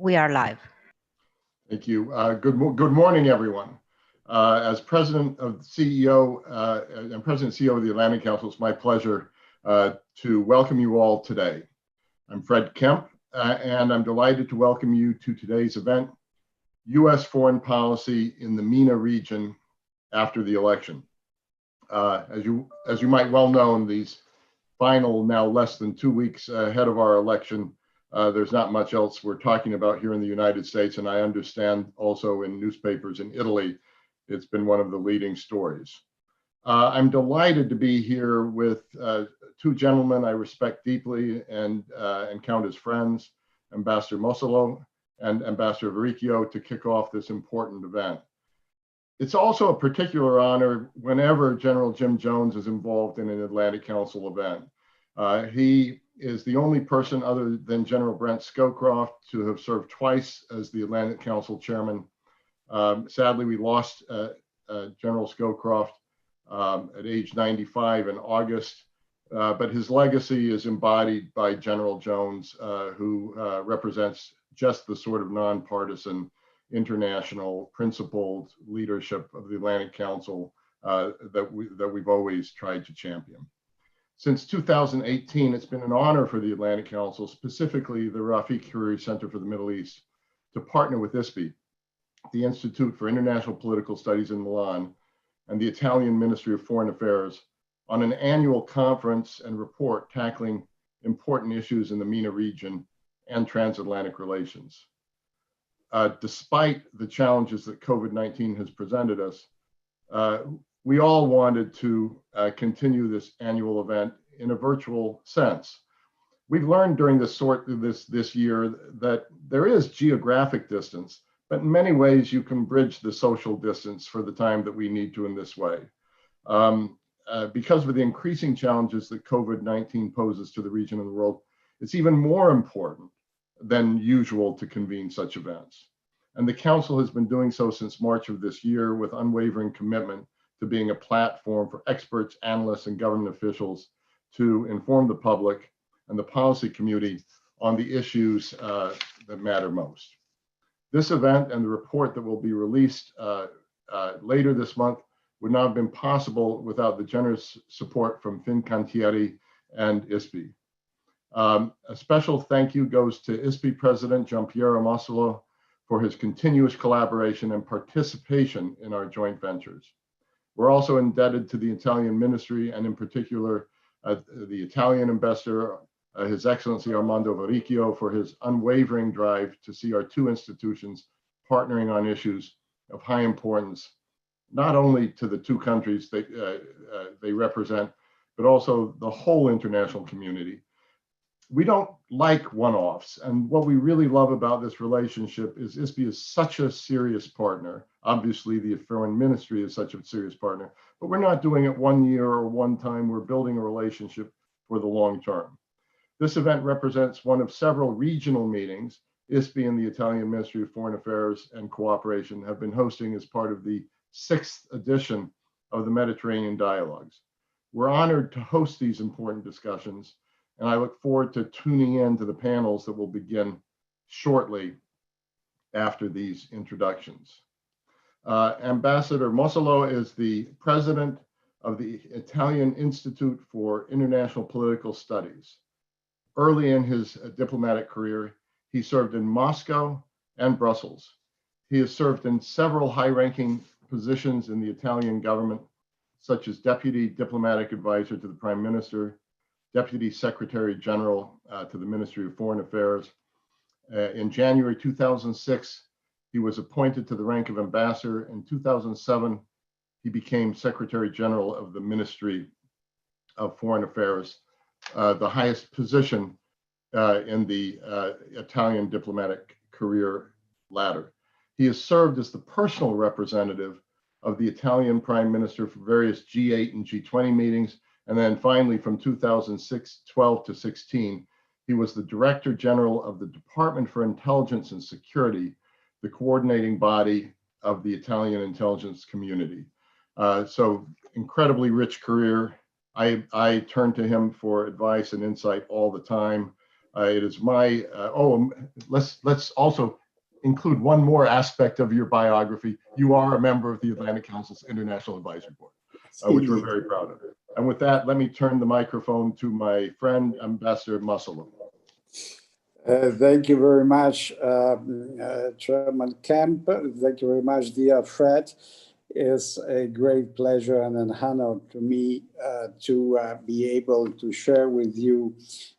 We are live. Thank you. Good morning, everyone. As President of CEO and President and CEO of the Atlantic Council, it's my pleasure to welcome you all today. I'm Fred Kemp, and I'm delighted to welcome you to today's event, U.S. Foreign Policy in the MENA region after the election. As you might well know, in these final, now less than 2 weeks ahead of our election, there's not much else we're talking about here in the United States, and I understand also in newspapers in Italy, it's been one of the leading stories. I'm delighted to be here with two gentlemen I respect deeply and count as friends, Ambassador Mosolo and Ambassador Verricchio, to kick off this important event. It's also a particular honor whenever General Jim Jones is involved in an Atlantic Council event. He is the only person other than General Brent Scowcroft to have served twice as the Atlantic Council chairman. Sadly, we lost General Scowcroft at age 95 in August, but his legacy is embodied by General Jones, who represents just the sort of nonpartisan, international, principled leadership of the Atlantic Council that we've always tried to champion. Since 2018, it's been an honor for the Atlantic Council, specifically the Rafik Hariri Center for the Middle East, to partner with ISPI, the Institute for International Political Studies in Milan, and the Italian Ministry of Foreign Affairs on an annual conference and report tackling important issues in the MENA region and transatlantic relations. Despite the challenges that COVID-19 has presented us, we all wanted to continue this annual event in a virtual sense. We've learned during this year that there is geographic distance, but in many ways you can bridge the social distance for the time that we need to in this way. Because of the increasing challenges that COVID-19 poses to the region and the world, it's even more important than usual to convene such events. And the Council has been doing so since March of this year with unwavering commitment to being a platform for experts, analysts, and government officials to inform the public and the policy community on the issues that matter most. This event and the report that will be released later this month would not have been possible without the generous support from Fincantieri and ISPI. A special thank you goes to ISPI President Gianpiero Mosolo for his continuous collaboration and participation in our joint ventures. We're also indebted to the Italian ministry, and in particular, the Italian ambassador, His Excellency Armando Verricchio, for his unwavering drive to see our two institutions partnering on issues of high importance, not only to the two countries they represent, but also the whole international community. We don't like one-offs, and what we really love about this relationship is ISPI is such a serious partner. Obviously, the foreign ministry is such a serious partner, but we're not doing it 1 year or one time. We're building a relationship for the long term. This event represents one of several regional meetings ISPI and the Italian Ministry of Foreign Affairs and Cooperation have been hosting as part of the 6th edition of the Mediterranean Dialogues. We're honored to host these important discussions, and I look forward to tuning in to the panels that will begin shortly after these introductions. Ambassador Mosolo is the president of the Italian Institute for International Political Studies. Early in his diplomatic career, he served in Moscow and Brussels. He has served in several high-ranking positions in the Italian government, such as Deputy Diplomatic Advisor to the Prime Minister, Deputy Secretary General to the Ministry of Foreign Affairs. In January 2006, he was appointed to the rank of ambassador. In 2007, he became Secretary General of the Ministry of Foreign Affairs, the highest position in the Italian diplomatic career ladder. He has served as the personal representative of the Italian Prime Minister for various G8 and G20 meetings. And then finally, from 2012 to 16, he was the Director General of the Department for Intelligence and Security, the coordinating body of the Italian intelligence community. So incredibly rich career. I turn to him for advice and insight all the time. It is my, let's also include one more aspect of your biography. You are a member of the Atlantic Council's International Advisory Board, which we're very proud of. And with that, let me turn the microphone to my friend, Ambassador Musselman. Thank you very much, Chairman Kemp. Thank you very much, dear Fred. It's a great pleasure and an honor to me to be able to share with you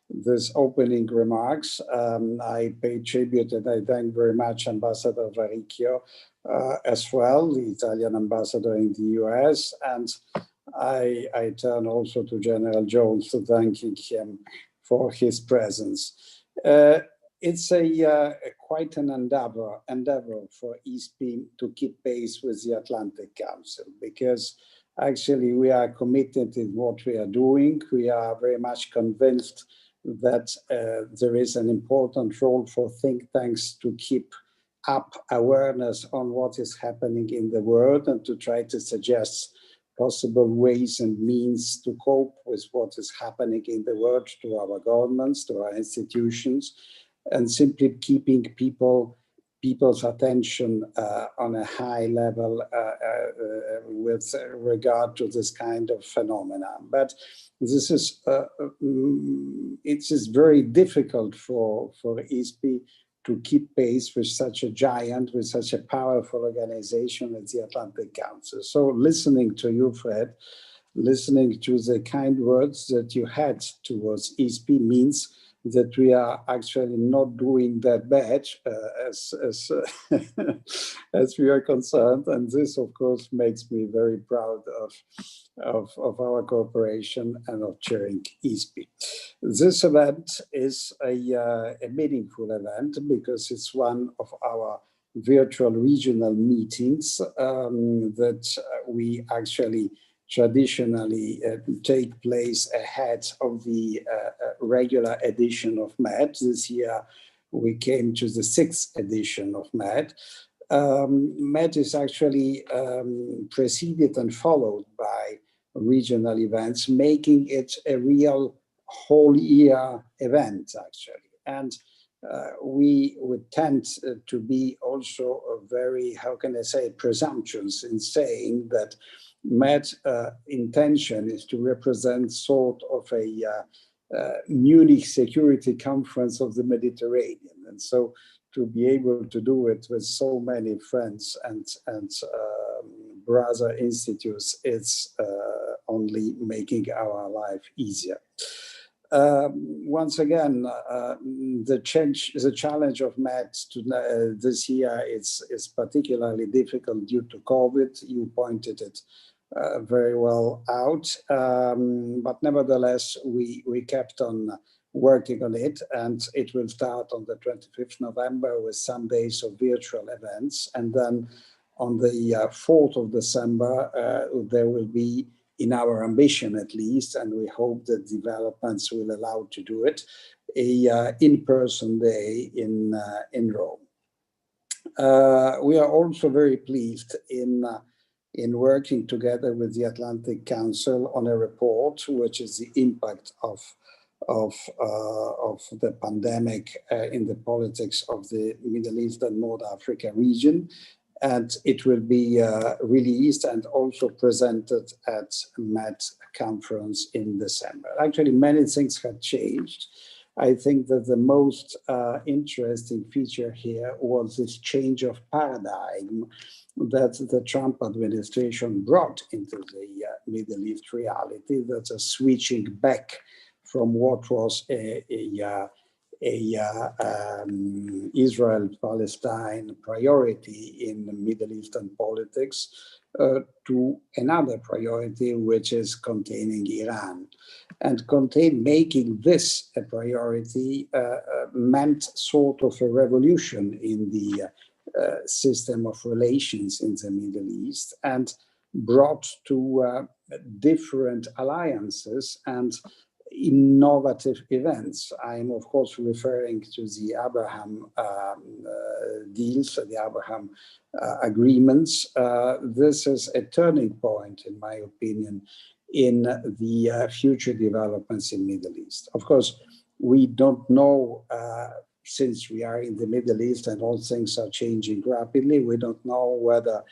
this opening remarks. I pay tribute and I thank very much Ambassador Varicchio as well, the Italian ambassador in the US, and I turn also to General Jones to thanking him for his presence. It's quite an endeavor for ESP to keep pace with the Atlantic Council, because actually we are committed in what we are doing. We are very much convinced that there is an important role for think tanks to keep up awareness on what is happening in the world and to try to suggest possible ways and means to cope with what is happening in the world to our governments, to our institutions, and simply keeping people's attention on a high level with regard to this kind of phenomena. But this is it is very difficult for ESP to keep pace with such a giant, with such a powerful organization as the Atlantic Council. So listening to you, Fred, listening to the kind words that you had towards ESP means that we are actually not doing that bad as we are concerned. And this, of course, makes me very proud of our cooperation and of chairing ESP. This event is a meaningful event because it's one of our virtual regional meetings that we actually traditionally take place ahead of the regular edition of MED. This year, we came to the 6th edition of MED. MED is actually preceded and followed by regional events, making it a real whole year event, actually. And we would tend to be also very, how can I say, presumptuous in saying that MED intention is to represent sort of a Munich Security Conference of the Mediterranean. And so to be able to do it with so many friends and brother institutes, it's only making our life easier. Once again, the challenge of MED this year is particularly difficult due to COVID. You pointed it very well out, but nevertheless, we kept on working on it, and it will start on the 25th November with some days of virtual events, and then on the 4th of December, there will be, in our ambition at least, and we hope that developments will allow to do it, a in-person day in Rome. We are also very pleased in working together with the Atlantic Council on a report, which is the impact of the pandemic in the politics of the Middle East and North Africa region. And it will be released and also presented at MED conference in December. Actually, many things have changed. I think that the most interesting feature here was this change of paradigm that the Trump administration brought into the Middle East reality. That's a switching back from what was Israel-Palestine priority in Middle Eastern politics to another priority, which is containing Iran. And making this a priority meant sort of a revolution in the system of relations in the Middle East and brought to different alliances and innovative events. I'm, of course, referring to the Abraham deals, the Abraham agreements. This is a turning point, in my opinion, in the future developments in Middle East. Of course, We don't know, since we are in the Middle East and all things are changing rapidly, we don't know whether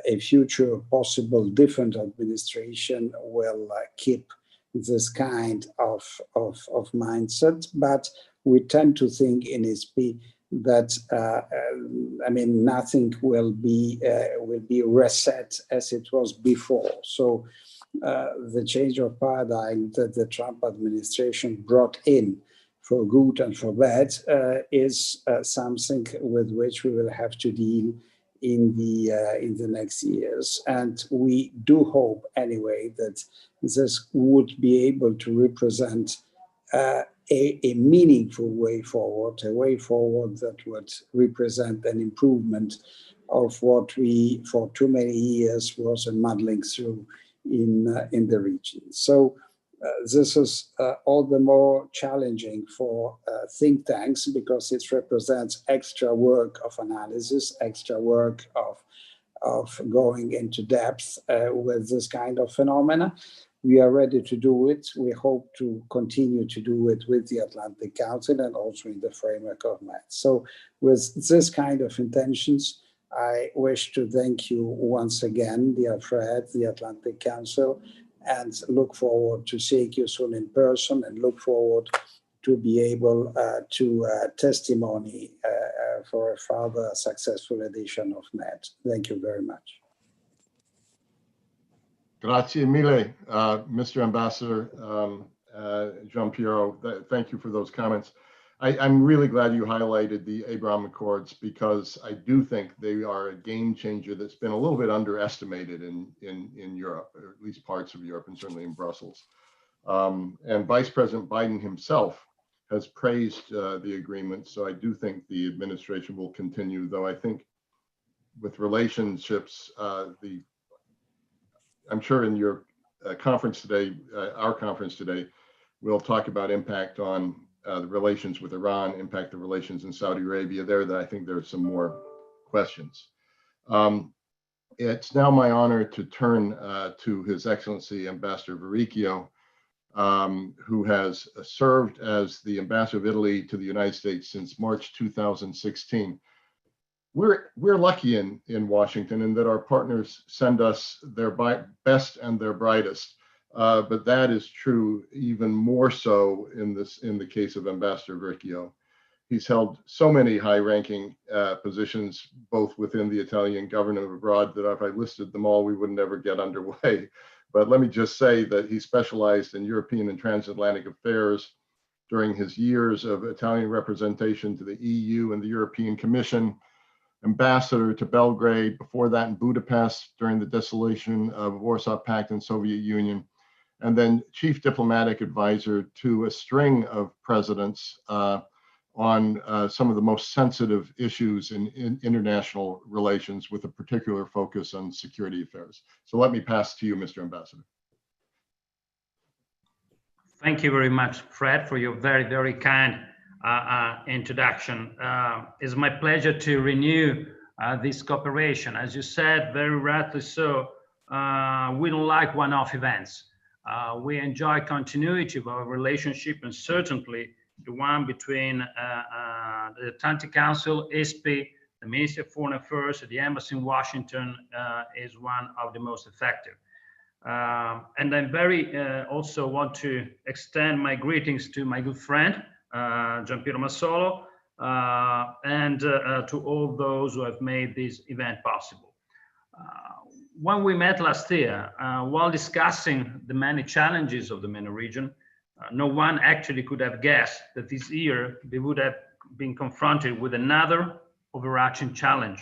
a future possible different administration will keep this kind of mindset. But we tend to think in SP that nothing will be reset as it was before. So the change of paradigm that the Trump administration brought in for good and for bad is something with which we will have to deal in the next years. And we do hope anyway that this would be able to represent a meaningful way forward, a way forward that would represent an improvement of what we for too many years was muddling through in the region. So this is all the more challenging for think tanks because it represents extra work of analysis, extra work of going into depth with this kind of phenomena. We are ready to do it. We hope to continue to do it with the Atlantic Council and also in the framework of MENA. So with this kind of intentions, I wish to thank you once again, dear Fred, the Atlantic Council, and look forward to seeing you soon in person and look forward to be able to testimony for a further successful edition of MED. Thank you very much. Grazie mille, Mr. Ambassador Giampiero. Thank you for those comments. I'm really glad you highlighted the Abraham Accords because I do think they are a game changer that's been a little bit underestimated in Europe, or at least parts of Europe and certainly in Brussels. And Vice President Biden himself has praised the agreement. So I do think the administration will continue, though I think with relationships, I'm sure in your conference today, our conference today, we'll talk about impact on the relations with Iran, impact the relations in Saudi Arabia. That I think there are some more questions. It's now my honor to turn to His Excellency Ambassador Verricchio, who has served as the Ambassador of Italy to the United States since March 2016. We're lucky in Washington in that our partners send us their best and their brightest, but that is true even more so in the case of Ambassador Verricchio. He's held so many high-ranking positions, both within the Italian government and abroad, that if I listed them all, we would never get underway. But let me just say that he specialized in European and transatlantic affairs during his years of Italian representation to the EU and the European Commission, ambassador to Belgrade, before that in Budapest during the dissolution of Warsaw Pact and Soviet Union, and then chief diplomatic advisor to a string of presidents on some of the most sensitive issues in international relations with a particular focus on security affairs. So let me pass to you, Mr. Ambassador. Thank you very much, Fred, for your very, very kind introduction. It's my pleasure to renew this cooperation. As you said, very rightly so, we don't like one-off events. We enjoy continuity of our relationship, and certainly the one between the Atlantic Council, ISPI, the Ministry of Foreign Affairs, the Embassy in Washington is one of the most effective. And I'm very also want to extend my greetings to my good friend, Giampiero Massolo, and to all those who have made this event possible. When we met last year, while discussing the many challenges of the MENA region, no one actually could have guessed that this year they would have been confronted with another overarching challenge,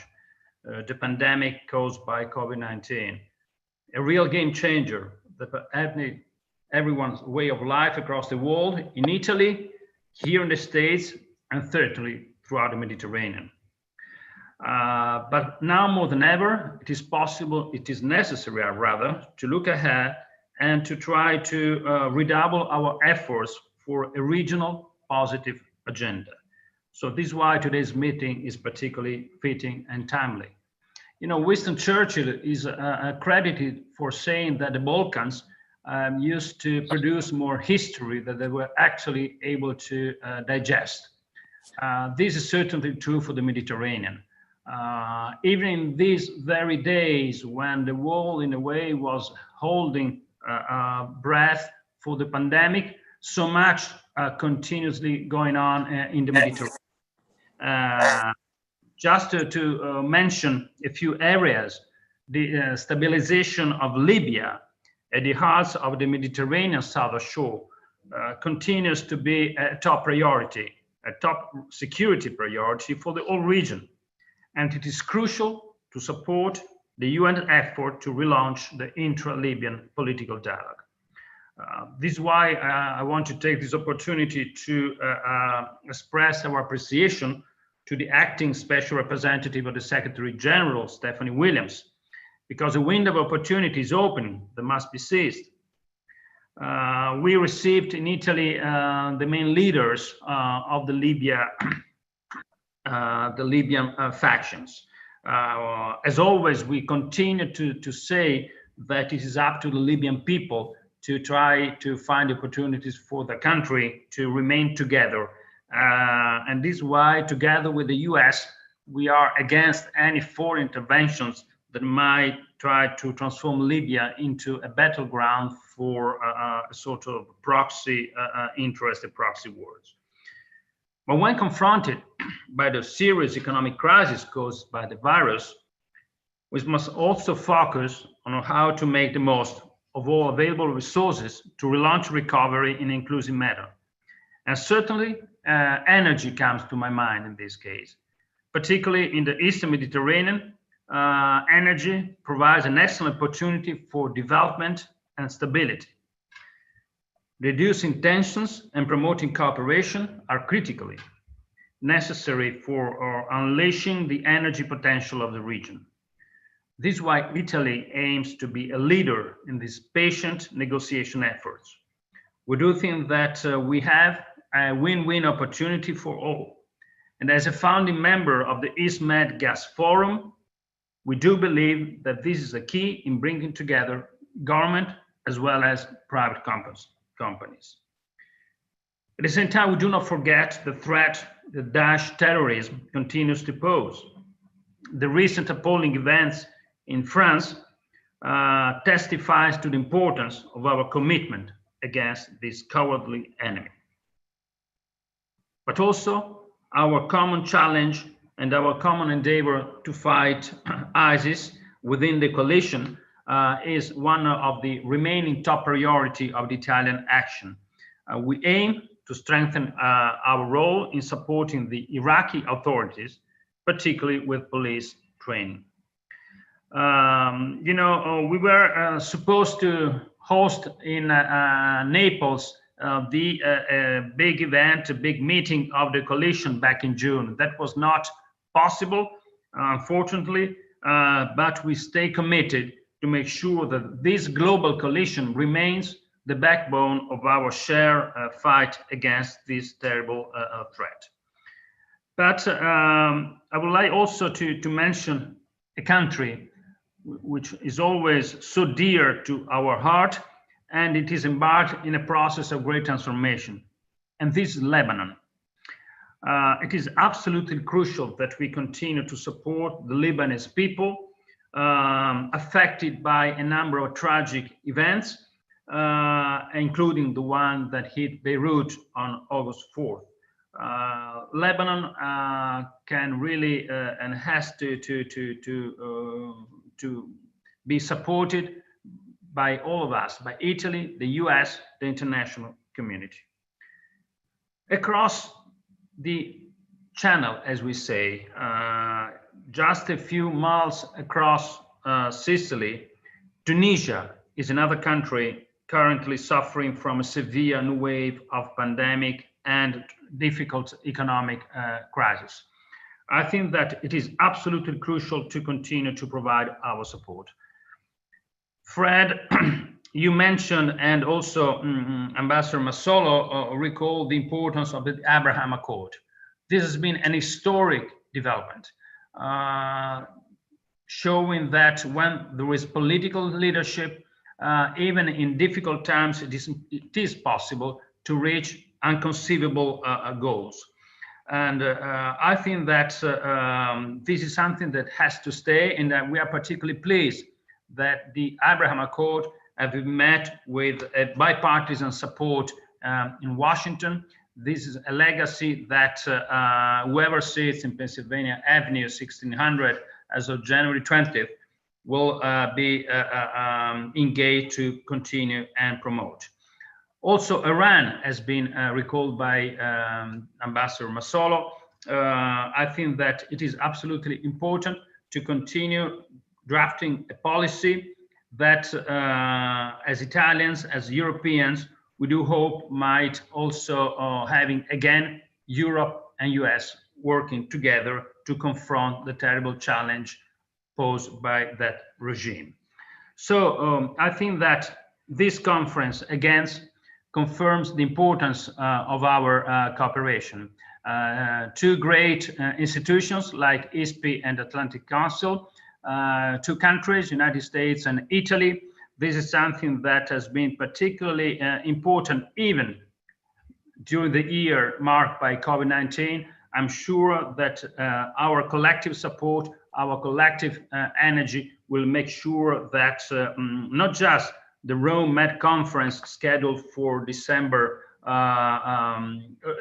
the pandemic caused by COVID-19, a real game changer that affected everyone's way of life across the world, in Italy, here in the States, and certainly throughout the Mediterranean. But now more than ever, it is possible, it is necessary rather, to look ahead and to try to redouble our efforts for a regional positive agenda. So this is why today's meeting is particularly fitting and timely. You know, Winston Churchill is credited for saying that the Balkans used to produce more history that they were actually able to digest. This is certainly true for the Mediterranean. Even in these very days when the world in a way was holding breath for the pandemic, so much continuously going on in the Mediterranean. Just to mention a few areas, the stabilization of Libya at the heart of the Mediterranean southern shore continues to be a top priority, a top security priority for the whole region. And it is crucial to support the UN effort to relaunch the intra-Libyan political dialogue. This is why I want to take this opportunity to express our appreciation to the acting special representative of the Secretary General, Stephanie Williams, because a window of opportunity is open that must be seized. We received in Italy the main leaders of the Libyan factions. As always, we continue to say that it is up to the Libyan people to try to find opportunities for the country to remain together. And this is why, together with the US, we are against any foreign interventions that might try to transform Libya into a battleground for a sort of proxy interest, proxy wars. But when confronted by the serious economic crisis caused by the virus, we must also focus on how to make the most of all available resources to relaunch recovery in an inclusive manner. And certainly, energy comes to my mind in this case. Particularly in the Eastern Mediterranean, energy provides an excellent opportunity for development and stability. Reducing tensions and promoting cooperation are critically necessary for unleashing the energy potential of the region. This is why Italy aims to be a leader in these patient negotiation efforts. We do think that we have a win-win opportunity for all. And as a founding member of the East Med Gas Forum, we do believe that this is a key in bringing together government as well as private companies. At the same time, we do not forget the threat that Daesh terrorism continues to pose. The recent appalling events in France testifies to the importance of our commitment against this cowardly enemy. But also our common challenge and our common endeavor to fight ISIS within the coalition is one of the remaining top priority of the Italian action. We aim to strengthen our role in supporting the Iraqi authorities, particularly with police training. We were supposed to host in Naples the big event, a big meeting of the coalition back in June. That was not possible, unfortunately, but we stay committed to make sure that this global coalition remains the backbone of our shared fight against this terrible threat. But I would like also to mention a country which is always so dear to our heart, and it is embarked in a process of great transformation, and this is Lebanon. It is absolutely crucial that we continue to support the Lebanese people affected by a number of tragic events, including the one that hit Beirut on August 4th. Lebanon can really and has to be supported by all of us, by Italy, the US, the international community. Across the channel, as we say, just a few miles across Sicily, Tunisia is another country currently suffering from a severe new wave of pandemic and difficult economic crisis. I think that it is absolutely crucial to continue to provide our support. Fred, you mentioned, and also Ambassador Massolo recalled the importance of the Abraham Accord. This has been an historic development, showing that when there is political leadership, even in difficult times, it is possible to reach inconceivable goals. And I think that this is something that has to stay, and that we are particularly pleased that the Abraham Accord have been met with a bipartisan support in Washington. This is a legacy that whoever sits in Pennsylvania Avenue 1600 as of January 20th will be engaged to continue and promote. Also, Iran has been recalled by Ambassador Massolo. I think that it is absolutely important to continue drafting a policy that as Italians, as Europeans, we do hope might also having again Europe and US working together to confront the terrible challenge posed by that regime. So I think that this conference again confirms the importance of our cooperation. Two great institutions like ISPI and Atlantic Council, two countries, United States and Italy. This is something that has been particularly important even during the year marked by COVID-19. I'm sure that our collective support, our collective energy will make sure that not just the Rome Med Conference scheduled for December,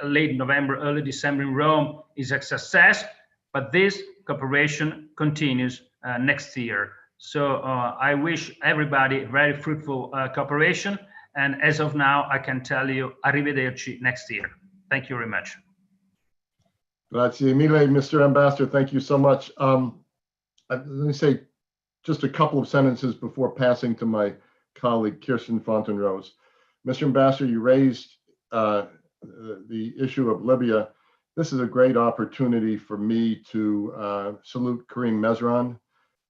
late November, early December in Rome is a success, but this cooperation continues next year. So I wish everybody very fruitful cooperation. And as of now, I can tell you, arrivederci next year. Thank you very much. Grazie mille, Mr. Ambassador. Thank you so much. Let me say just a couple of sentences before passing to my colleague, Kirsten Fontenrose. Mr. Ambassador, you raised the issue of Libya. This is a great opportunity for me to salute Karim Mesran,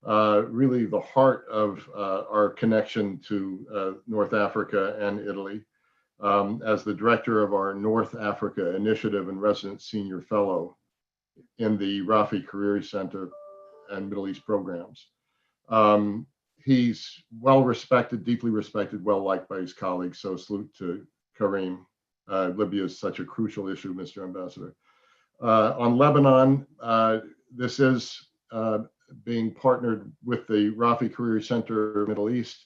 really the heart of our connection to North Africa and Italy, as the director of our North Africa Initiative and resident senior fellow in the Rafi Hariri Center and Middle East programs. He's well respected, deeply respected, well liked by his colleagues. So salute to Karim. Libya is such a crucial issue, Mr. Ambassador. On Lebanon, this is being partnered with the Rafi Hariri Center Middle East.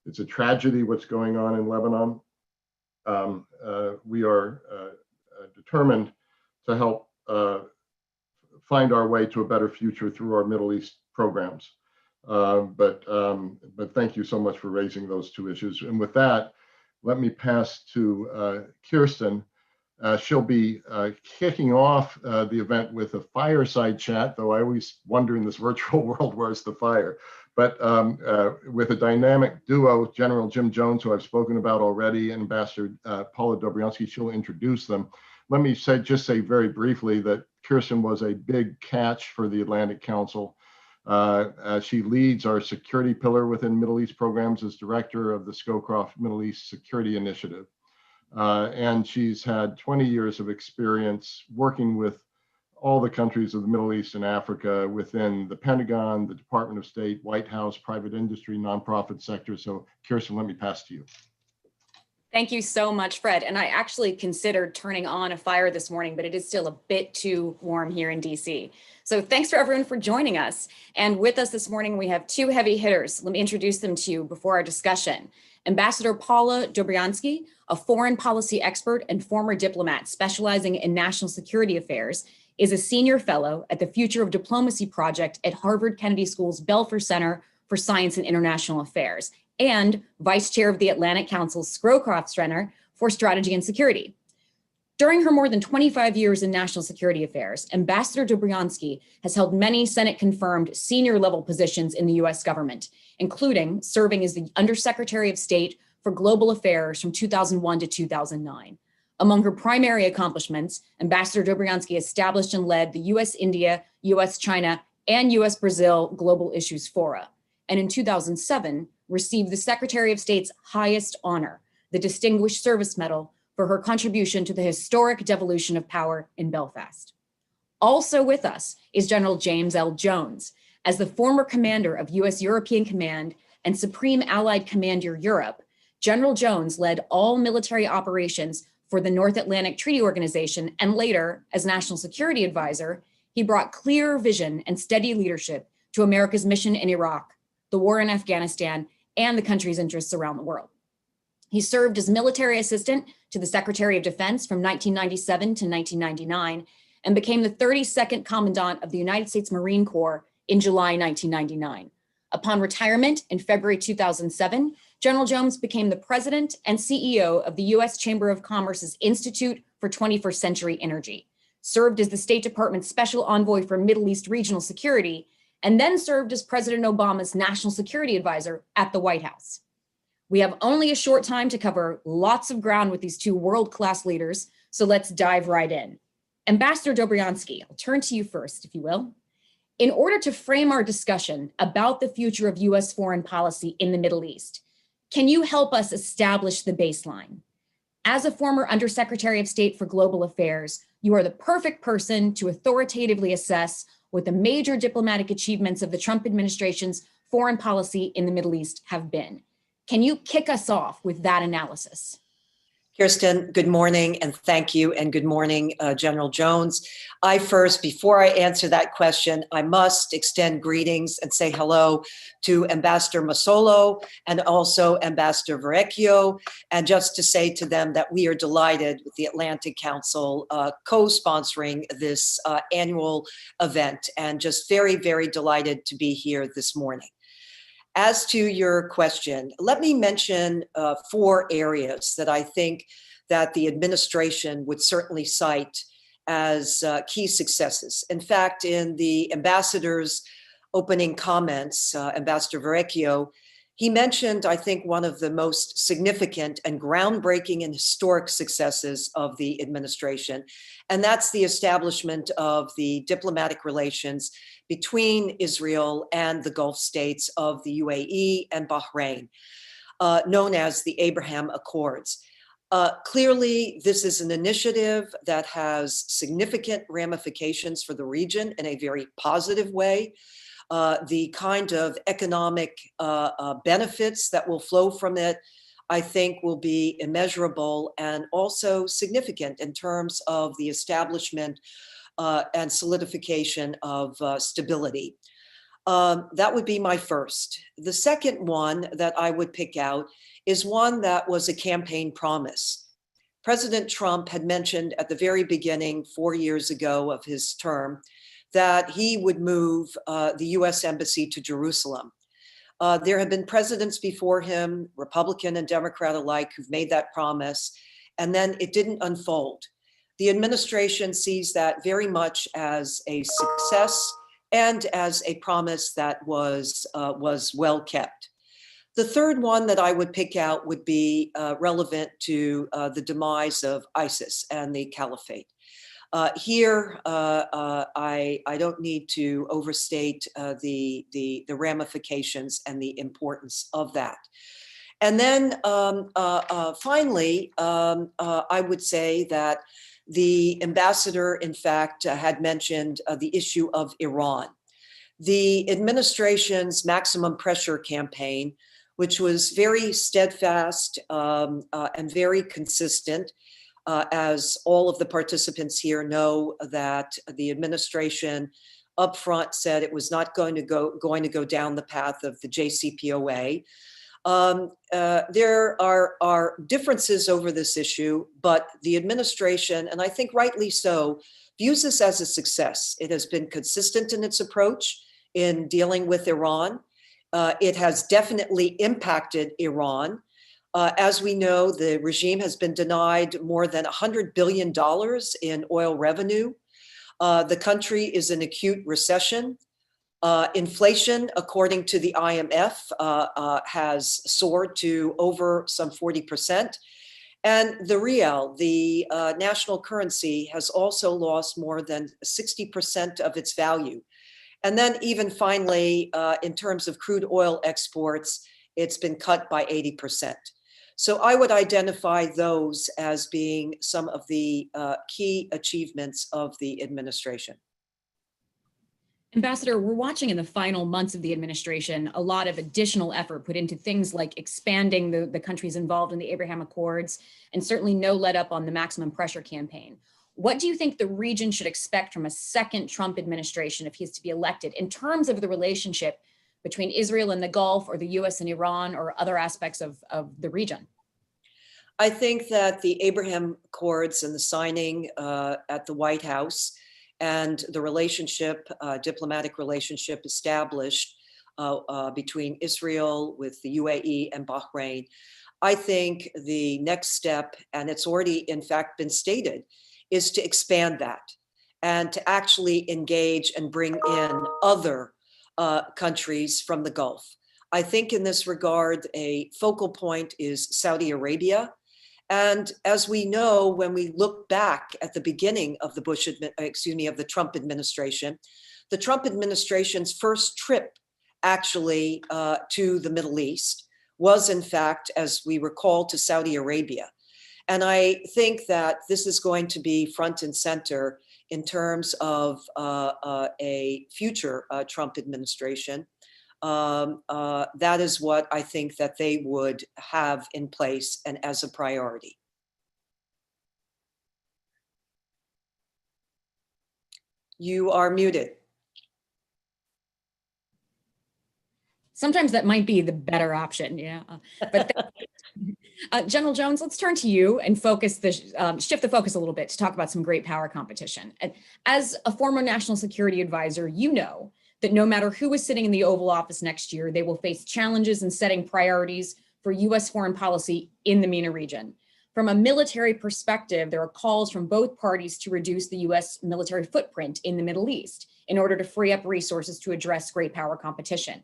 It's a tragedy what's going on in Lebanon. We are determined to help find our way to a better future through our Middle East programs. But thank you so much for raising those two issues. And with that, let me pass to Kirsten. She'll be kicking off the event with a fireside chat, though I always wonder in this virtual world, where's the fire? But with a dynamic duo, General Jim Jones, who I've spoken about already, and Ambassador Paula Dobryansky, she'll introduce them. Let me just say very briefly that Kirsten was a big catch for the Atlantic Council. She leads our security pillar within Middle East programs as director of the Scowcroft Middle East Security Initiative. And she's had 20 years of experience working with all the countries of the Middle East and Africa within the Pentagon, the Department of State, White House, private industry, nonprofit sector. So Kirsten, let me pass to you. Thank you so much, Fred. And I actually considered turning on a fire this morning, but it is still a bit too warm here in DC. So thanks for everyone for joining us. And with us this morning, we have two heavy hitters. Let me introduce them to you before our discussion. Ambassador Paula Dobryansky, a foreign policy expert and former diplomat specializing in national security affairs, is a senior fellow at the Future of Diplomacy Project at Harvard Kennedy School's Belfer Center for Science and International Affairs, and vice chair of the Atlantic Council's Scowcroft Center for Strategy and Security. During her more than 25 years in national security affairs, Ambassador Dobryansky has held many Senate-confirmed senior-level positions in the US government, including serving as the Undersecretary of State for Global Affairs from 2001 to 2009. Among her primary accomplishments, Ambassador Dobryansky established and led the US-India, US-China, and US-Brazil Global Issues Fora, and in 2007, received the Secretary of State's highest honor, the Distinguished Service Medal, for her contribution to the historic devolution of power in Belfast. Also with us is General James L. Jones. As the former commander of US European Command and Supreme Allied Commander Europe, General Jones led all military operations for the North Atlantic Treaty Organization, and later, as National Security Advisor, he brought clear vision and steady leadership to America's mission in Iraq, the war in Afghanistan, and the country's interests around the world. He served as military assistant to the Secretary of Defense from 1997 to 1999 and became the 32nd Commandant of the United States Marine Corps in July 1999. Upon retirement in February 2007, General Jones became the president and CEO of the U.S. Chamber of Commerce's Institute for 21st Century Energy, served as the State Department's Special Envoy for Middle East Regional Security, and then served as President Obama's National Security Advisor at the White House. We have only a short time to cover lots of ground with these two world-class leaders, so let's dive right in. Ambassador Dobriansky, I'll turn to you first, if you will. In order to frame our discussion about the future of U.S. foreign policy in the Middle East, can you help us establish the baseline? As a former Undersecretary of State for Global Affairs, you are the perfect person to authoritatively assess what the major diplomatic achievements of the Trump administration's foreign policy in the Middle East have been. Can you kick us off with that analysis? Kirsten, good morning and thank you, and good morning, General Jones. Before I answer that question, I must extend greetings and say hello to Ambassador Masolo and also Ambassador Verrecchio, and just to say to them that we are delighted with the Atlantic Council co-sponsoring this annual event, and just very, very delighted to be here this morning. As to your question, let me mention 4 areas that I think that the administration would certainly cite as key successes. In fact, in the ambassador's opening comments, Ambassador Verrecchio, he mentioned, I think, one of the most significant and groundbreaking and historic successes of the administration, and that's the establishment of the diplomatic relations between Israel and the Gulf states of the UAE and Bahrain, known as the Abraham Accords. Clearly, this is an initiative that has significant ramifications for the region in a very positive way. The kind of economic benefits that will flow from it, I think, will be immeasurable and also significant in terms of the establishment and solidification of stability. That would be my first. The second one that I would pick out is one that was a campaign promise. President Trump had mentioned at the very beginning, 4 years ago of his term, that he would move the U.S. Embassy to Jerusalem. There have been presidents before him, Republican and Democrat alike, who've made that promise, and then it didn't unfold. The administration sees that very much as a success and as a promise that was well kept. The third one that I would pick out would be relevant to the demise of ISIS and the caliphate. Here, I don't need to overstate the ramifications and the importance of that. And then finally, I would say that the ambassador, in fact, had mentioned the issue of Iran. The administration's maximum pressure campaign, which was very steadfast and very consistent, as all of the participants here know, that the administration upfront said it was not going to go down the path of the JCPOA. There are differences over this issue, but the administration, and I think rightly so, views this as a success. It has been consistent in its approach in dealing with Iran. It has definitely impacted Iran. As we know, the regime has been denied more than $100 billion in oil revenue. The country is in acute recession. Inflation, according to the IMF, has soared to over some 40%. And the rial, the national currency, has also lost more than 60% of its value. And then even finally, in terms of crude oil exports, it's been cut by 80%. So I would identify those as being some of the key achievements of the administration. Ambassador, we're watching in the final months of the administration a lot of additional effort put into things like expanding the countries involved in the Abraham Accords, and certainly no let up on the maximum pressure campaign. What do you think the region should expect from a second Trump administration if he's to be elected in terms of the relationship between Israel and the Gulf, or the US and Iran, or other aspects of the region? I think that the Abraham Accords and the signing at the White House and the relationship, diplomatic relationship established between Israel with the UAE and Bahrain, I think the next step, and it's already in fact been stated, is to expand that and to actually engage and bring in other countries from the Gulf. I think in this regard, a focal point is Saudi Arabia. And as we know, when we look back at the beginning of the of the Trump administration, the Trump administration's first trip actually to the Middle East was in fact, as we recall, to Saudi Arabia. And I think that this is going to be front and center in terms of a future Trump administration. That is what I think that they would have in place and as a priority. You are muted. Sometimes that might be the better option, yeah. But General Jones, let's turn to you and shift the focus a little bit to talk about some great power competition. And as a former national security advisor, you know that no matter who is sitting in the Oval Office next year, they will face challenges in setting priorities for US foreign policy in the MENA region. From a military perspective, there are calls from both parties to reduce the US military footprint in the Middle East in order to free up resources to address great power competition.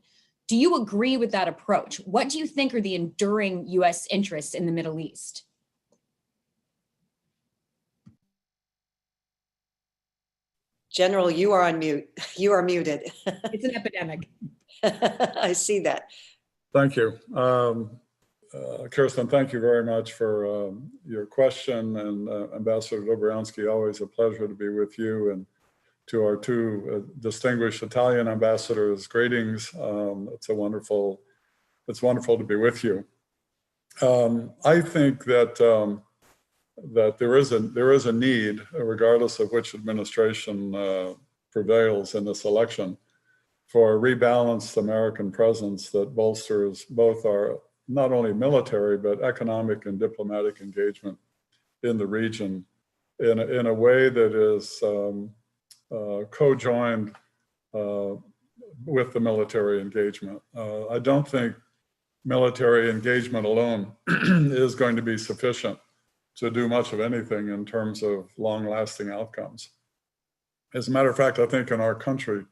Do you agree with that approach? What do you think are the enduring US interests in the Middle East? General, you are on mute. You are muted. It's an epidemic. I see that. Thank you. Kirsten, thank you very much for your question. And Ambassador Dobriansky, always a pleasure to be with you. And to our two distinguished Italian ambassadors, greetings. It's wonderful to be with you. I think that that there is a need, regardless of which administration prevails in this election, for a rebalanced American presence that bolsters both our not only military but economic and diplomatic engagement in the region in a way that is co-joined with the military engagement. I don't think military engagement alone is going to be sufficient to do much of anything in terms of long-lasting outcomes. As a matter of fact, I think in our country,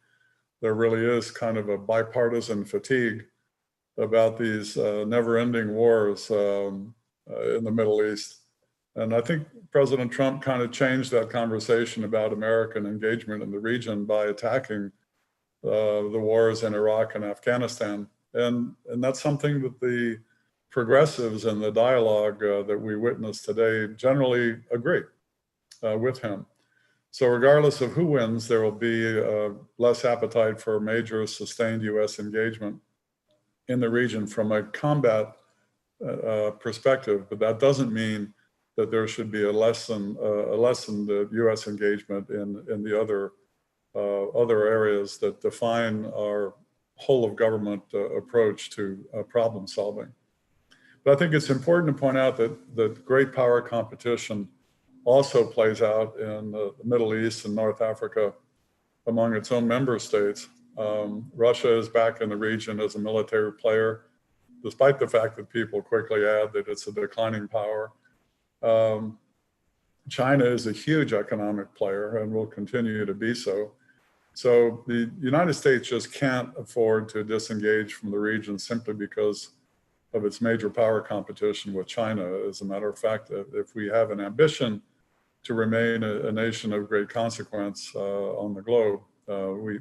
there really is kind of a bipartisan fatigue about these never-ending wars in the Middle East. And I think President Trump kind of changed that conversation about American engagement in the region by attacking the wars in Iraq and Afghanistan. And that's something that the progressives in the dialogue that we witnessed today generally agree with him. So regardless of who wins, there will be less appetite for major sustained US engagement in the region from a combat perspective, but that doesn't mean that there should be a lessened US engagement in the other areas that define our whole of government approach to problem solving. But I think it's important to point out that great power competition also plays out in the Middle East and North Africa among its own member states. Russia is back in the region as a military player, despite the fact that people quickly add that it's a declining power. China is a huge economic player and will continue to be so. So the United States just can't afford to disengage from the region simply because of its major power competition with China. As a matter of fact, if we have an ambition to remain a nation of great consequence on the globe,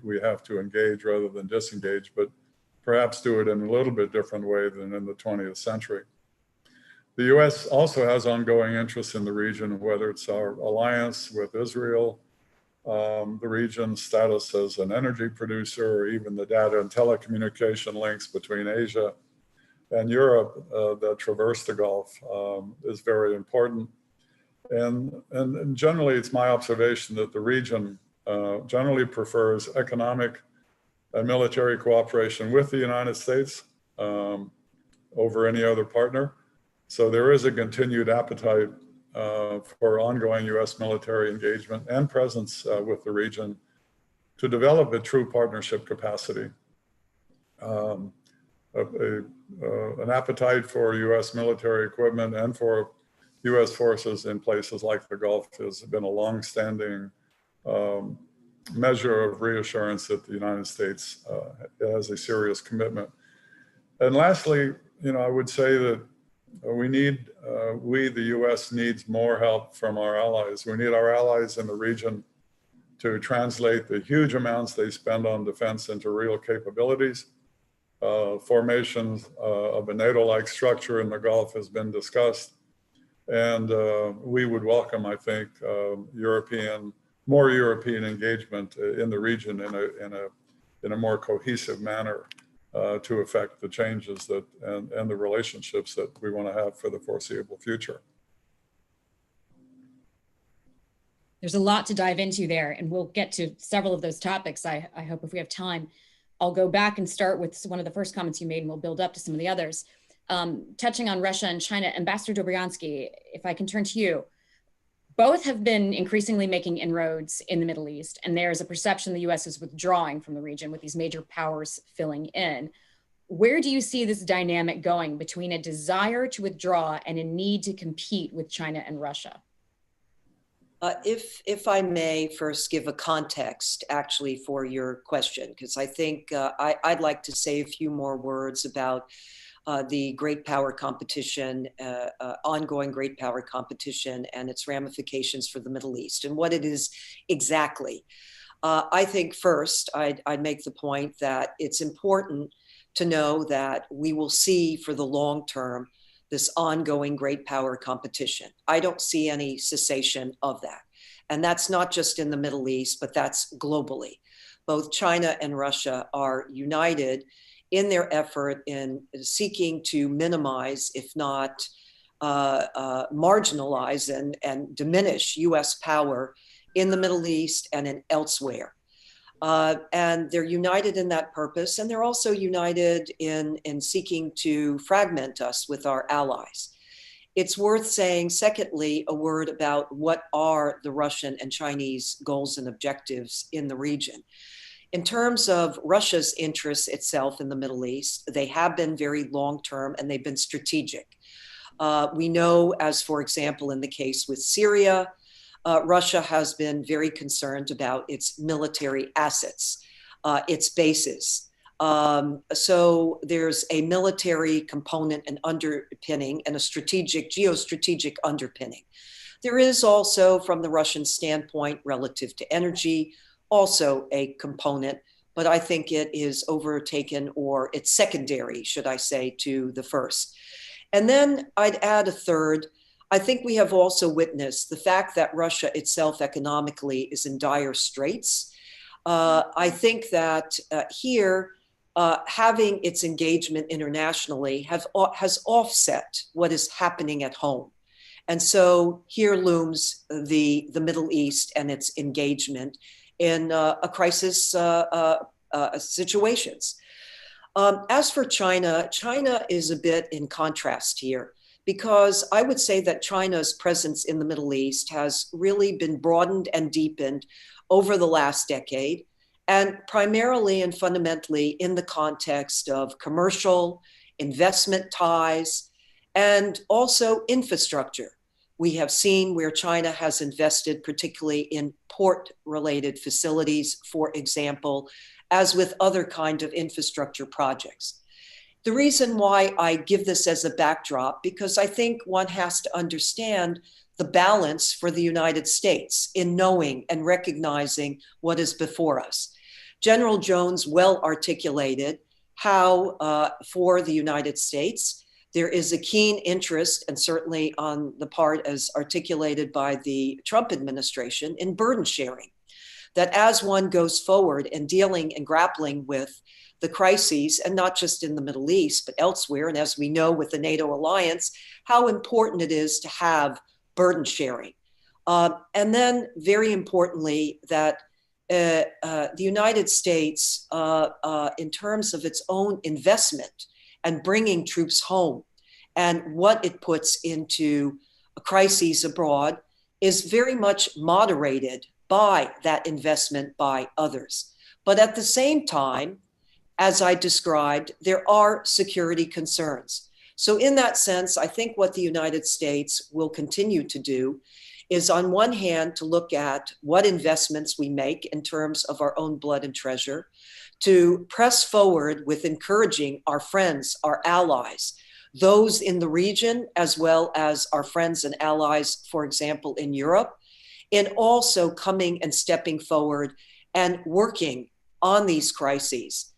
we have to engage rather than disengage, but perhaps do it in a little bit different way than in the 20th century. The US also has ongoing interests in the region, whether it's our alliance with Israel, the region's status as an energy producer, or even the data and telecommunication links between Asia and Europe that traverse the Gulf is very important. And generally, it's my observation that the region generally prefers economic and military cooperation with the United States over any other partner. So there is a continued appetite for ongoing US military engagement and presence with the region to develop a true partnership capacity. An appetite for US military equipment and for US forces in places like the Gulf has been a longstanding measure of reassurance that the United States has a serious commitment. And lastly, I would say that the US needs more help from our allies. We need our allies in the region to translate the huge amounts they spend on defense into real capabilities. Formations of a NATO-like structure in the Gulf has been discussed. And we would welcome, I think, more European engagement in the region in a more cohesive manner to affect the changes and the relationships that we want to have for the foreseeable future. There's a lot to dive into there, and we'll get to several of those topics. I hope if we have time, I'll go back and start with one of the first comments you made, and we'll build up to some of the others. Touching on Russia and China, Ambassador Dobryansky, if I can turn to you, both have been increasingly making inroads in the Middle East, and there's a perception the US is withdrawing from the region with these major powers filling in. Where do you see this dynamic going between a desire to withdraw and a need to compete with China and Russia? If I may first give a context actually for your question, because I think I'd like to say a few more words about the great power competition, ongoing great power competition and its ramifications for the Middle East and what it is exactly. I think first I'd make the point that it's important to know that we will see for the long term this ongoing great power competition. I don't see any cessation of that. And that's not just in the Middle East, but that's globally. Both China and Russia are united in their effort in seeking to minimize, if not marginalize and diminish US power in the Middle East and in elsewhere. And they're united in that purpose, and they're also united in seeking to fragment us with our allies. It's worth saying, secondly, a word about what are the Russian and Chinese goals and objectives in the region. In terms of Russia's interests itself in the Middle East, they have been very long-term and they've been strategic. We know, as for example, in the case with Syria, Russia has been very concerned about its military assets, its bases. So there's a military component and underpinning and a geostrategic underpinning. There is also, from the Russian standpoint, relative to energy, also a component, but I think it is overtaken, or it's secondary, should I say, to the first. And then I'd add a third. I think we have also witnessed the fact that Russia itself economically is in dire straits. I think that here, having its engagement internationally has offset what is happening at home. And so here looms the Middle East and its engagement in a crisis situations. As for China, China is a bit in contrast here, because I would say that China's presence in the Middle East has really been broadened and deepened over the last decade, and primarily and fundamentally in the context of commercial investment ties and also infrastructure. We have seen where China has invested, particularly in port-related facilities, for example, as with other kinds of infrastructure projects. The reason why I give this as a backdrop, because I think one has to understand the balance for the United States in knowing and recognizing what is before us. General Jones well articulated how for the United States, there is a keen interest, and certainly on the part as articulated by the Trump administration, in burden sharing. that as one goes forward in dealing and grappling with the crises, and not just in the Middle East, but elsewhere, and as we know with the NATO alliance, how important it is to have burden sharing. And then very importantly, that the United States, in terms of its own investment and bringing troops home and what it puts into crises abroad, is very much moderated by that investment by others. But at the same time, as I described, there are security concerns. So in that sense, I think what the United States will continue to do is, on one hand, to look at what investments we make in terms of our own blood and treasure, to press forward with encouraging our friends, our allies, those in the region, as well as our friends and allies, for example, in Europe, in also coming and stepping forward and working on these crises.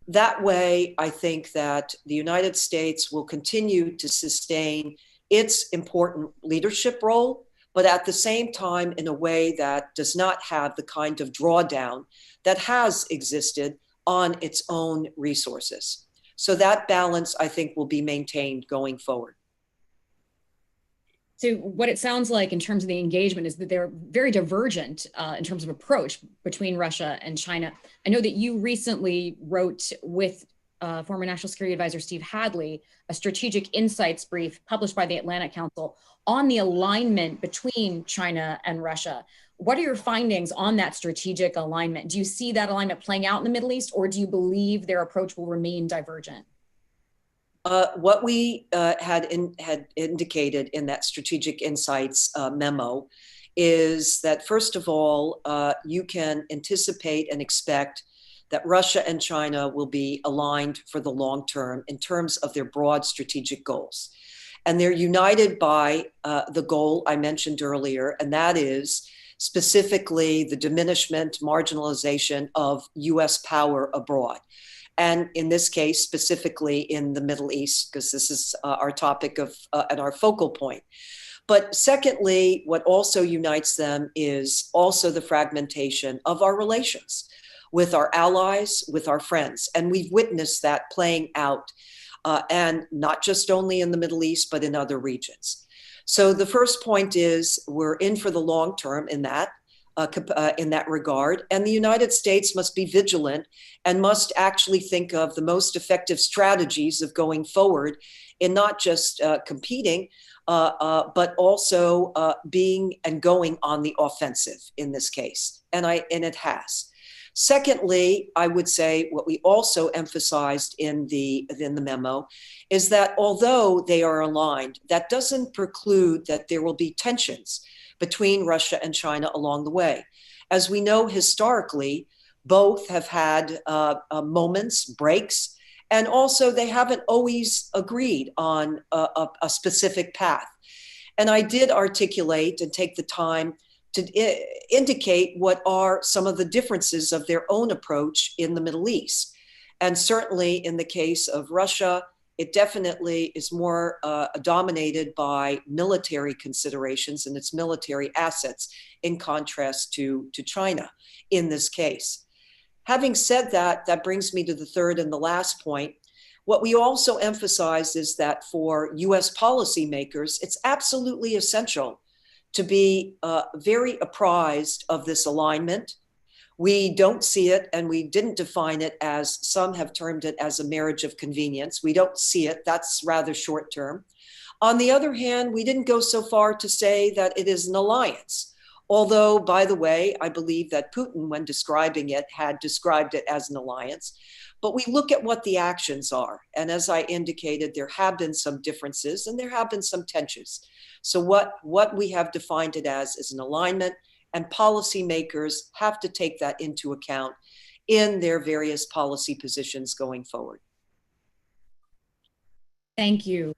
That way, I think that the United States will continue to sustain its important leadership role, but at the same time in a way that does not have the kind of drawdown that has existed on its own resources. So that balance, I think, will be maintained going forward. So what it sounds like in terms of the engagement is that they're very divergent in terms of approach between Russia and China. I know that you recently wrote with former National Security Advisor Steve Hadley a strategic insights brief published by the Atlantic Council on the alignment between China and Russia. What are your findings on that strategic alignment? Do you see that alignment playing out in the Middle East, or do you believe their approach will remain divergent? What we had indicated in that strategic insights memo is that, first of all, you can anticipate and expect that Russia and China will be aligned for the long term in terms of their broad strategic goals. And they're united by the goal I mentioned earlier, and that is specifically the diminishment, marginalization of US power abroad. And in this case, specifically in the Middle East, because this is our topic of and our focal point. But secondly, what also unites them is also the fragmentation of our relations with our allies, with our friends. And we've witnessed that playing out, and not just only in the Middle East, but in other regions. So the first point is we're in for the long term in that regard. And the United States must be vigilant and must actually think of the most effective strategies of going forward in not just competing, but also being and going on the offensive in this case. And it has. Secondly, I would say what we also emphasized in the memo is that although they are aligned, that doesn't preclude that there will be tensions between Russia and China along the way. As we know historically, both have had moments, breaks, and also they haven't always agreed on a specific path. And I did articulate and take the time to indicate what are some of the differences of their own approach in the Middle East. And certainly in the case of Russia, it definitely is more dominated by military considerations and its military assets, in contrast to China in this case. Having said that, that brings me to the third and the last point. What we also emphasize is that for US policymakers, it's absolutely essential to be very apprised of this alignment. We don't see it, and we didn't define it as some have termed it as a marriage of convenience. We don't see it. That's rather short term. On the other hand, we didn't go so far to say that it is an alliance. Although, by the way, I believe that Putin, when describing it, had described it as an alliance. But we look at what the actions are. And as I indicated, there have been some differences and there have been some tensions. So what we have defined it as is an alignment, and policymakers have to take that into account in their various policy positions going forward. Thank you.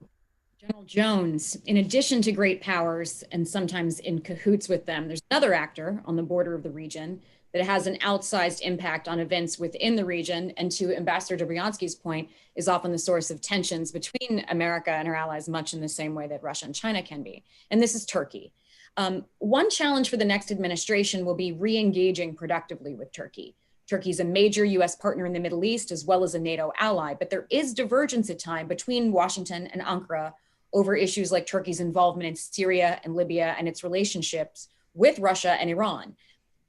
General Jones, in addition to great powers and sometimes in cahoots with them, there's another actor on the border of the region that has an outsized impact on events within the region, and to Ambassador Dobriansky's point, is often the source of tensions between America and her allies, much in the same way that Russia and China can be. And this is Turkey. One challenge for the next administration will be re-engaging productively with Turkey. Turkey's a major US partner in the Middle East, as well as a NATO ally, but there is divergence at times between Washington and Ankara over issues like Turkey's involvement in Syria and Libya and its relationships with Russia and Iran.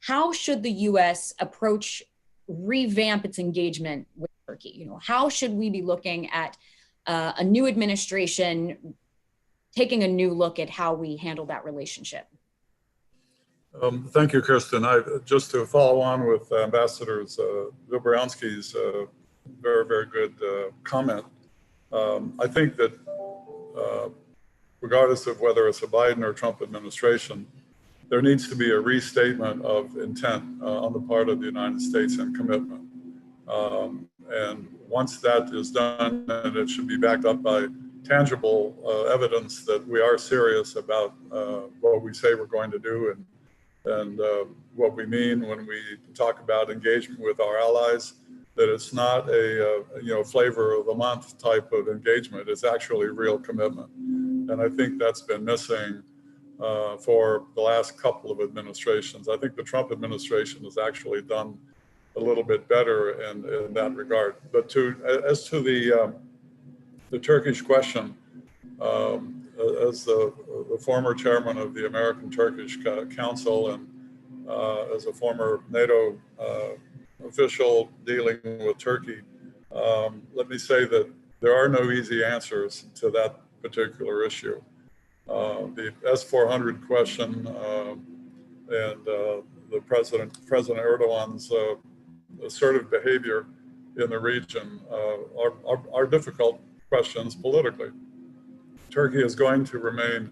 How should the US approach, revamp its engagement with Turkey? You know, how should we be looking at a new administration taking a new look at how we handle that relationship? Thank you, Kirsten. Just to follow on with Ambassador Lubriansky's very, very good comment, I think that regardless of whether it's a Biden or Trump administration, there needs to be a restatement of intent on the part of the United States and commitment. And once that is done, and it should be backed up by tangible evidence that we are serious about what we say we're going to do and what we mean when we talk about engagement with our allies, that it's not a flavor of the month type of engagement. It's actually real commitment. And I think that's been missing for the last couple of administrations. I think the Trump administration has actually done a little bit better in that regard. But as to the Turkish question, as the former chairman of the American Turkish Council and as a former NATO official dealing with Turkey, let me say that there are no easy answers to that particular issue. The S-400 question and the President Erdogan's assertive behavior in the region are difficult questions politically. Turkey is going to remain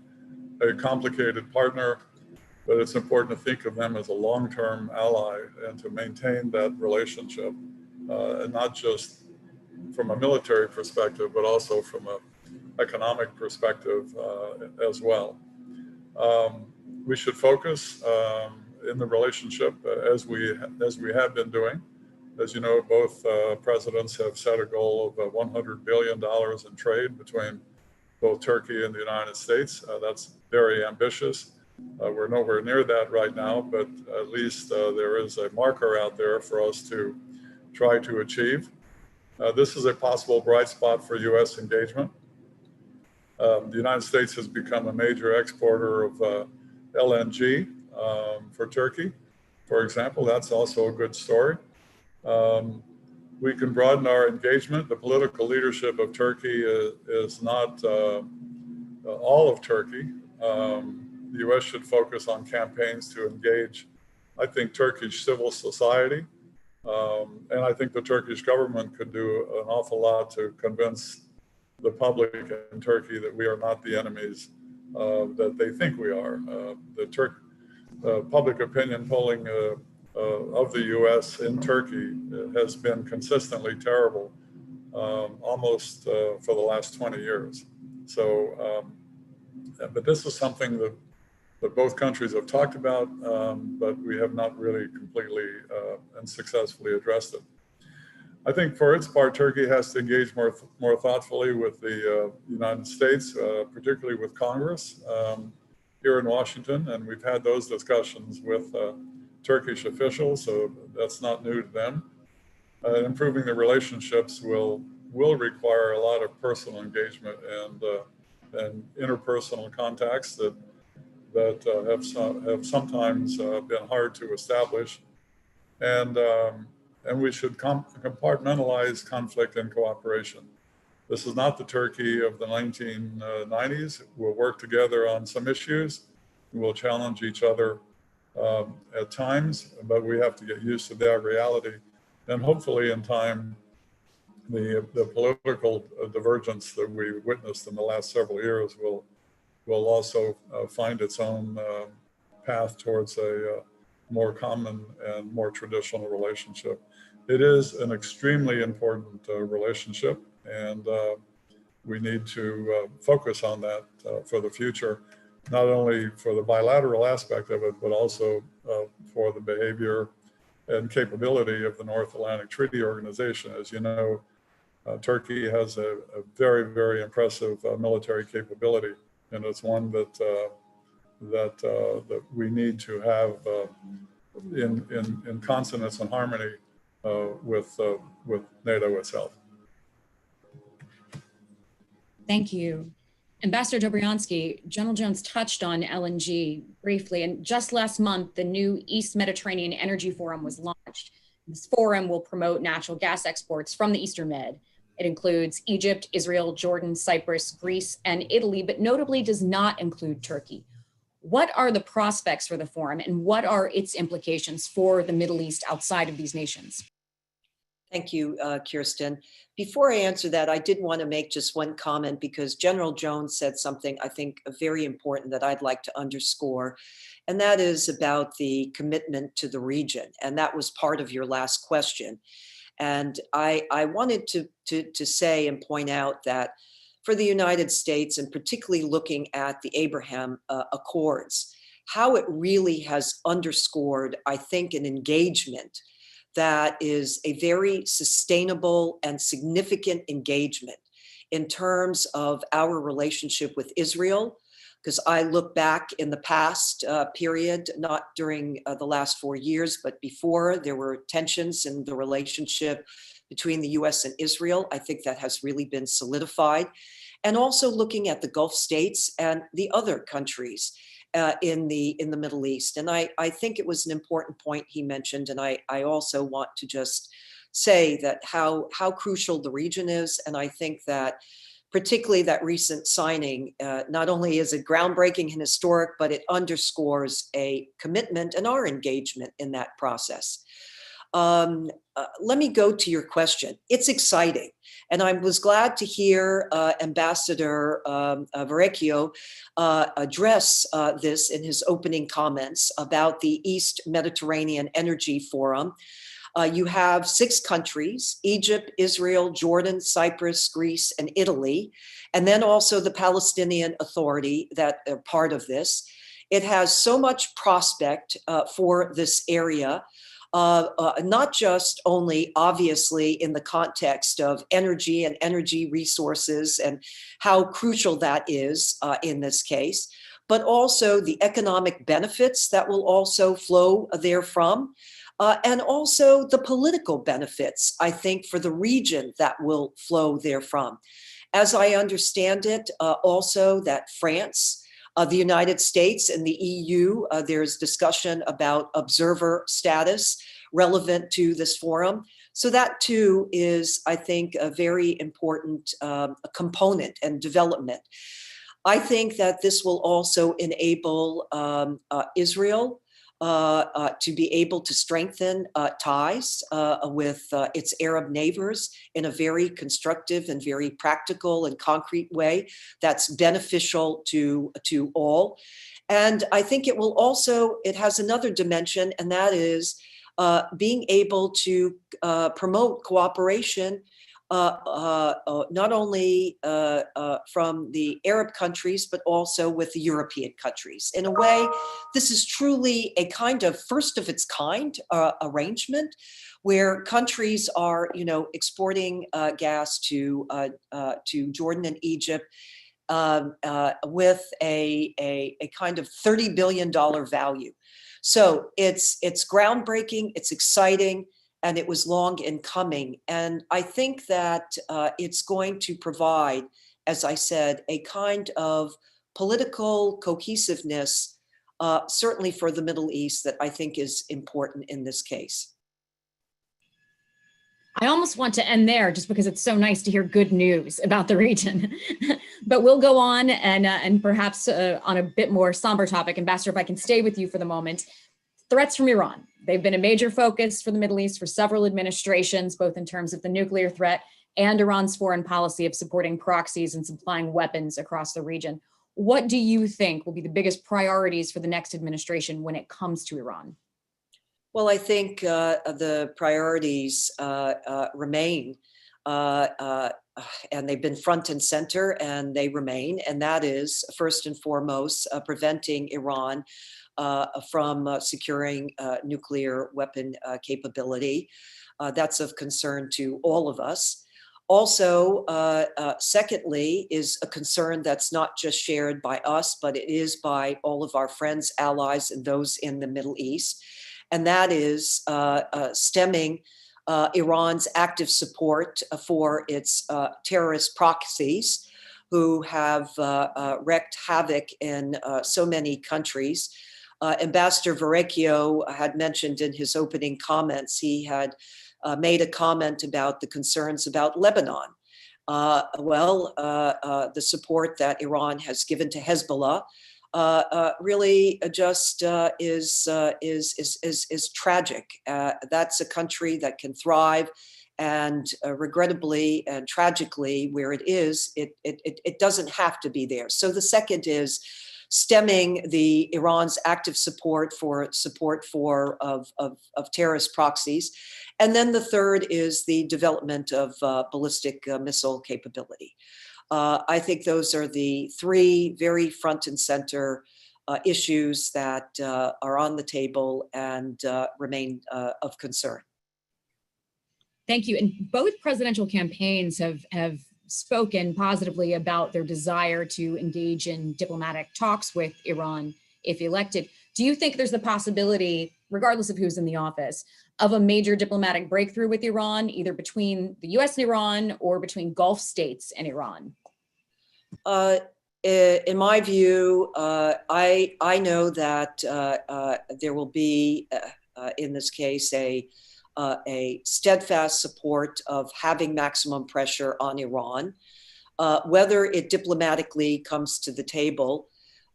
a complicated partner, but it's important to think of them as a long-term ally and to maintain that relationship, and not just from a military perspective, but also from an economic perspective as well. We should focus in the relationship as we have been doing. As you know, both presidents have set a goal of $100 billion in trade between both Turkey and the United States. That's very ambitious. We're nowhere near that right now, but at least there is a marker out there for us to try to achieve. This is a possible bright spot for U.S. engagement. The United States has become a major exporter of LNG for Turkey, for example. That's also a good story. We can broaden our engagement. The political leadership of Turkey is not all of Turkey. The U.S. should focus on campaigns to engage, I think, Turkish civil society. And I think the Turkish government could do an awful lot to convince the public in Turkey that we are not the enemies that they think we are. The public opinion polling of the U.S. in Turkey has been consistently terrible, almost for the last 20 years. So, but this is something that both countries have talked about, but we have not really completely and successfully addressed it. I think for its part, Turkey has to engage more thoughtfully with the United States, particularly with Congress here in Washington, and we've had those discussions with Turkish officials, so that's not new to them. Improving the relationships will require a lot of personal engagement and interpersonal contacts that have sometimes been hard to establish, and we should compartmentalize conflict and cooperation. This is not the Turkey of the 1990s. We'll work together on some issues. We'll challenge each other at times, but we have to get used to that reality. And hopefully in time, the political divergence that we witnessed in the last several years will also find its own path towards a more common and more traditional relationship. It is an extremely important relationship, and we need to focus on that for the future, not only for the bilateral aspect of it, but also for the behavior and capability of the North Atlantic Treaty Organization. As you know, Turkey has a very, very impressive military capability, and it's one that that we need to have in consonance and harmony with NATO itself. Thank you. Ambassador Dobryansky, General Jones touched on LNG briefly, and just last month, the new East Mediterranean Energy Forum was launched. This forum will promote natural gas exports from the Eastern Med. It includes Egypt, Israel, Jordan, Cyprus, Greece, and Italy, but notably does not include Turkey. What are the prospects for the forum, and what are its implications for the Middle East outside of these nations? Thank you, Kirsten. Before I answer that, I did want to make just one comment because General Jones said something I think very important that I'd like to underscore, and that is about the commitment to the region. And that was part of your last question. And I wanted to say and point out that for the United States, and particularly looking at the Abraham Accords, how it really has underscored, I think, an engagement that is a very sustainable and significant engagement in terms of our relationship with Israel. Because I look back in the past period, not during the last 4 years, but before, there were tensions in the relationship between the US and Israel. I think that has really been solidified. And also looking at the Gulf states and the other countries in the Middle East. And I think it was an important point he mentioned. And I also want to just say that how crucial the region is. And I think that particularly that recent signing, not only is it groundbreaking and historic, but it underscores a commitment and our engagement in that process. Let me go to your question. It's exciting. And I was glad to hear Ambassador Verrecchio address this in his opening comments about the East Mediterranean Energy Forum. You have 6 countries, Egypt, Israel, Jordan, Cyprus, Greece, and Italy, and then also the Palestinian Authority that are part of this. It has so much prospect for this area. Not just only obviously in the context of energy and energy resources and how crucial that is in this case, but also the economic benefits that will also flow therefrom, and also the political benefits, I think, for the region that will flow therefrom. As I understand it, also that France, the United States and the EU, there's discussion about observer status relevant to this forum. So that too is, I think, a very important component and development. I think that this will also enable Israel to be able to strengthen ties with its Arab neighbors in a very constructive and very practical and concrete way that's beneficial to all. And I think it will also, it has another dimension, and that is being able to promote cooperation not only from the Arab countries, but also with the European countries. In a way, this is truly a kind of first of its kind arrangement where countries are, exporting gas to Jordan and Egypt with a kind of $30 billion value. So it's groundbreaking, it's exciting, and it was long in coming. And I think that it's going to provide, as I said, a kind of political cohesiveness, certainly for the Middle East, that I think is important in this case. I almost want to end there just because it's so nice to hear good news about the region. But we'll go on and perhaps on a bit more somber topic. Ambassador, if I can stay with you for the moment. Threats from Iran. They've been a major focus for the Middle East for several administrations, both in terms of the nuclear threat and Iran's foreign policy of supporting proxies and supplying weapons across the region. What do you think will be the biggest priorities for the next administration when it comes to Iran? Well, I think the priorities remain, and they've been front and center, and they remain, and that is first and foremost preventing Iran from securing nuclear weapon capability. That's of concern to all of us. Also, secondly, is a concern that's not just shared by us, but it is by all of our friends, allies, and those in the Middle East. And that is stemming Iran's active support for its terrorist proxies who have wreaked havoc in so many countries. Ambassador Verrecchio had mentioned in his opening comments, he had made a comment about the concerns about Lebanon. The support that Iran has given to Hezbollah really just is tragic. That's a country that can thrive, and regrettably and tragically, where it is, it doesn't have to be there. So the second is stemming Iran's active support for terrorist proxies. And then the third is the development of ballistic missile capability. I think those are the three very front and center issues that are on the table and remain of concern. Thank you. And both presidential campaigns have spoken positively about their desire to engage in diplomatic talks with Iran if elected. Do you think there's the possibility, regardless of who's in the office, of a major diplomatic breakthrough with Iran, either between the US and Iran or between Gulf states and Iran? In my view, I know that there will be, in this case, a steadfast support of having maximum pressure on Iran. Whether it diplomatically comes to the table,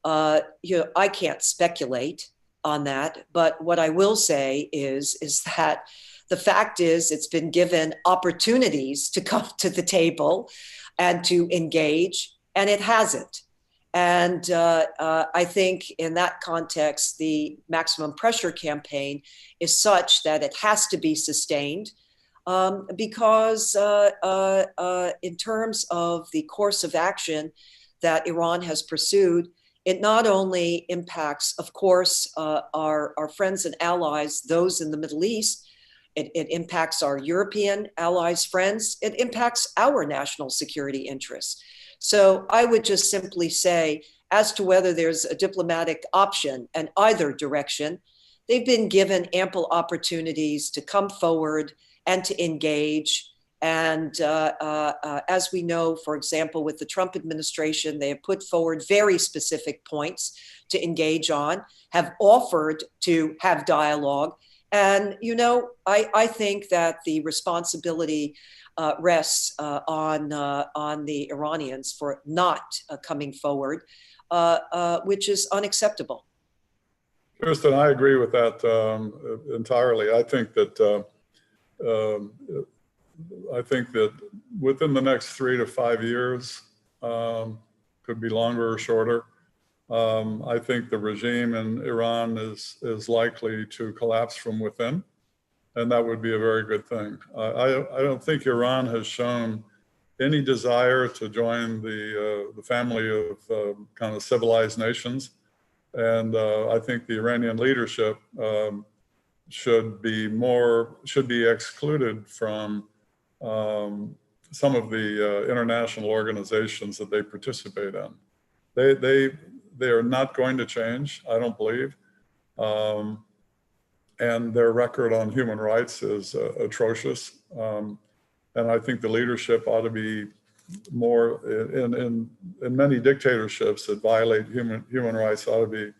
I can't speculate on that. But what I will say is that the fact is it's been given opportunities to come to the table and to engage, and it hasn't. And I think in that context, the maximum pressure campaign is such that it has to be sustained because in terms of the course of action that Iran has pursued, it not only impacts, of course, our friends and allies, those in the Middle East, it impacts our European allies, friends, it impacts our national security interests. So I would just simply say, as to whether there's a diplomatic option in either direction, they've been given ample opportunities to come forward and to engage. And as we know, for example, with the Trump administration, they have put forward very specific points to engage on, have offered to have dialogue. And, I think that the responsibility rests on the Iranians for not coming forward, which is unacceptable. Kirsten, I agree with that entirely. I think that within the next 3 to 5 years, could be longer or shorter, I think the regime in Iran is likely to collapse from within. And that would be a very good thing. I don't think Iran has shown any desire to join the family of kind of civilized nations. And I think the Iranian leadership should be excluded from some of the international organizations that they participate in. They are not going to change, I don't believe. And their record on human rights is atrocious. And I think the leadership ought to be more, in many dictatorships that violate human rights, ought to be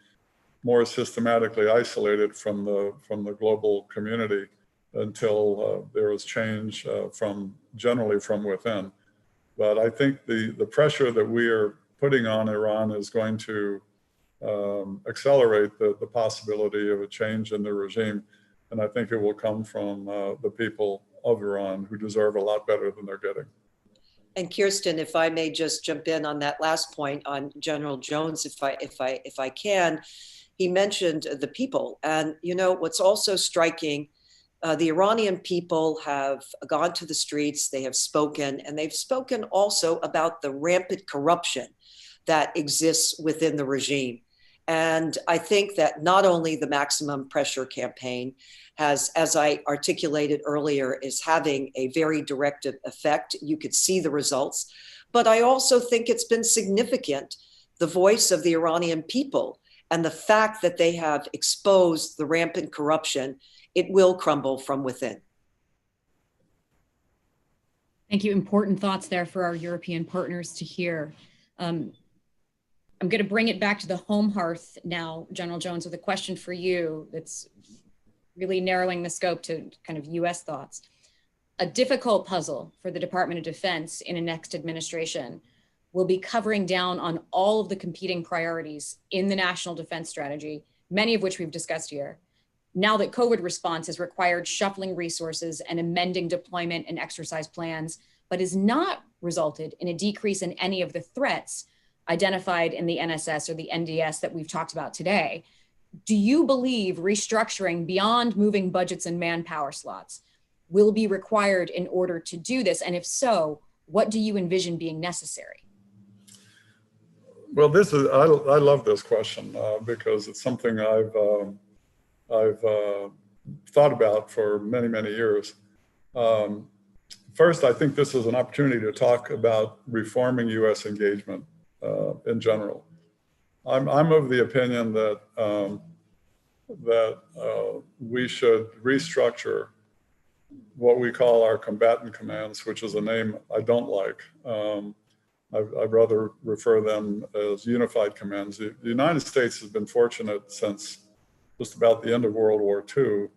more systematically isolated from the global community until there is change generally from within. But I think the pressure that we are putting on Iran is going to accelerate the possibility of a change in the regime. And I think it will come from the people of Iran, who deserve a lot better than they're getting. And Kirsten, if I may just jump in on that last point on General Jones, if I can, he mentioned the people. And what's also striking, the Iranian people have gone to the streets, they have spoken, and they've spoken also about the rampant corruption that exists within the regime. And I think that not only the maximum pressure campaign has, as I articulated earlier, is having a very directive effect. You could see the results, but I also think it's been significant, the voice of the Iranian people and the fact that they have exposed the rampant corruption. It will crumble from within. Thank you. Important thoughts there for our European partners to hear. I'm going to bring it back to the home hearth now, General Jones, with a question for you that's really narrowing the scope to kind of US thoughts. A difficult puzzle for the Department of Defense in a next administration will be covering down on all of the competing priorities in the National Defense Strategy, many of which we've discussed here. Now that COVID response has required shuffling resources and amending deployment and exercise plans, but has not resulted in a decrease in any of the threats identified in the NSS or the NDS that we've talked about today. Do you believe restructuring beyond moving budgets and manpower slots will be required in order to do this? And if so, what do you envision being necessary? Well, I love this question because it's something I've thought about for many, many years. First, I think this is an opportunity to talk about reforming U.S. engagement in general. I'm of the opinion that we should restructure what we call our combatant commands, which is a name I don't like. I'd rather refer them as unified commands. The United States has been fortunate since just about the end of World War II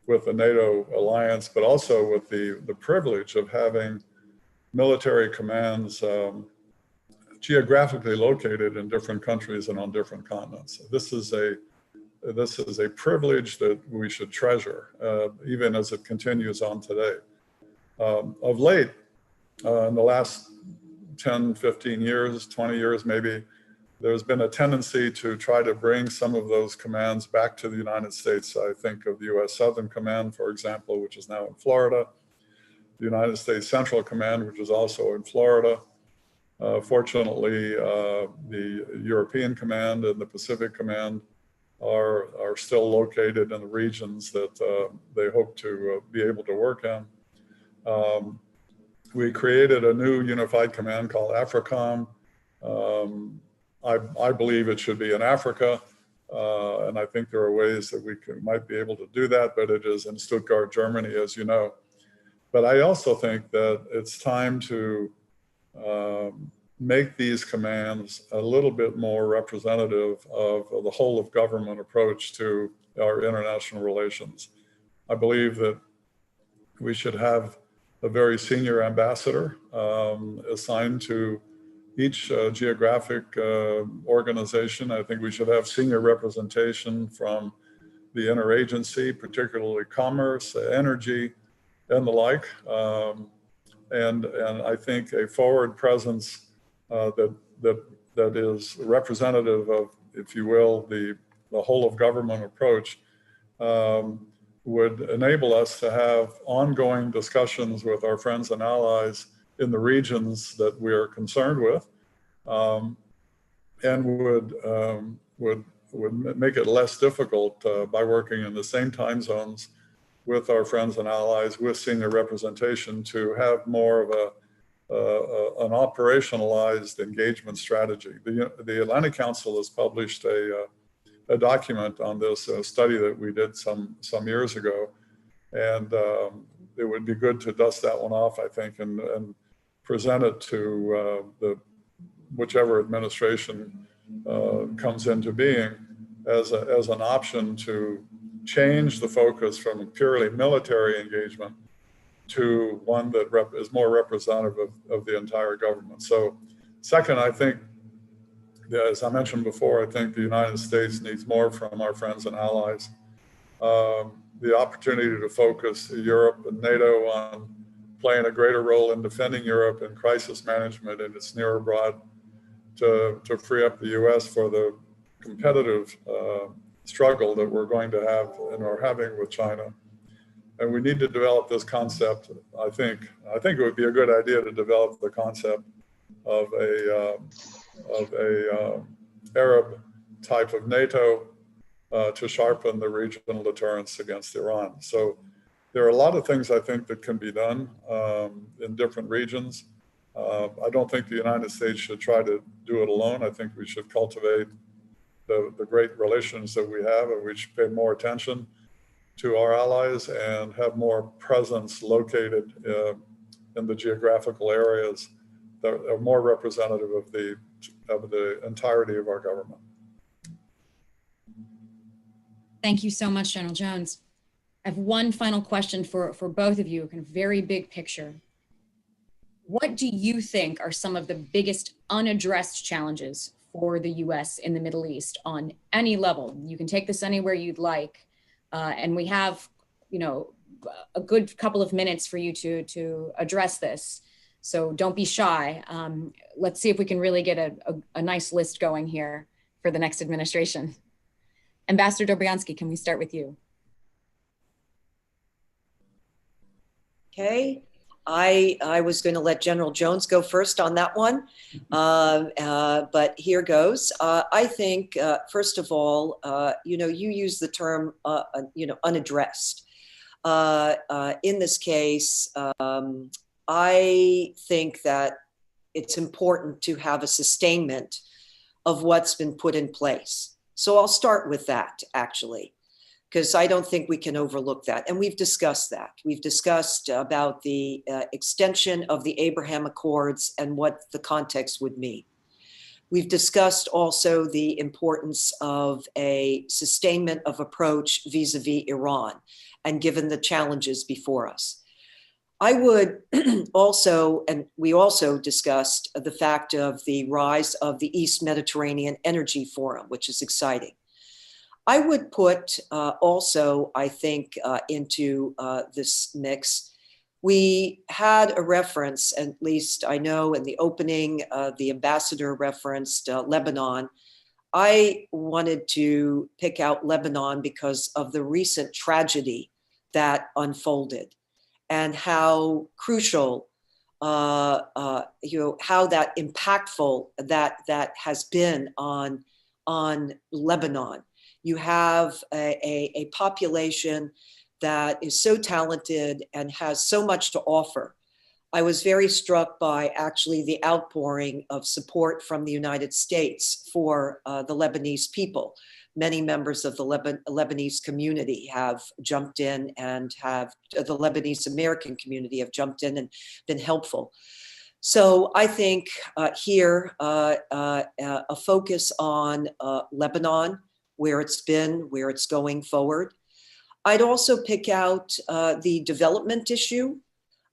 with the NATO alliance, but also with the privilege of having military commands geographically located in different countries and on different continents. This is a privilege that we should treasure, even as it continues on today. Of late, in the last 10, 15 years, 20 years maybe, there's been a tendency to try to bring some of those commands back to the United States. I think of the U.S. Southern Command, for example, which is now in Florida, the United States Central Command, which is also in Florida. Fortunately, the European Command and the Pacific Command are still located in the regions that they hope to be able to work in. We created a new unified command called AFRICOM. I believe it should be in Africa, and I think there are ways that we might be able to do that, but it is in Stuttgart, Germany, as you know. But I also think that it's time to make these commands a little bit more representative of the whole of government approach to our international relations. I believe that we should have a very senior ambassador assigned to each geographic organization. I think we should have senior representation from the interagency, particularly commerce, energy, and the like. And I think a forward presence that is representative of, if you will, the whole of government approach would enable us to have ongoing discussions with our friends and allies in the regions that we are concerned with, and would make it less difficult by working in the same time zones with our friends and allies with senior representation to have more of an operationalized engagement strategy. The Atlantic Council has published a document on this, a study that we did some years ago, and it would be good to dust that one off, I think, and present it to whichever administration comes into being as an option to change the focus from purely military engagement to one that is more representative of the entire government. So second, I think, as I mentioned before, I think the United States needs more from our friends and allies. The opportunity to focus Europe and NATO on playing a greater role in defending Europe in crisis management in its near abroad, to free up the US for the competitive struggle that we're going to have and are having with China. And we need to develop this concept. I think it would be a good idea to develop the concept of a Arab type of NATO to sharpen the regional deterrence against Iran. So there are a lot of things I think that can be done in different regions. I don't think the United States should try to do it alone. I think we should cultivate the great relations that we have, and we should pay more attention to our allies and have more presence located in the geographical areas that are more representative of the entirety of our government. Thank you so much, General Jones. I have one final question for both of you, kind of very big picture. What do you think are some of the biggest unaddressed challenges for the US in the Middle East on any level? You can take this anywhere you'd like. And we have, a good couple of minutes for you to address this. So don't be shy. Let's see if we can really get a nice list going here for the next administration. Ambassador Dobryansky, can we start with you? Okay, I was going to let General Jones go first on that one, but here goes. I think, first of all, you use the term, unaddressed. In this case, I think that it's important to have a sustainment of what's been put in place. So I'll start with that, actually, because I don't think we can overlook that. And we've discussed that. We've discussed about the extension of the Abraham Accords and what the context would mean. We've discussed also the importance of a sustainment of approach vis-a-vis Iran, and given the challenges before us. I would also, and we also discussed the fact of the rise of the East Mediterranean Energy Forum, which is exciting. I would put also, I think, into this mix, we had a reference, at least I know in the opening, the ambassador referenced Lebanon. I wanted to pick out Lebanon because of the recent tragedy that unfolded and how crucial, how that impactful that has been on Lebanon. You have a population that is so talented and has so much to offer. I was very struck by actually the outpouring of support from the United States for the Lebanese people. Many members of the Lebanese community have jumped in, and the Lebanese American community have jumped in and been helpful. So I think here a focus on Lebanon, where it's been, where it's going forward. I'd also pick out the development issue.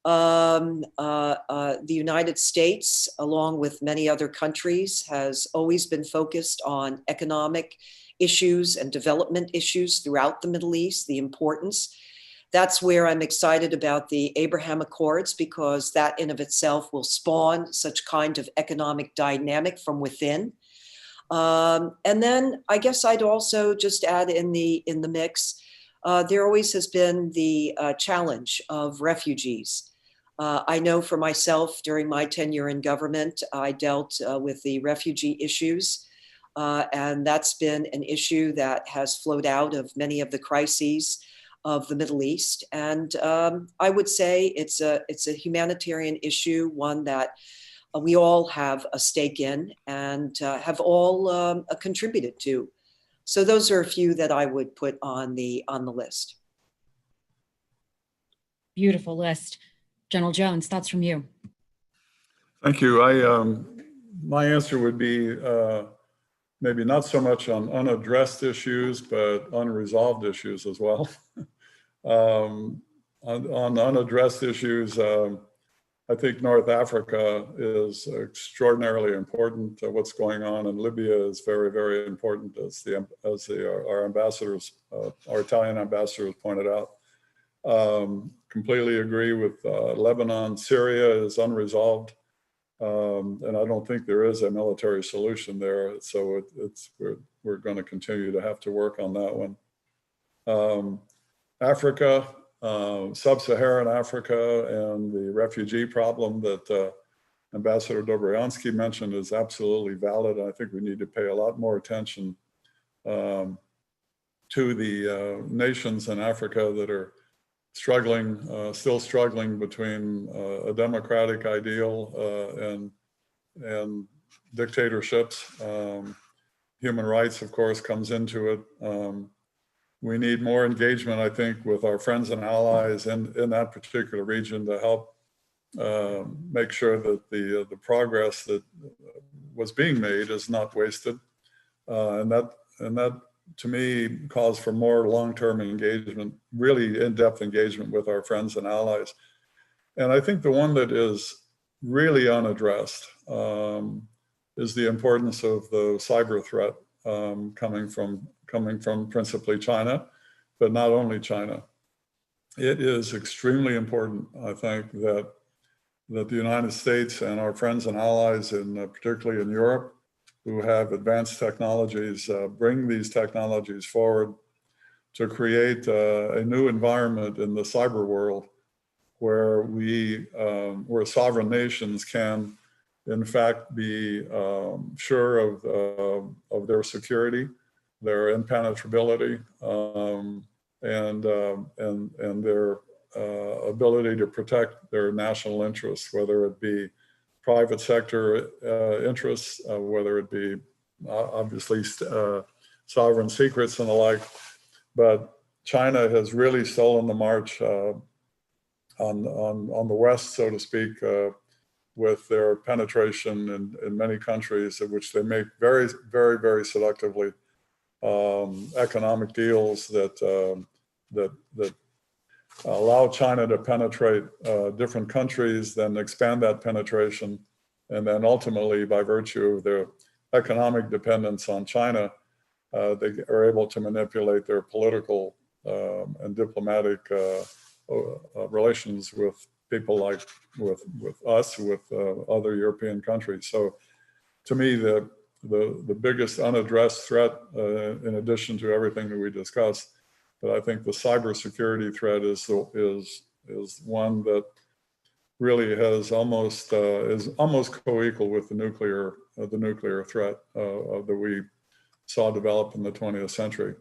The United States, along with many other countries, has always been focused on economic issues and development issues throughout the Middle East, the importance. That's where I'm excited about the Abraham Accords, because that in of itself will spawn such kind of economic dynamic from within. And then I guess I'd also just add in the mix, there always has been the challenge of refugees. I know for myself, during my tenure in government, I dealt with the refugee issues. And that's been an issue that has flowed out of many of the crises of the Middle East. And I would say it's a humanitarian issue, one that we all have a stake in and have all contributed to. So those are a few that I would put on the list. Beautiful list. General Jones, thoughts from you? Thank you. My answer would be maybe not so much on unaddressed issues, but unresolved issues as well. On unaddressed issues, I think North Africa is extraordinarily important. What's going on in Libya is very, very important, as our ambassadors, our Italian ambassadors pointed out. Completely agree with Lebanon. Syria is unresolved. And I don't think there is a military solution there. So we're going to continue to have to work on that one. Africa, sub-Saharan Africa, and the refugee problem that Ambassador Dobryansky mentioned is absolutely valid. I think we need to pay a lot more attention to the nations in Africa that are struggling, still struggling between a democratic ideal and dictatorships. Human rights, of course, comes into it. We need more engagement, I think, with our friends and allies in that particular region to help make sure that the progress that was being made is not wasted. And that to me calls for more long-term engagement, really in-depth engagement with our friends and allies. And I think the one that is really unaddressed is the importance of the cyber threat coming from principally China, but not only China. It is extremely important, I think, that the United States and our friends and allies, particularly in Europe, who have advanced technologies, bring these technologies forward to create a new environment in the cyber world where where sovereign nations can, in fact, be sure of their security, their impenetrability, and their ability to protect their national interests, whether it be private sector interests, whether it be obviously sovereign secrets and the like. But China has really stolen the march on the West, so to speak, with their penetration in many countries, in which they make very, very, very selectively economic deals that allow China to penetrate different countries, then expand that penetration, and then ultimately, by virtue of their economic dependence on China, they are able to manipulate their political and diplomatic relations with people like with us, with other European countries. So, to me, the biggest unaddressed threat, in addition to everything that we discussed, but I think the cybersecurity threat is one that really has almost is almost co-equal with the nuclear threat that we saw develop in the 20th century.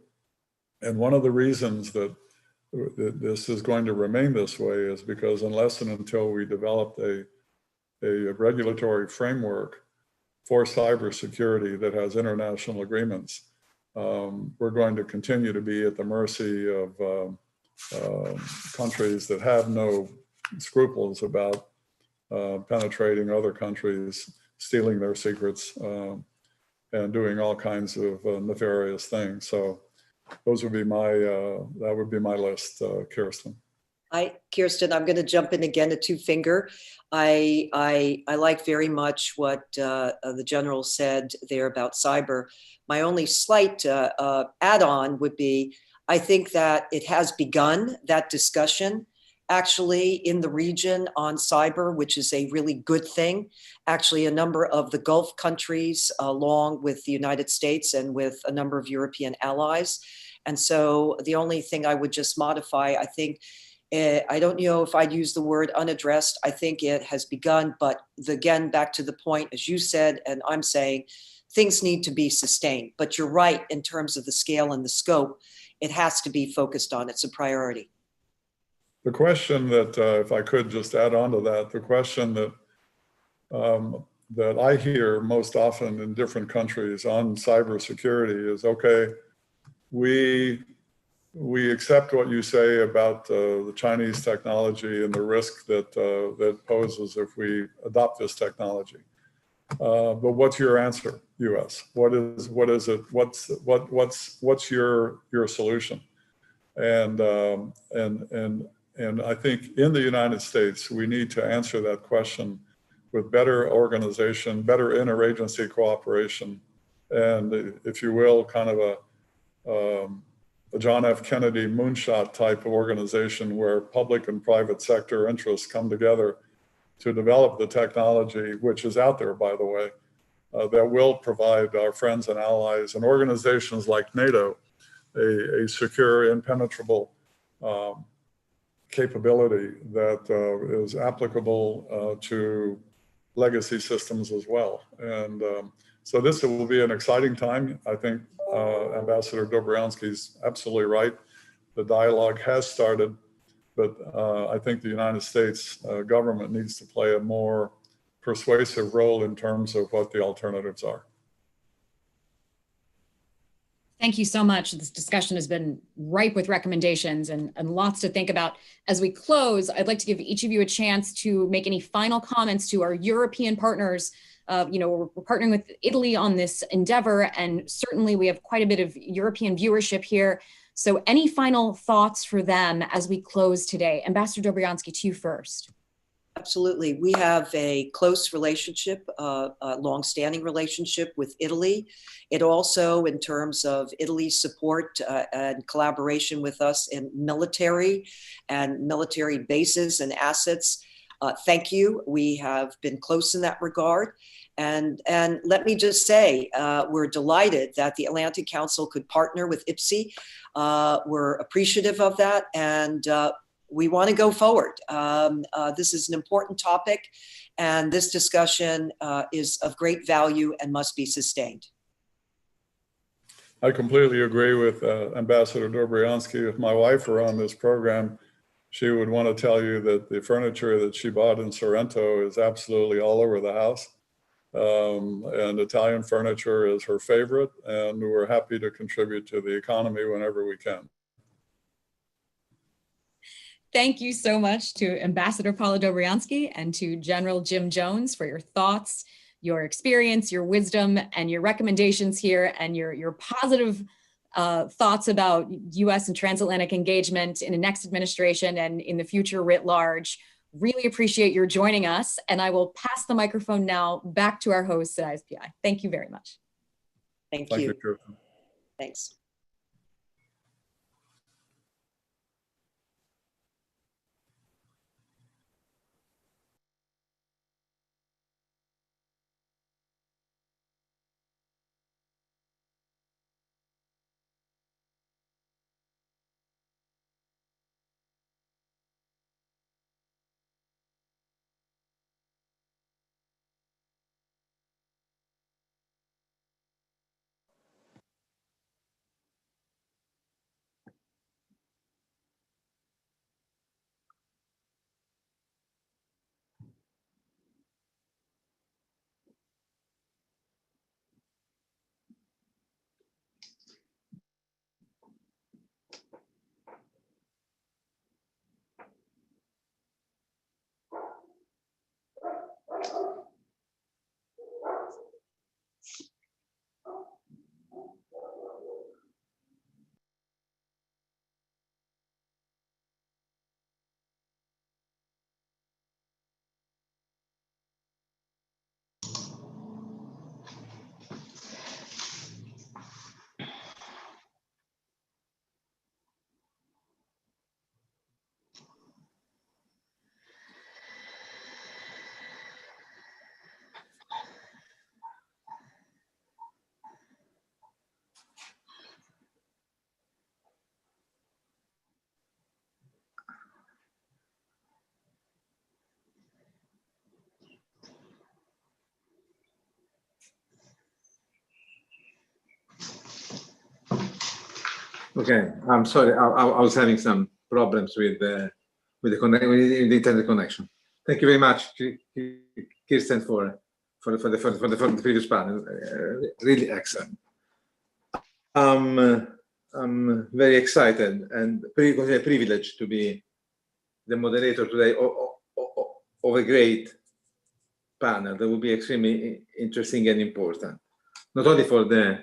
And one of the reasons that this is going to remain this way is because unless and until we develop a regulatory framework for cybersecurity that has international agreements, we're going to continue to be at the mercy of countries that have no scruples about penetrating other countries, stealing their secrets, and doing all kinds of nefarious things. So those would be that would be my list, Kirsten. Kirsten, I'm going to jump in again to two-finger. I like very much what the general said there about cyber. My only slight add-on would be, I think that it has begun, that discussion, actually in the region on cyber, which is a really good thing. Actually, a number of the Gulf countries, along with the United States and with a number of European allies. And so the only thing I would just modify, I think, I don't know if I'd use the word unaddressed. I think it has begun, but again, back to the point, as you said, and I'm saying, things need to be sustained. But you're right in terms of the scale and the scope. It has to be focused on. It's a priority. The question that, if I could just add on to that, the question that that I hear most often in different countries on cybersecurity is, okay, we accept what you say about the Chinese technology and the risk that that poses if we adopt this technology. But what's your answer, U.S.? What is it? What's your solution? And I think in the United States, we need to answer that question with better organization, better interagency cooperation, and, if you will, kind of a John F. Kennedy moonshot type of organization where public and private sector interests come together to develop the technology, which is out there, by the way, that will provide our friends and allies and organizations like NATO a secure, impenetrable capability that is applicable to legacy systems as well. And so this will be an exciting time. I think Ambassador Dobryansky's absolutely right. The dialogue has started, but I think the United States government needs to play a more persuasive role in terms of what the alternatives are. Thank you so much. This discussion has been ripe with recommendations and lots to think about. As we close, I'd like to give each of you a chance to make any final comments to our European partners. We're partnering with Italy on this endeavor, and certainly we have quite a bit of European viewership here. So any final thoughts for them as we close today? Ambassador Dobryansky, to you first. Absolutely. We have a close relationship, a longstanding relationship with Italy. It also, in terms of Italy's support and collaboration with us in military bases and assets, thank you. We have been close in that regard. And let me just say, we're delighted that the Atlantic Council could partner with IPSI. We're appreciative of that, and we want to go forward. This is an important topic, and this discussion is of great value and must be sustained. I completely agree with Ambassador Dobryansky. If my wife were on this program, she would want to tell you that the furniture that she bought in Sorrento is absolutely all over the house. And Italian furniture is her favorite, and we're happy to contribute to the economy whenever we can. Thank you so much to Ambassador Paula Dobryansky and to General Jim Jones for your thoughts, your experience, your wisdom, and your recommendations here, and your positive thoughts about U.S. and transatlantic engagement in the next administration and in the future writ large. Really appreciate your joining us, and I will pass the microphone now back to our hosts at ISPI. Thank you very much. Thank Thank you. you. Thanks. Okay, I'm sorry. I was having some problems with the internet connection. Thank you very much, Kirsten, for the previous panel. Really excellent. I'm very excited and privileged to be the moderator today of a great panel that will be extremely interesting and important, not only for the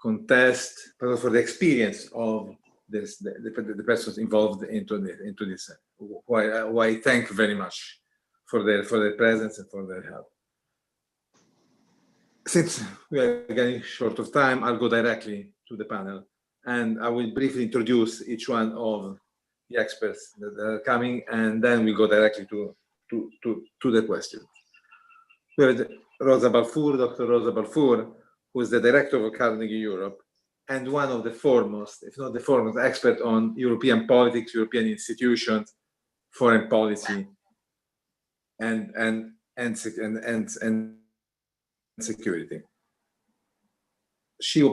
contest, but also for the experience of the persons involved into this. Why I thank you very much for their presence and for their help. Since we are getting short of time, I'll go directly to the panel, and I will briefly introduce each one of the experts that are coming, and then we go directly to the questions. We have Rosa Balfour, Dr. Rosa Balfour, who is the director of Carnegie Europe, and one of the foremost, if not the foremost, expert on European politics, European institutions, foreign policy, and security.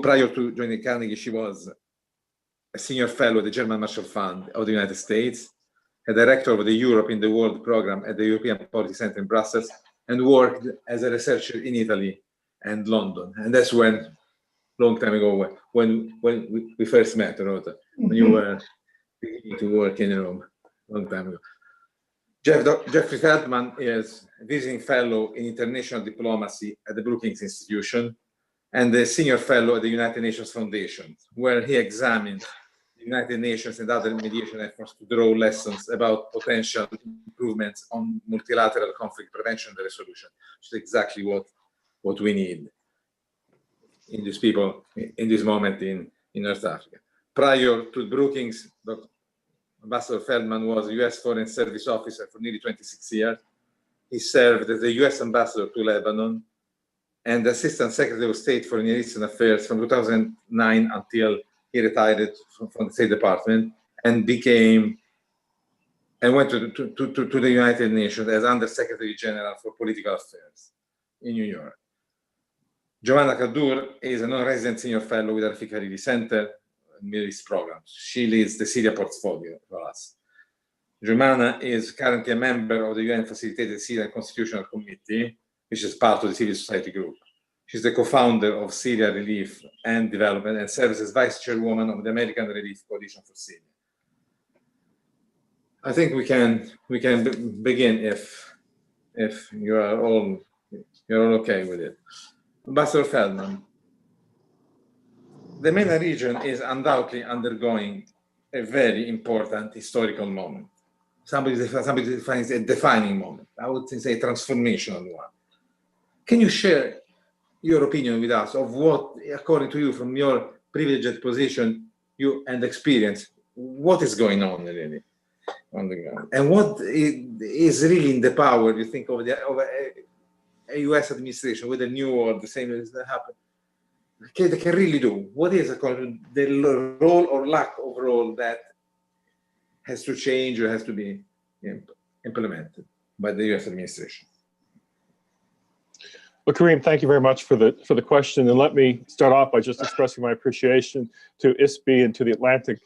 prior to joining Carnegie, she was a senior fellow at the German Marshall Fund of the United States, a director of the Europe in the World program at the European Policy Center in Brussels, and worked as a researcher in Italy and London. And that's when, long time ago, when we first met, Rota, when you were beginning to work in Rome, long time ago. Jeffrey Feldman is a visiting fellow in international diplomacy at the Brookings Institution and a senior fellow at the United Nations Foundation, where he examines the United Nations and other mediation efforts to draw lessons about potential improvements on multilateral conflict prevention and resolution, which is exactly what we need in these people, in this moment in North Africa. Prior to Brookings, Ambassador Feldman was a US Foreign Service officer for nearly 26 years. He served as the US ambassador to Lebanon and Assistant Secretary of State for Near Eastern Affairs from 2009 until he retired from the State Department and went to the United Nations as Under Secretary General for Political Affairs in New York. Giovanna Kaddour is a non-resident senior fellow with Rafik Hariri Center and Middle East programs. She leads the Syria portfolio for us. Giovanna is currently a member of the UN Facilitated Syrian Constitutional Committee, which is part of the civil society group. She's the co-founder of Syria Relief and Development and serves as vice chairwoman of the American Relief Coalition for Syria. I think we can begin if you're all okay with it. Ambassador Feldman, the MENA region is undoubtedly undergoing a very important historical moment. Somebody defines a defining moment. I would say a transformational one. Can you share your opinion with us of what, according to you, from your privileged position, you and experience, what is going on really on the ground, and what is really in the power you think of a U.S. administration with a new or the same as that happened? They can really do. What is the role or lack of role that has to change or has to be implemented by the U.S. administration? Well, Kareem, thank you very much for the question. And let me start off by just expressing my appreciation to ISBE and to the Atlantic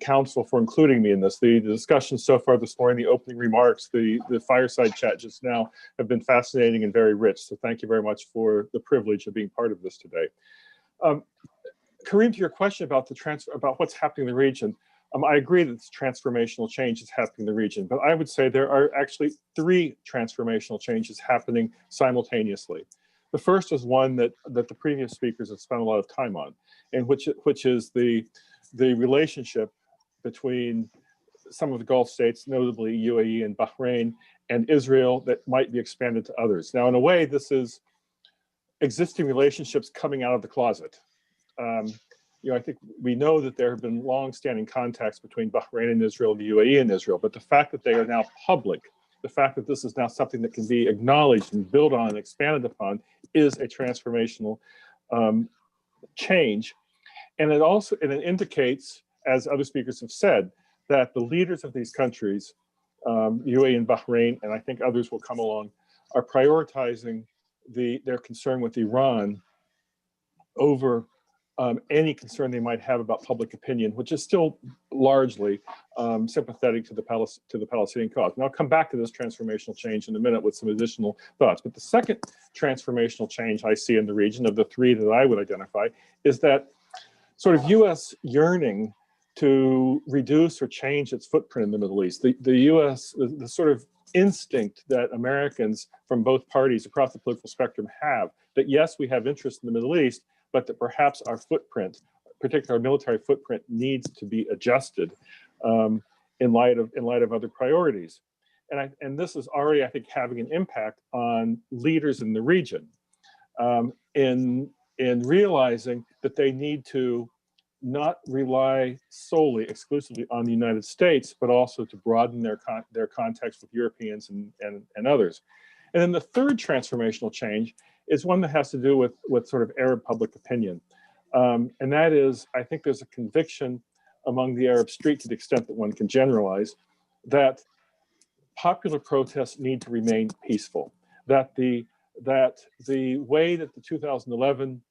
Council for including me in this. The discussion so far this morning, the opening remarks, the fireside chat just now have been fascinating and very rich. So thank you very much for the privilege of being part of this today. Kareem, to your question about about what's happening in the region, I agree that this transformational change is happening in the region, but I would say there are actually 3 transformational changes happening simultaneously. The first is one that the previous speakers have spent a lot of time on, and which is the relationship between some of the Gulf states, notably UAE and Bahrain, and Israel, that might be expanded to others. Now, in a way, this is existing relationships coming out of the closet. I think we know that there have been long-standing contacts between Bahrain and Israel, the UAE and Israel, but the fact that they are now public, the fact that this is now something that can be acknowledged and built on and expanded upon is a transformational change. And it indicates, as other speakers have said, that the leaders of these countries, UAE and Bahrain, and I think others will come along, are prioritizing their concern with Iran over any concern they might have about public opinion, which is still largely sympathetic to the Palestinian cause. And I'll come back to this transformational change in a minute with some additional thoughts. But the second transformational change I see in the region, of the 3 that I would identify, is that sort of U.S. yearning to reduce or change its footprint in the Middle East. The U.S., the sort of instinct that Americans from both parties across the political spectrum have, that yes, we have interest in the Middle East, but that perhaps our footprint, particularly our military footprint, needs to be adjusted in light of other priorities. And this is already, I think, having an impact on leaders in the region in realizing that they need to not rely solely, exclusively on the United States, but also to broaden their contacts with Europeans and others. And then the third transformational change is one that has to do with sort of Arab public opinion. And that is, I think there's a conviction among the Arab street, to the extent that one can generalize, that popular protests need to remain peaceful, that the way that the 2011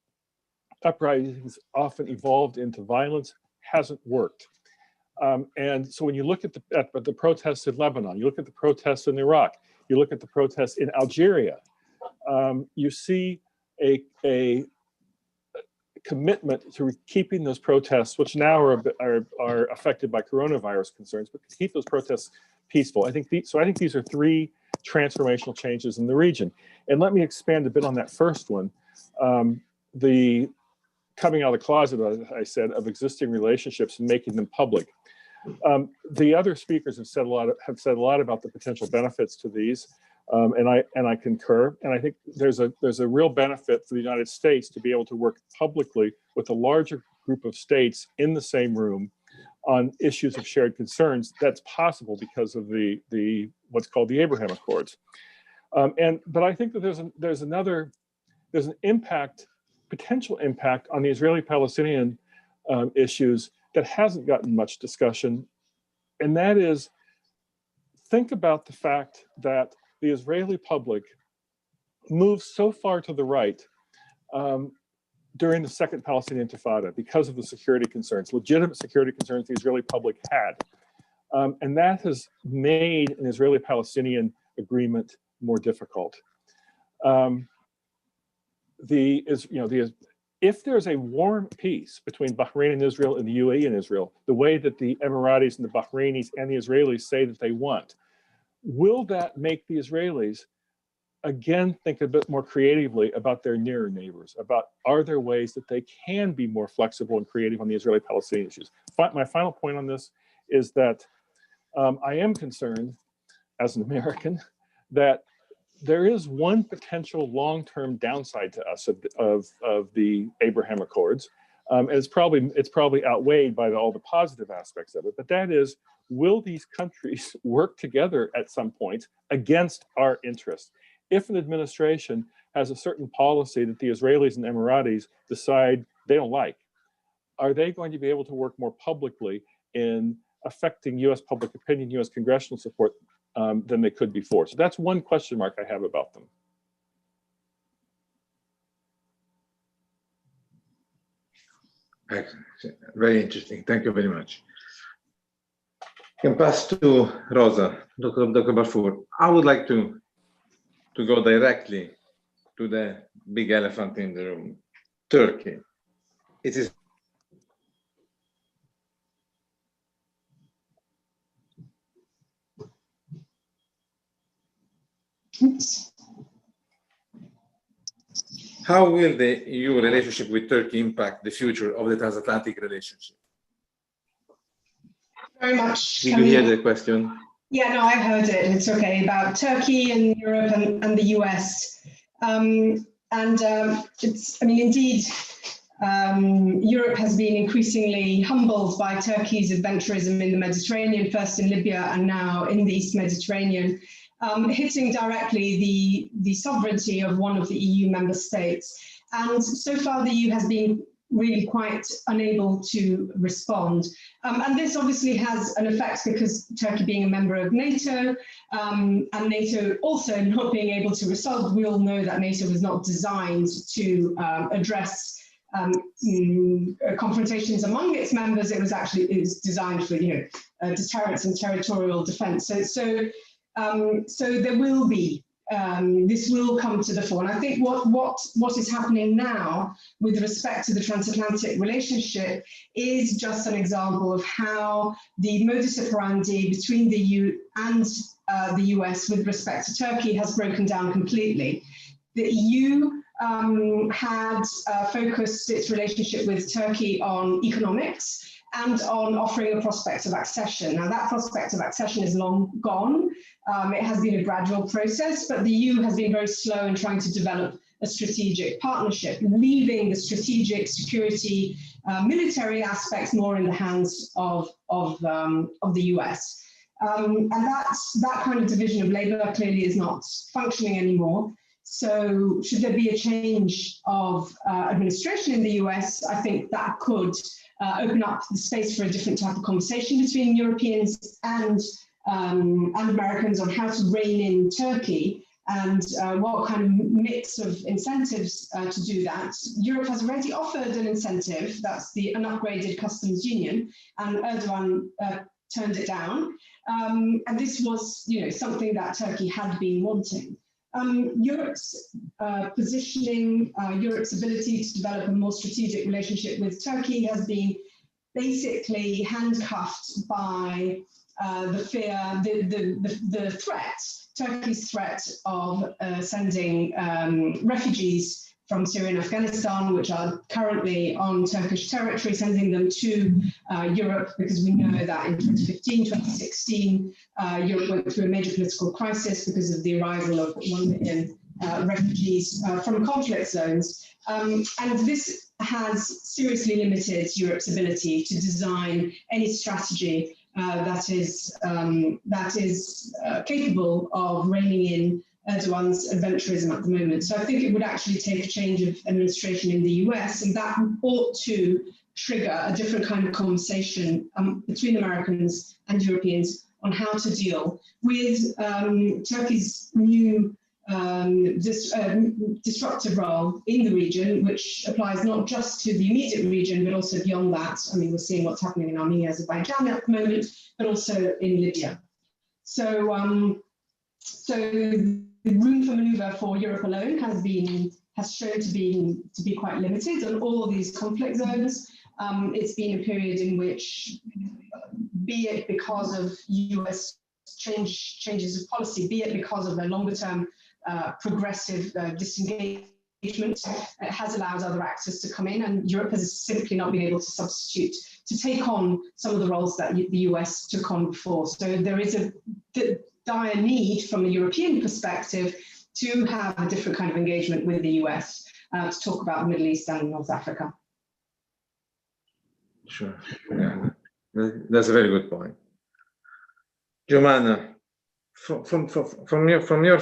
uprisings often evolved into violence hasn't worked. And so when you look at the protests in Lebanon, you look at the protests in Iraq, you look at the protests in Algeria, you see a commitment to keeping those protests, which now are affected by coronavirus concerns, but to keep those protests peaceful. I think these are three transformational changes in the region. And let me expand a bit on that first one. The coming out of the closet, as I said, of existing relationships and making them public. The other speakers have said a lot about the potential benefits to these, and I concur. And I think there's a real benefit for the United States to be able to work publicly with a larger group of states in the same room on issues of shared concerns. That's possible because of the what's called the Abraham Accords. But I think that there's an impact, potential impact on the Israeli-Palestinian issues that hasn't gotten much discussion, and that is, think about the fact that the Israeli public moved so far to the right during the Second Palestinian Intifada because of the security concerns, legitimate security concerns the Israeli public had. And that has made an Israeli-Palestinian agreement more difficult. If there's a warm peace between Bahrain and Israel and the UAE and Israel, the way that the Emiratis and the Bahrainis and the Israelis say that they want, will that make the Israelis again think a bit more creatively about their nearer neighbors, about are there ways that they can be more flexible and creative on the Israeli-Palestinian issues? My final point on this is that I am concerned as an American that there is one potential long-term downside to us of the Abraham Accords, and it's probably outweighed by all the positive aspects of it. But that is, will these countries work together at some point against our interests? If an administration has a certain policy that the Israelis and Emiratis decide they don't like, are they going to be able to work more publicly in affecting U.S. public opinion, U.S. congressional support than they could before? So that's one question mark I have about them. Excellent. Very interesting. Thank you very much. Can pass to Rosa, Dr. Barfour. I would like to go directly to the big elephant in the room, Turkey. It is How will the EU relationship with Turkey impact the future of the transatlantic relationship? Very much. Did you hear the question? Yeah, no, I heard it. It's okay, about Turkey and Europe and the US. Indeed, Europe has been increasingly humbled by Turkey's adventurism in the Mediterranean, first in Libya and now in the East Mediterranean, hitting directly the sovereignty of one of the EU member states. And so far, the EU has been really quite unable to respond. And this obviously has an effect because Turkey being a member of NATO, and NATO also not being able to resolve, we all know that NATO was not designed to address confrontations among its members. It was designed for deterrence and territorial defense. So there will be, this will come to the fore. And I think what is happening now with respect to the transatlantic relationship is just an example of how the modus operandi between the EU and the US with respect to Turkey has broken down completely. The EU had focused its relationship with Turkey on economics and on offering a prospect of accession. Now that prospect of accession is long gone. It has been a gradual process, but the EU has been very slow in trying to develop a strategic partnership, leaving the strategic security military aspects more in the hands of the US. And that kind of division of labor clearly is not functioning anymore. So should there be a change of administration in the US, I think that could open up the space for a different type of conversation between Europeans and Americans on how to rein in Turkey and what kind of mix of incentives to do that. Europe has already offered an incentive, that's an upgraded customs union, and Erdogan turned it down. And this was, something that Turkey had been wanting. Europe's positioning, Europe's ability to develop a more strategic relationship with Turkey has been basically handcuffed by the fear, the threat, Turkey's threat of sending refugees from Syria and Afghanistan, which are currently on Turkish territory, sending them to Europe, because we know that in 2015, 2016, Europe went through a major political crisis because of the arrival of 1 million refugees from conflict zones. And this has seriously limited Europe's ability to design any strategy that is capable of reining in Erdogan's adventurism at the moment. So I think it would actually take a change of administration in the US, and that ought to trigger a different kind of conversation between Americans and Europeans on how to deal with Turkey's new disruptive role in the region, which applies not just to the immediate region, but also beyond that. I mean, we're seeing what's happening in Armenia, Azerbaijan at the moment, but also in Libya. So, the room for manoeuvre for Europe alone has shown to be quite limited on all of these conflict zones. It's been a period in which, be it because of US changes of policy, be it because of a longer term progressive disengagement, it has allowed other actors to come in, and Europe has simply not been able to substitute, to take on some of the roles that the US took on before. So there is a dire need from a European perspective to have a different kind of engagement with the US to talk about the Middle East and North Africa. Sure, yeah, that's a very good point. Giovanna, from your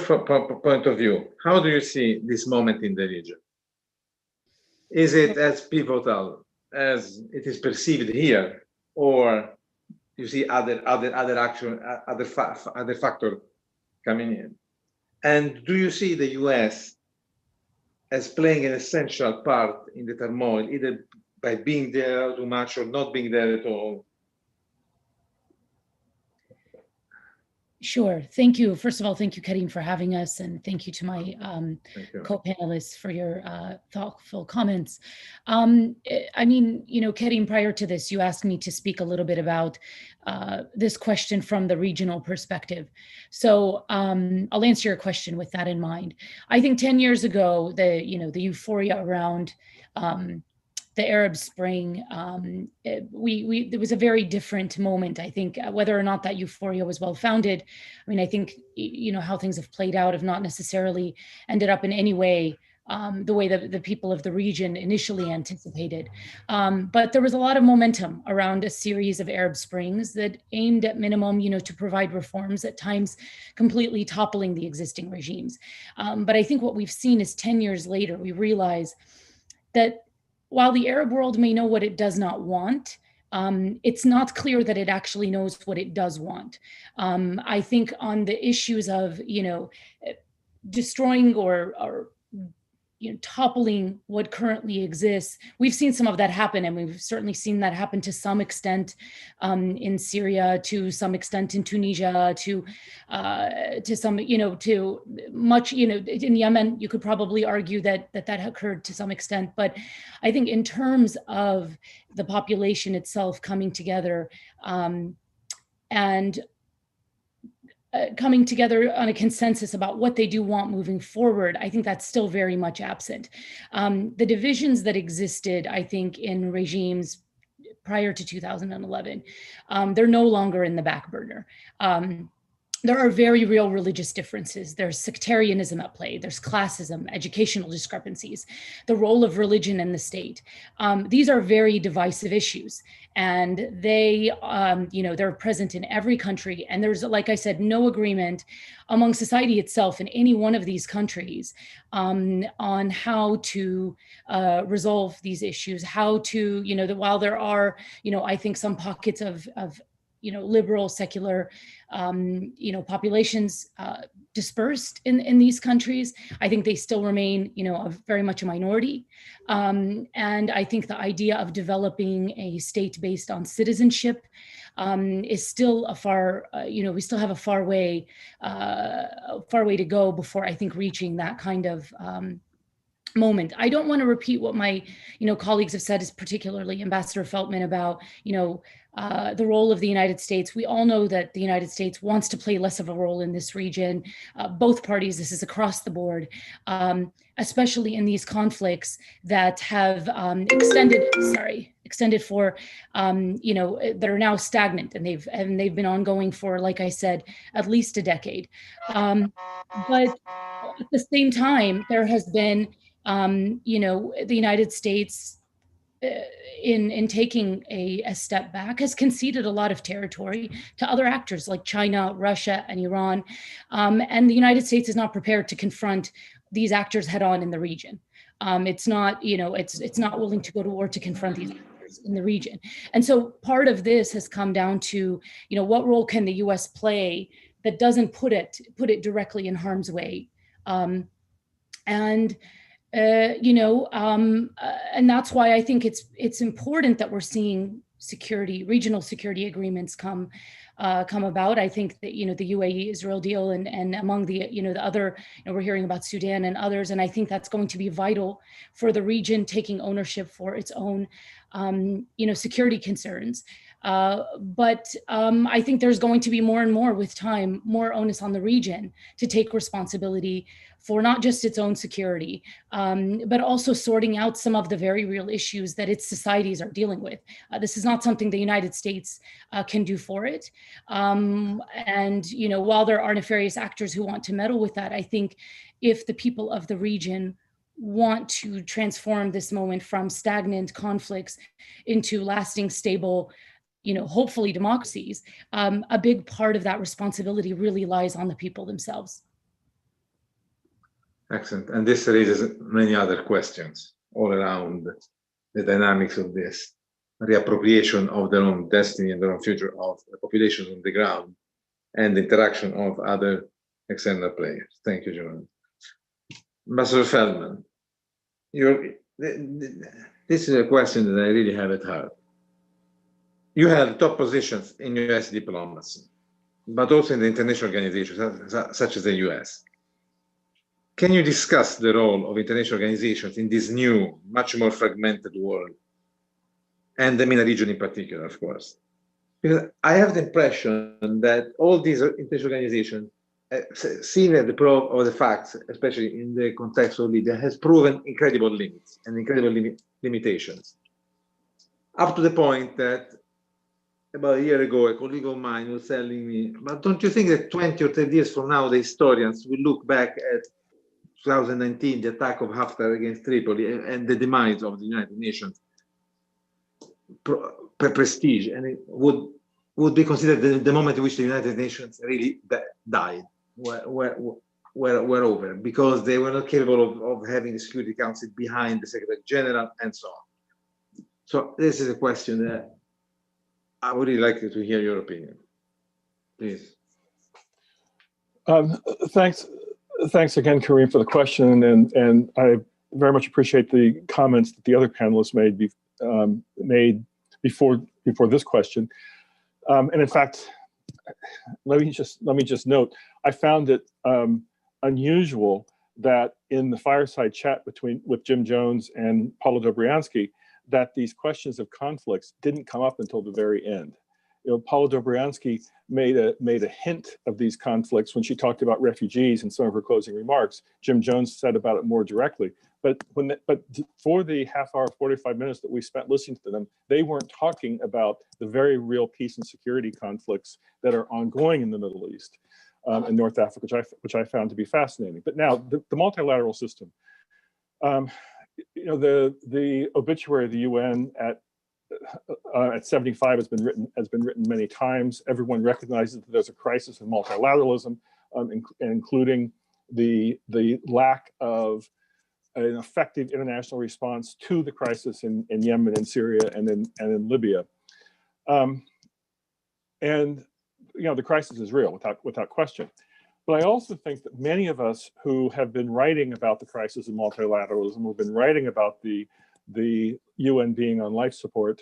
point of view, how do you see this moment in the region? Is it as pivotal as it is perceived here, or you see other action, other factor coming in? And do you see the US as playing an essential part in the turmoil, either by being there too much or not being there at all? Sure. Thank you. First of all, thank you, Karim, for having us, and thank you to my co-panelists for your thoughtful comments. I mean, Karim, prior to this, you asked me to speak a little bit about this question from the regional perspective. So I'll answer your question with that in mind. I think 10 years ago, the euphoria around the Arab Spring, there was a very different moment. I think whether or not that euphoria was well-founded, I mean, I think, how things have played out have not necessarily ended up in any way the way that the people of the region initially anticipated. But there was a lot of momentum around a series of Arab Springs that aimed at minimum, to provide reforms, at times completely toppling the existing regimes. But I think what we've seen is 10 years later, we realize that while the Arab world may know what it does not want, it's not clear that it actually knows what it does want. I think on the issues of, destroying or toppling what currently exists, we've seen some of that happen, and we've certainly seen that happen to some extent in Syria, to some extent in Tunisia, to some, to much, in Yemen, you could probably argue that occurred to some extent. But I think in terms of the population itself coming together and coming together on a consensus about what they do want moving forward, I think that's still very much absent. The divisions that existed, I think, in regimes prior to 2011, they're no longer in the back burner. There are very real religious differences. There's sectarianism at play. There's classism, educational discrepancies, the role of religion in the state. These are very divisive issues, and they, they're present in every country. And there's, like I said, no agreement among society itself in any one of these countries on how to resolve these issues, how to, while there are, I think some pockets of liberal, secular, populations dispersed in these countries. I think they still remain, very much a minority. And I think the idea of developing a state based on citizenship is still a we still have a far way to go before I think reaching that kind of moment. I don't want to repeat what my colleagues have said, is particularly Ambassador Feltman, about the role of the United States. We all know that the United States wants to play less of a role in this region. Both parties, this is across the board, especially in these conflicts that have extended for that are now stagnant, and they've been ongoing for, like I said, at least a decade. But at the same time, there has been the United States, in taking a step back, has conceded a lot of territory to other actors like China, Russia, and Iran. And the United States is not prepared to confront these actors head on in the region. It's not willing to go to war to confront these actors in the region. And so part of this has come down to, what role can the US play that doesn't put it directly in harm's way? And that's why I think it's important that we're seeing regional security agreements come about. I think that the UAE-Israel deal and among the the other, we're hearing about Sudan and others, and I think that's going to be vital for the region taking ownership for its own security concerns. But I think there's going to be more and more with time, more onus on the region to take responsibility for not just its own security, but also sorting out some of the very real issues that its societies are dealing with. This is not something the United States can do for it. And while there are nefarious actors who want to meddle with that, I think if the people of the region want to transform this moment from stagnant conflicts into lasting, stable, hopefully democracies, a big part of that responsibility really lies on the people themselves. Excellent. And this raises many other questions all around the dynamics of this reappropriation of their own destiny and their own future of the populations on the ground and the interaction of other external players. Thank you, John. Ambassador Feldman, this is a question that I really have at heart. You have top positions in US diplomacy, but also in the international organizations such as the US. Can you discuss the role of international organizations in this new, much more fragmented world, and the MENA region in particular, of course? Because I have the impression that all these international organizations, seeing the facts, especially in the context of Libya, has proven incredible limits and incredible limitations. Up to the point that about a year ago, a colleague of mine was telling me, but don't you think that 20 or 30 years from now, the historians will look back at 2019, the attack of Haftar against Tripoli and the demise of the United Nations prestige, and it would be considered the moment in which the United Nations really died, were over, because they were not capable of having the Security Council behind the Secretary General and so on. So this is a question that I would really like to hear your opinion, please. Thanks again, Kareem, for the question, and I very much appreciate the comments that the other panelists made before this question. And in fact, let me just note, I found it unusual that in the fireside chat with Jim Jones and Paulo Dobriansky, that these questions of conflicts didn't come up until the very end. Paulo Dobriansky made a hint of these conflicts when she talked about refugees in some of her closing remarks. Jim Jones said about it more directly. But for the half hour, 45 minutes that we spent listening to them, they weren't talking about the very real peace and security conflicts that are ongoing in the Middle East and North Africa, which I found to be fascinating. But now the multilateral system. The obituary of the UN at 75 has been written many times. Everyone recognizes that there's a crisis in multilateralism, including the lack of an effective international response to the crisis in Yemen and Syria and in Libya. And the crisis is real, without question. But I also think that many of us who have been writing about the crisis of multilateralism, who've been writing about the UN being on life support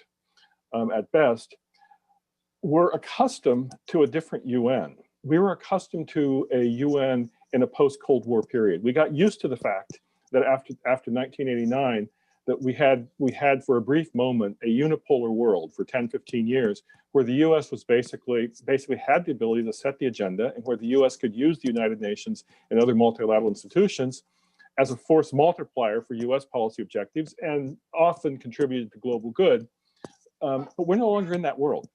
at best, were accustomed to a different UN. We were accustomed to a UN in a post-Cold War period. We got used to the fact that after 1989, that we had for a brief moment a unipolar world for 10, 15 years, where the US was basically had the ability to set the agenda, and where the US could use the United Nations and other multilateral institutions as a force multiplier for US policy objectives, and often contributed to global good. But we're no longer in that world.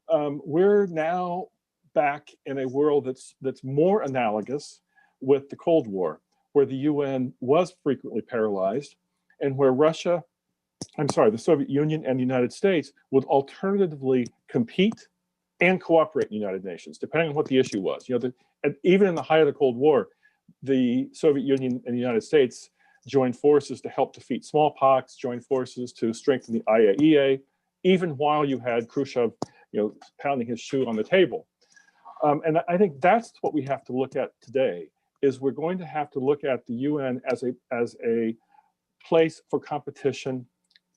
We're now back in a world that's more analogous with the Cold War, where the UN was frequently paralyzed, and where the Soviet Union and the United States would alternatively compete and cooperate in the United Nations, depending on what the issue was. Even in the height of the Cold War, the Soviet Union and the United States joined forces to help defeat smallpox, joined forces to strengthen the IAEA, even while you had Khrushchev, pounding his shoe on the table. And I think that's what we have to look at today, is we're going to have to look at the UN as a place for competition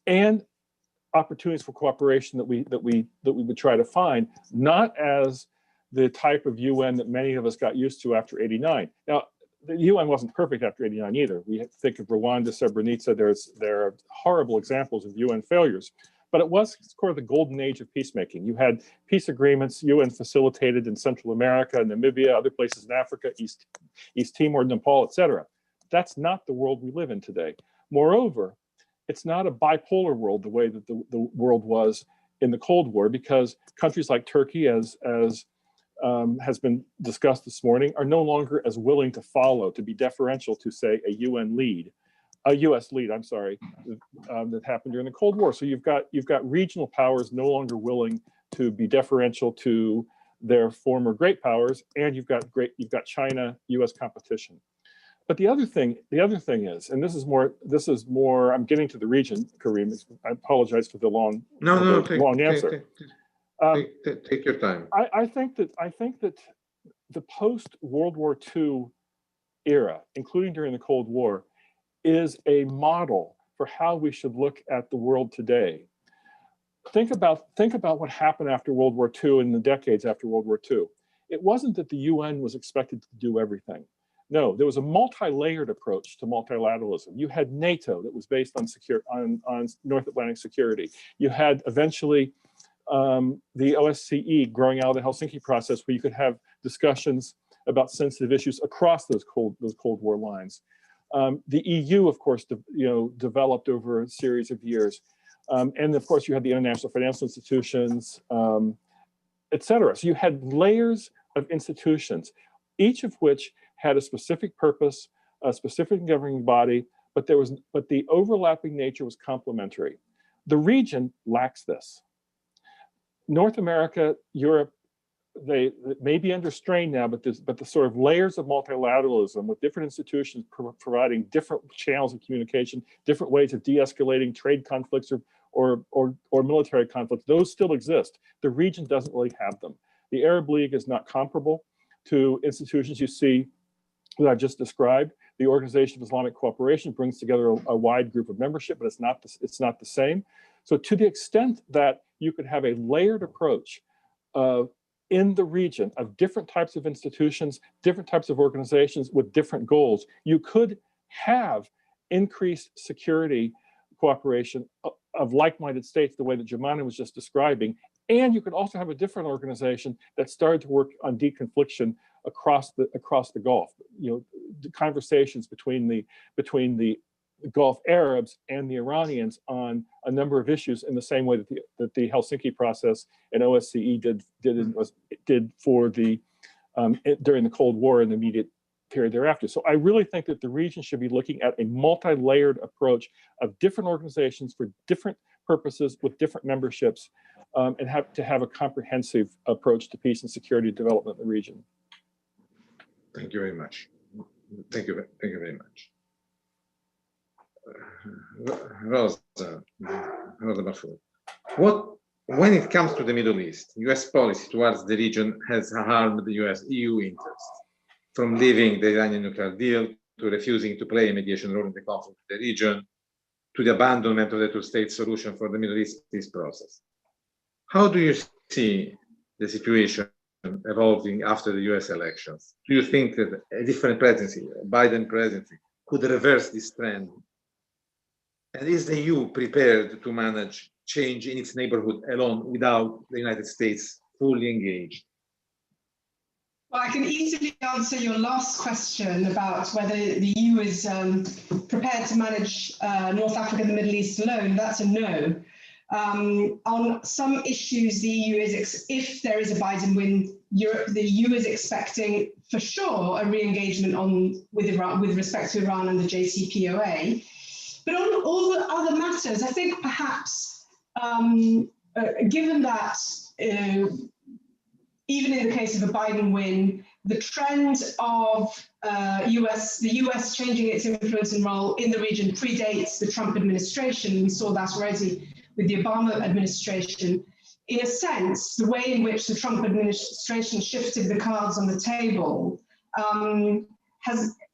and opportunities for cooperation that we would try to find, not as the type of UN that many of us got used to after '89. Now, the UN wasn't perfect after '89 either. We think of Rwanda, Srebrenica. There are horrible examples of UN failures, but it was sort of the golden age of peacemaking. You had peace agreements, UN facilitated in Central America, Namibia, other places in Africa, East Timor, Nepal, etc. That's not the world we live in today. Moreover, it's not a bipolar world the way that the world was in the Cold War, because countries like Turkey, as has been discussed this morning, are no longer as willing to follow, to be deferential to, say, a US lead, that happened during the Cold War. So you've got regional powers no longer willing to be deferential to their former great powers, and you've got China, US competition. But the other thing is, and this is more, I'm getting to the region, Karim. I apologize for the long answer. Take your time. I think that the post-World War II era, including during the Cold War, is a model for how we should look at the world today. Think about what happened after World War II and the decades after World War II. It wasn't that the UN was expected to do everything. No, there was a multi-layered approach to multilateralism. You had NATO that was based on North Atlantic security. You had eventually the OSCE growing out of the Helsinki process, where you could have discussions about sensitive issues across those Cold War lines. The EU, of course, developed over a series of years. And of course, you had the international financial institutions, et cetera. So you had layers of institutions, each of which had a specific purpose, a specific governing body, but the overlapping nature was complementary. The region lacks this. North America, Europe, they may be under strain now, but the sort of layers of multilateralism with different institutions providing different channels of communication, different ways of de-escalating trade conflicts or military conflicts, those still exist. The region doesn't really have them. The Arab League is not comparable to institutions you see that I've just described. The Organization of Islamic Cooperation brings together a wide group of membership, but it's not the same. So to the extent that you could have a layered approach in the region of different types of institutions, different types of organizations with different goals, you could have increased security cooperation of like-minded states, the way that Jemana was just describing. And you could also have a different organization that started to work on deconfliction across the Gulf. The conversations between the Gulf Arabs and the Iranians on a number of issues, in the same way that the Helsinki process and OSCE did for during the Cold War and the immediate period thereafter. So I really think that the region should be looking at a multi-layered approach of different organizations for different purposes with different memberships, and have a comprehensive approach to peace and security development in the region. Thank you very much. Thank you very much. Rosa Mafud, what when it comes to the Middle East, US policy towards the region has harmed the EU interests, from leaving the Iranian nuclear deal to refusing to play a mediation role in the conflict in the region, to the abandonment of the two-state solution for the Middle East peace process. How do you see the situation evolving after the US elections? Do you think that a different presidency, a Biden presidency, could reverse this trend? And is the EU prepared to manage change in its neighborhood alone without the United States fully engaged? Well, I can easily answer your last question about whether the EU is prepared to manage North Africa and the Middle East alone. That's a no. On some issues, the EU is, if there is a Biden win, the EU is expecting for sure a re-engagement with Iran, with respect to Iran and the JCPOA. But on all the other matters, I think perhaps, given that even in the case of a Biden win, the trend of the US changing its influence and role in the region predates the Trump administration. We saw that already with the Obama administration. In a sense, the way in which the Trump administration shifted the cards on the table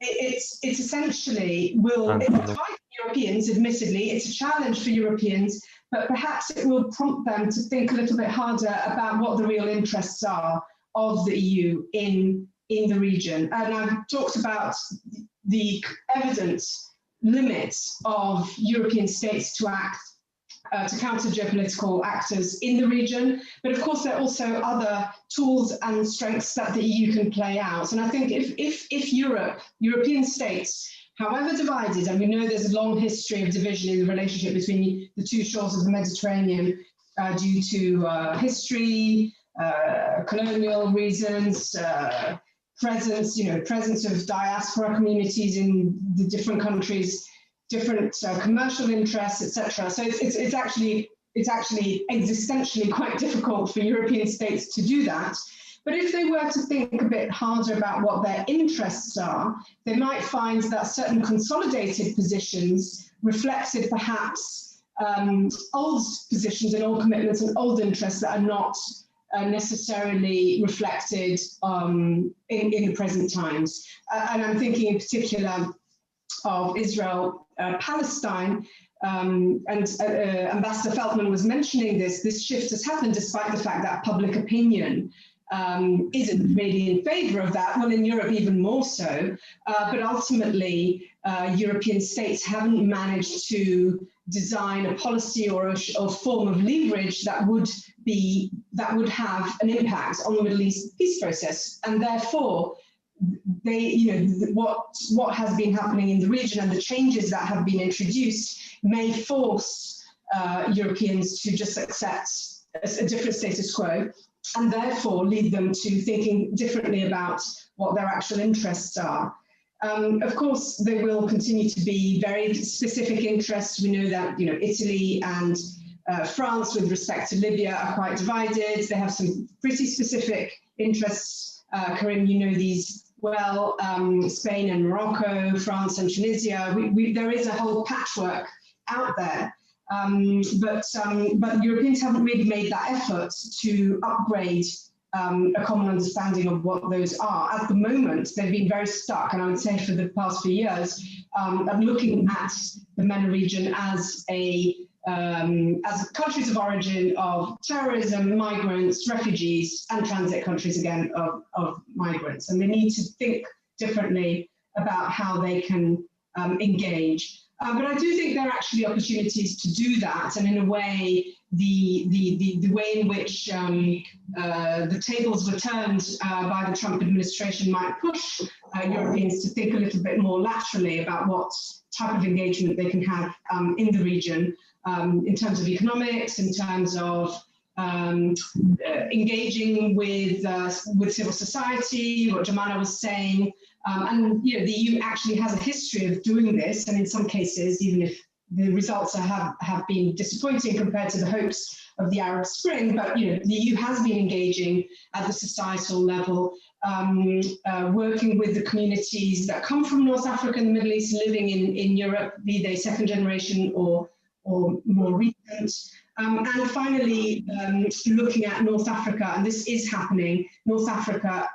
it's essentially it's hard for Europeans, admittedly, it's a challenge for Europeans, but perhaps it will prompt them to think a little bit harder about what the real interests are of the EU in the region. And I've talked about the evident limits of European states to act to counter geopolitical actors in the region. But of course, there are also other tools and strengths that the EU can play out. And I think if European states, however divided, and we know there's a long history of division in the relationship between the two shores of the Mediterranean due to history, colonial reasons, presence of diaspora communities in the different countries, different commercial interests, etc. So it's actually existentially quite difficult for European states to do that. But if they were to think a bit harder about what their interests are, they might find that certain consolidated positions reflected perhaps old positions and old commitments and old interests that are not necessarily reflected in the present times. And I'm thinking in particular of Israel, Palestine, and Ambassador Feldman was mentioning this shift has happened despite the fact that public opinion isn't really in favor of that. Well, in Europe, even more so. But ultimately, European states haven't managed to design a policy or a form of leverage that would have an impact on the Middle East peace process, and therefore, what has been happening in the region and the changes that have been introduced may force Europeans to just accept a different status quo, and therefore lead them to thinking differently about what their actual interests are. Of course, there will continue to be very specific interests. We know that Italy and France, with respect to Libya, are quite divided. They have some pretty specific interests. Karim, you know these well. Spain and Morocco, France and Tunisia. There is a whole patchwork out there. But Europeans haven't really made that effort to upgrade a common understanding of what those are. At the moment, they've been very stuck, and I would say for the past few years, looking at the MENA region as countries of origin of terrorism, migrants, refugees, and transit countries again of migrants. And they need to think differently about how they can engage. But I do think there are actually opportunities to do that, and in a way, the way in which the tables were turned by the Trump administration might push Europeans to think a little bit more laterally about what type of engagement they can have in the region, in terms of economics, in terms of engaging with civil society, what Jemana was saying. And the EU actually has a history of doing this, and in some cases, even if the results have been disappointing compared to the hopes of the Arab Spring, but the EU has been engaging at the societal level, working with the communities that come from North Africa and the Middle East, living in Europe, be they second generation or more recent. And finally, looking at North Africa, and this is happening, North Africa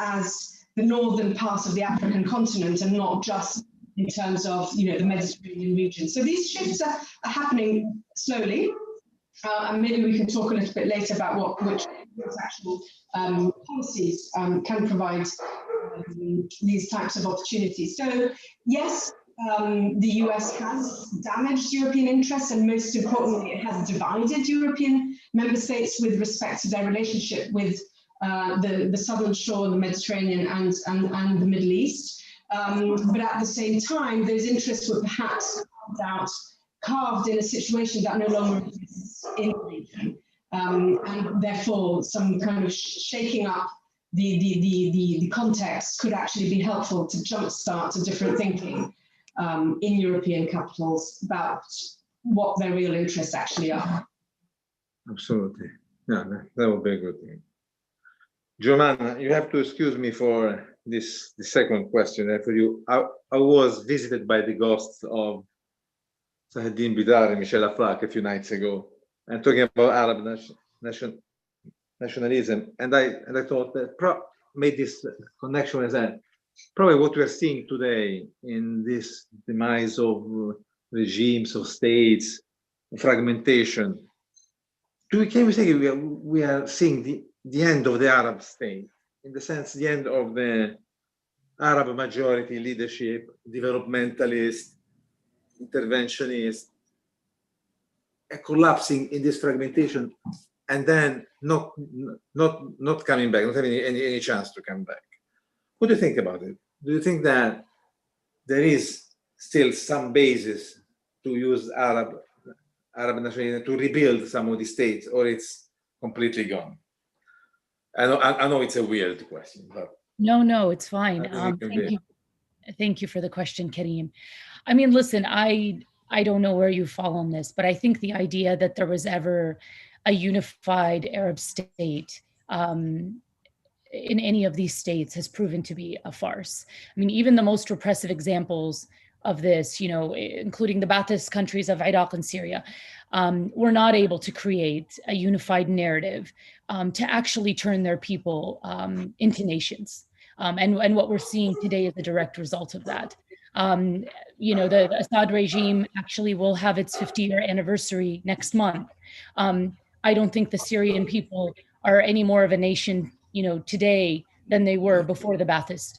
as the northern part of the African continent, and not just in terms of the Mediterranean region. So these shifts are happening slowly, and maybe we can talk a little bit later about which actual policies can provide these types of opportunities. So yes, the US has damaged European interests, and most importantly, it has divided European member states with respect to their relationship with the southern shore of the Mediterranean and the Middle East. But at the same time, those interests were perhaps carved in a situation that no longer exists in the region. And therefore, some kind of shaking up the context could actually be helpful to jumpstart a different thinking in European capitals about what their real interests actually are. Absolutely. Yeah, that would be a good thing. Giovanna, you have to excuse me for the second question. For you, I was visited by the ghosts of Saheddin Bidar and Michel Aflaq a few nights ago, and talking about Arab nationalism, and I thought that made this connection as that probably what we are seeing today in this demise of regimes, of states, fragmentation. Can we say we are seeing the end of the Arab state, in the sense the end of the Arab majority leadership, developmentalist, interventionist, collapsing in this fragmentation, and then not coming back, not having any chance to come back? What do you think about it? Do you think that there is still some basis to use Arab nationalism to rebuild some of the states, or it's completely gone? I know it's a weird question, but no, it's fine. Thank you for the question, Karim. I mean, listen, I don't know where you fall on this, but I think the idea that there was ever a unified Arab state in any of these states has proven to be a farce. I mean, even the most repressive examples of this, including the Ba'athist countries of Iraq and Syria, were not able to create a unified narrative to actually turn their people into nations. And what we're seeing today is a direct result of that. The Assad regime actually will have its 50-year anniversary next month. I don't think the Syrian people are any more of a nation today than they were before the Ba'athist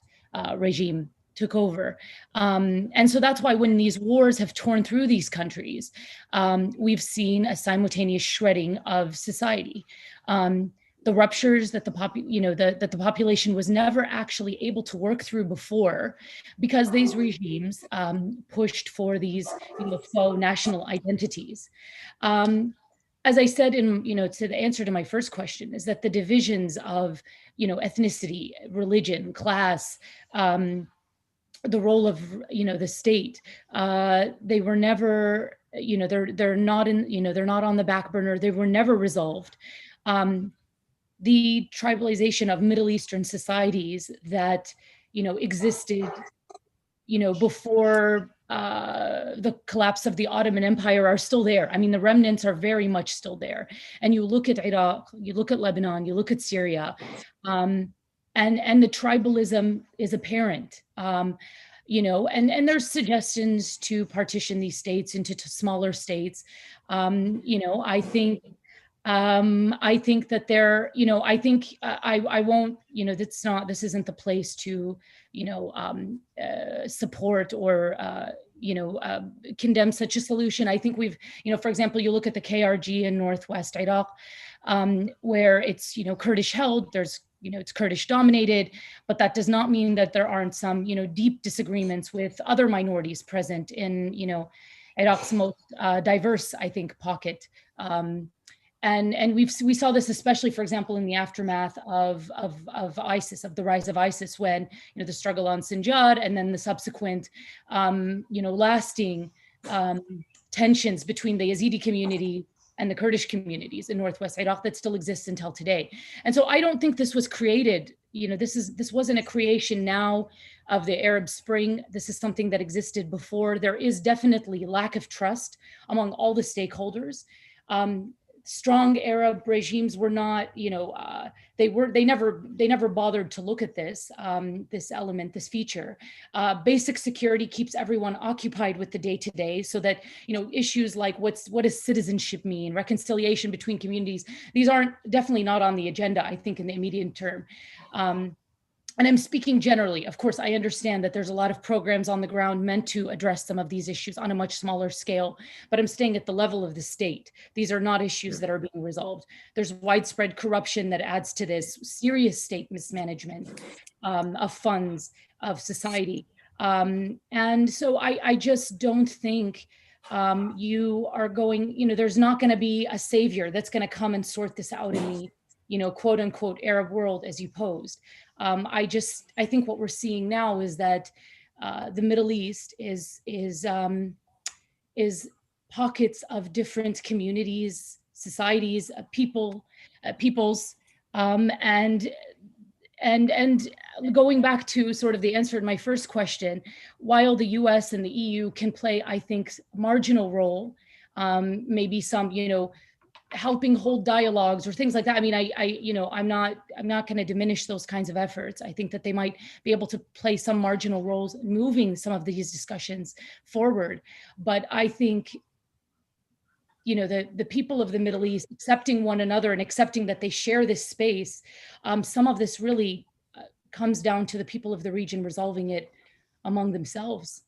regime took over. And so that's why when these wars have torn through these countries, we've seen a simultaneous shredding of society. The ruptures that the population was never actually able to work through before, because these regimes pushed for these faux national identities. As I said to the answer to my first question, is that the divisions of ethnicity, religion, class, the role of the state, they were never they're not on the back burner. They were never resolved. The tribalization of Middle Eastern societies that existed before the collapse of the Ottoman Empire are still there. I mean, the remnants are very much still there. And you look at Iraq, you look at Lebanon, you look at Syria, and the tribalism is apparent. And there's suggestions to partition these states into smaller states. I think that they're, I won't, this isn't the place to, support or, condemn such a solution. I think we've, for example, you look at the KRG in Northwest Iraq, where it's, Kurdish held, there's, it's Kurdish dominated, but that does not mean that there aren't some, deep disagreements with other minorities present in, Iraq's most diverse, I think, pocket. And we saw this especially, for example, in the aftermath of ISIS, of the rise of ISIS, when the struggle on Sinjar, and then the subsequent lasting tensions between the Yazidi community and the Kurdish communities in Northwest Iraq that still exists until today. And so I don't think this was created. This wasn't a creation now of the Arab Spring. This is something that existed before. There is definitely lack of trust among all the stakeholders. Strong Arab regimes were not, they never bothered to look at this element, this feature. Basic security keeps everyone occupied with the day-to-day, so that issues like what does citizenship mean, reconciliation between communities, these aren't definitely not on the agenda, I think, in the immediate term. And I'm speaking generally. Of course, I understand that there's a lot of programs on the ground meant to address some of these issues on a much smaller scale, but I'm staying at the level of the state. These are not issues that are being resolved. There's widespread corruption that adds to this, serious state mismanagement of funds, of society. And so I just don't think you are going, there's not going to be a savior that's going to come and sort this out in the, quote unquote, Arab world as you posed. I think what we're seeing now is that the Middle East is pockets of different communities, societies, peoples, and going back to sort of the answer to my first question, while the US and the EU can play, I think, marginal role, maybe some, helping hold dialogues or things like that. I mean, I'm not going to diminish those kinds of efforts. I think that they might be able to play some marginal roles moving some of these discussions forward. But I think, the people of the Middle East accepting one another and accepting that they share this space, some of this really comes down to the people of the region resolving it among themselves.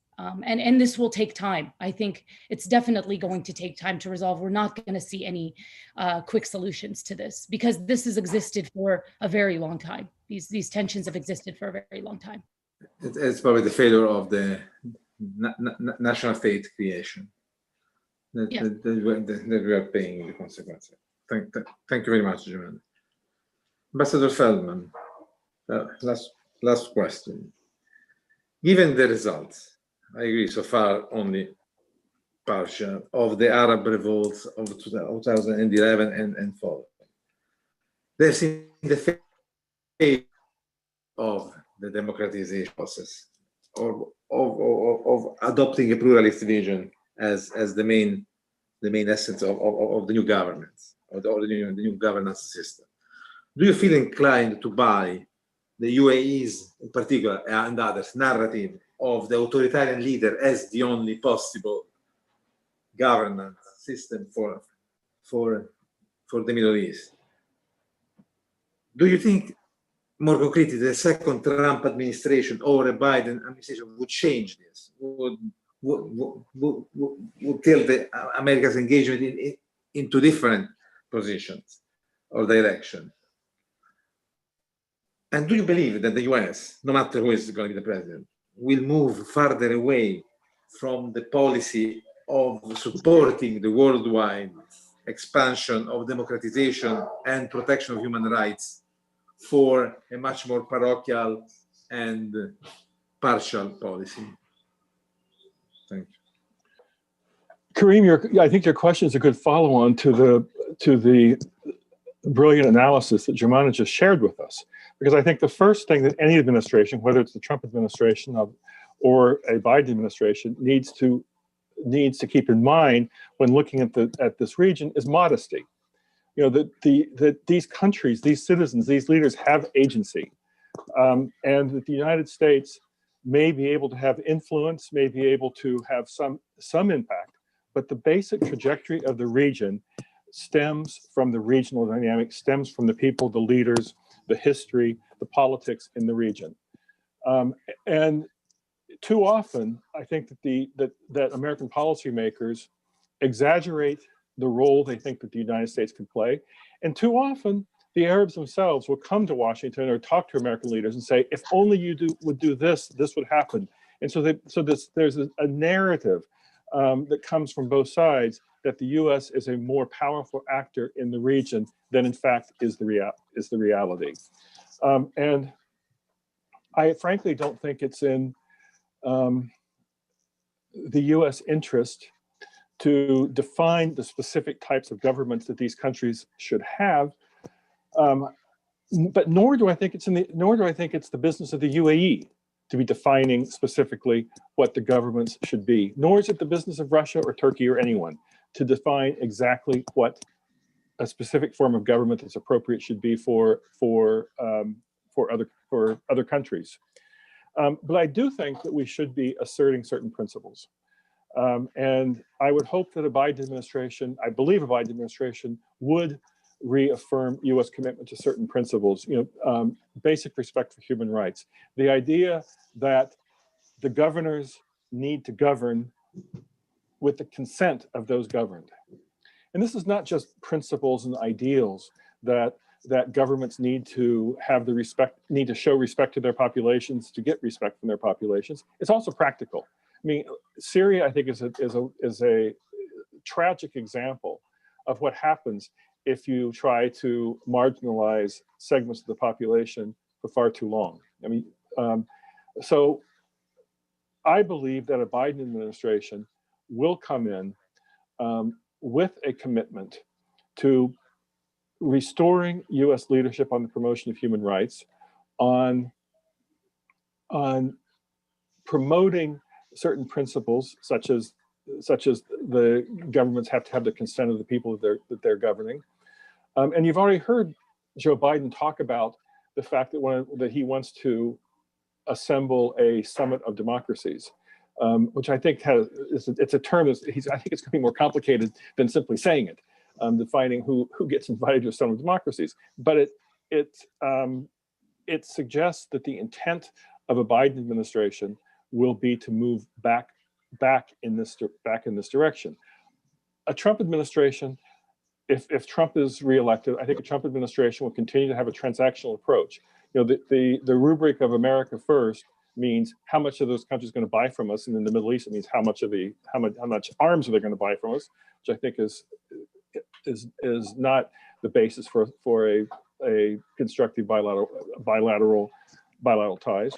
And this will take time. I think it's definitely going to take time to resolve. We're not going to see any quick solutions to this, because this has existed for a very long time. These tensions have existed for a very long time. It's probably the failure of the national state creation that we are paying the consequences. Thank you very much, Jimena. Ambassador Feldman, last question. Given the results, I agree, so far only partial, of the Arab revolts of 2011 and following. There's in the phase of the democratization process, or of adopting a pluralist vision as the main essence of the new governance, or the new governance system. Do you feel inclined to buy the UAE's, in particular, and others, narrative of the authoritarian leader as the only possible governance system for the Middle East? Do you think, more concretely, the second Trump administration or a Biden administration would change this? Would tilt America's engagement into different positions or direction? And do you believe that the US, no matter who is going to be the president, will move farther away from the policy of supporting the worldwide expansion of democratization and protection of human rights for a much more parochial and partial policy? Thank you. Kareem, I think your question is a good follow-on to the brilliant analysis that Jumana just shared with us. Because I think the first thing that any administration, whether it's the Trump administration or a Biden administration, needs to keep in mind when looking at this region is modesty. That these countries, these citizens, these leaders have agency, and that the United States may be able to have influence, may be able to have some impact, but the basic trajectory of the region stems from the regional dynamic, stems from the people, the leaders, the history, the politics in the region. And too often, I think that American policymakers exaggerate the role they think that the United States can play. And too often, the Arabs themselves will come to Washington or talk to American leaders and say, if only you would do this, this would happen. And so there's a narrative that comes from both sides that the U.S. is a more powerful actor in the region than, in fact, is the reality. And I frankly don't think it's in the U.S. interest to define the specific types of governments that these countries should have. But nor do I think it's the business of the UAE to be defining specifically what the governments should be. Nor is it the business of Russia or Turkey or anyone. to define exactly what a specific form of government that's appropriate should be for other countries. But I do think that we should be asserting certain principles. And I would hope that a Biden administration, I believe a Biden administration would reaffirm U.S. commitment to certain principles, basic respect for human rights. The idea that the governors need to govern with the consent of those governed. And this is not just principles and ideals that governments need to have the respect, need to show respect to their populations to get respect from their populations. It's also practical. I mean, Syria, I think, is a tragic example of what happens if you try to marginalize segments of the population for far too long. I mean, so I believe that a Biden administration will come in with a commitment to restoring U.S. leadership on the promotion of human rights, on promoting certain principles, such as the governments have to have the consent of the people that they're governing. And you've already heard Joe Biden talk about the fact that he wants to assemble a summit of democracies, which I think it's a term I think it's going to be more complicated than simply saying it, defining who gets invited to a summit of democracies. But it suggests that the intent of a Biden administration will be to move back in this direction. A Trump administration, if Trump is reelected, I think a Trump administration will continue to have a transactional approach. The rubric of America first means how much of those countries going to buy from us, and in the Middle East it means how much arms are they going to buy from us, which I think is not the basis for a constructive bilateral ties.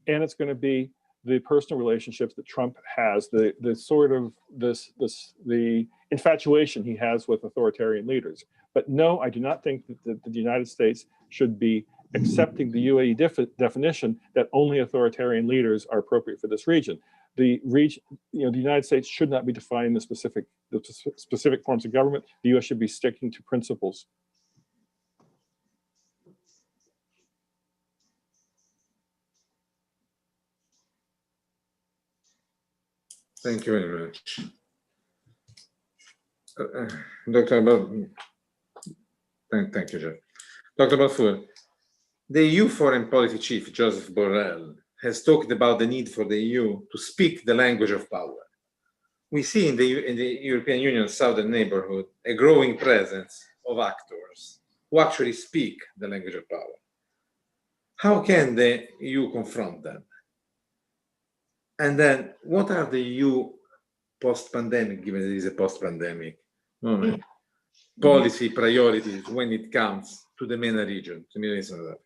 And it's going to be the personal relationships that Trump has, the infatuation he has with authoritarian leaders. But no, I do not think that the United States should be accepting the UAE definition that only authoritarian leaders are appropriate for this region. The United States should not be defining the specific forms of government. The U.S. should be sticking to principles. Thank you very much. Dr. Thank you, Jeff. Dr. Balfour, the EU Foreign Policy Chief, Joseph Borrell, has talked about the need for the EU to speak the language of power. We see in the European Union's southern neighborhood a growing presence of actors who actually speak the language of power. How can the EU confront them? And then what are the EU post-pandemic, given that it is a post-pandemic moment, policy priorities when it comes to the MENA region, the Middle East and North Africa?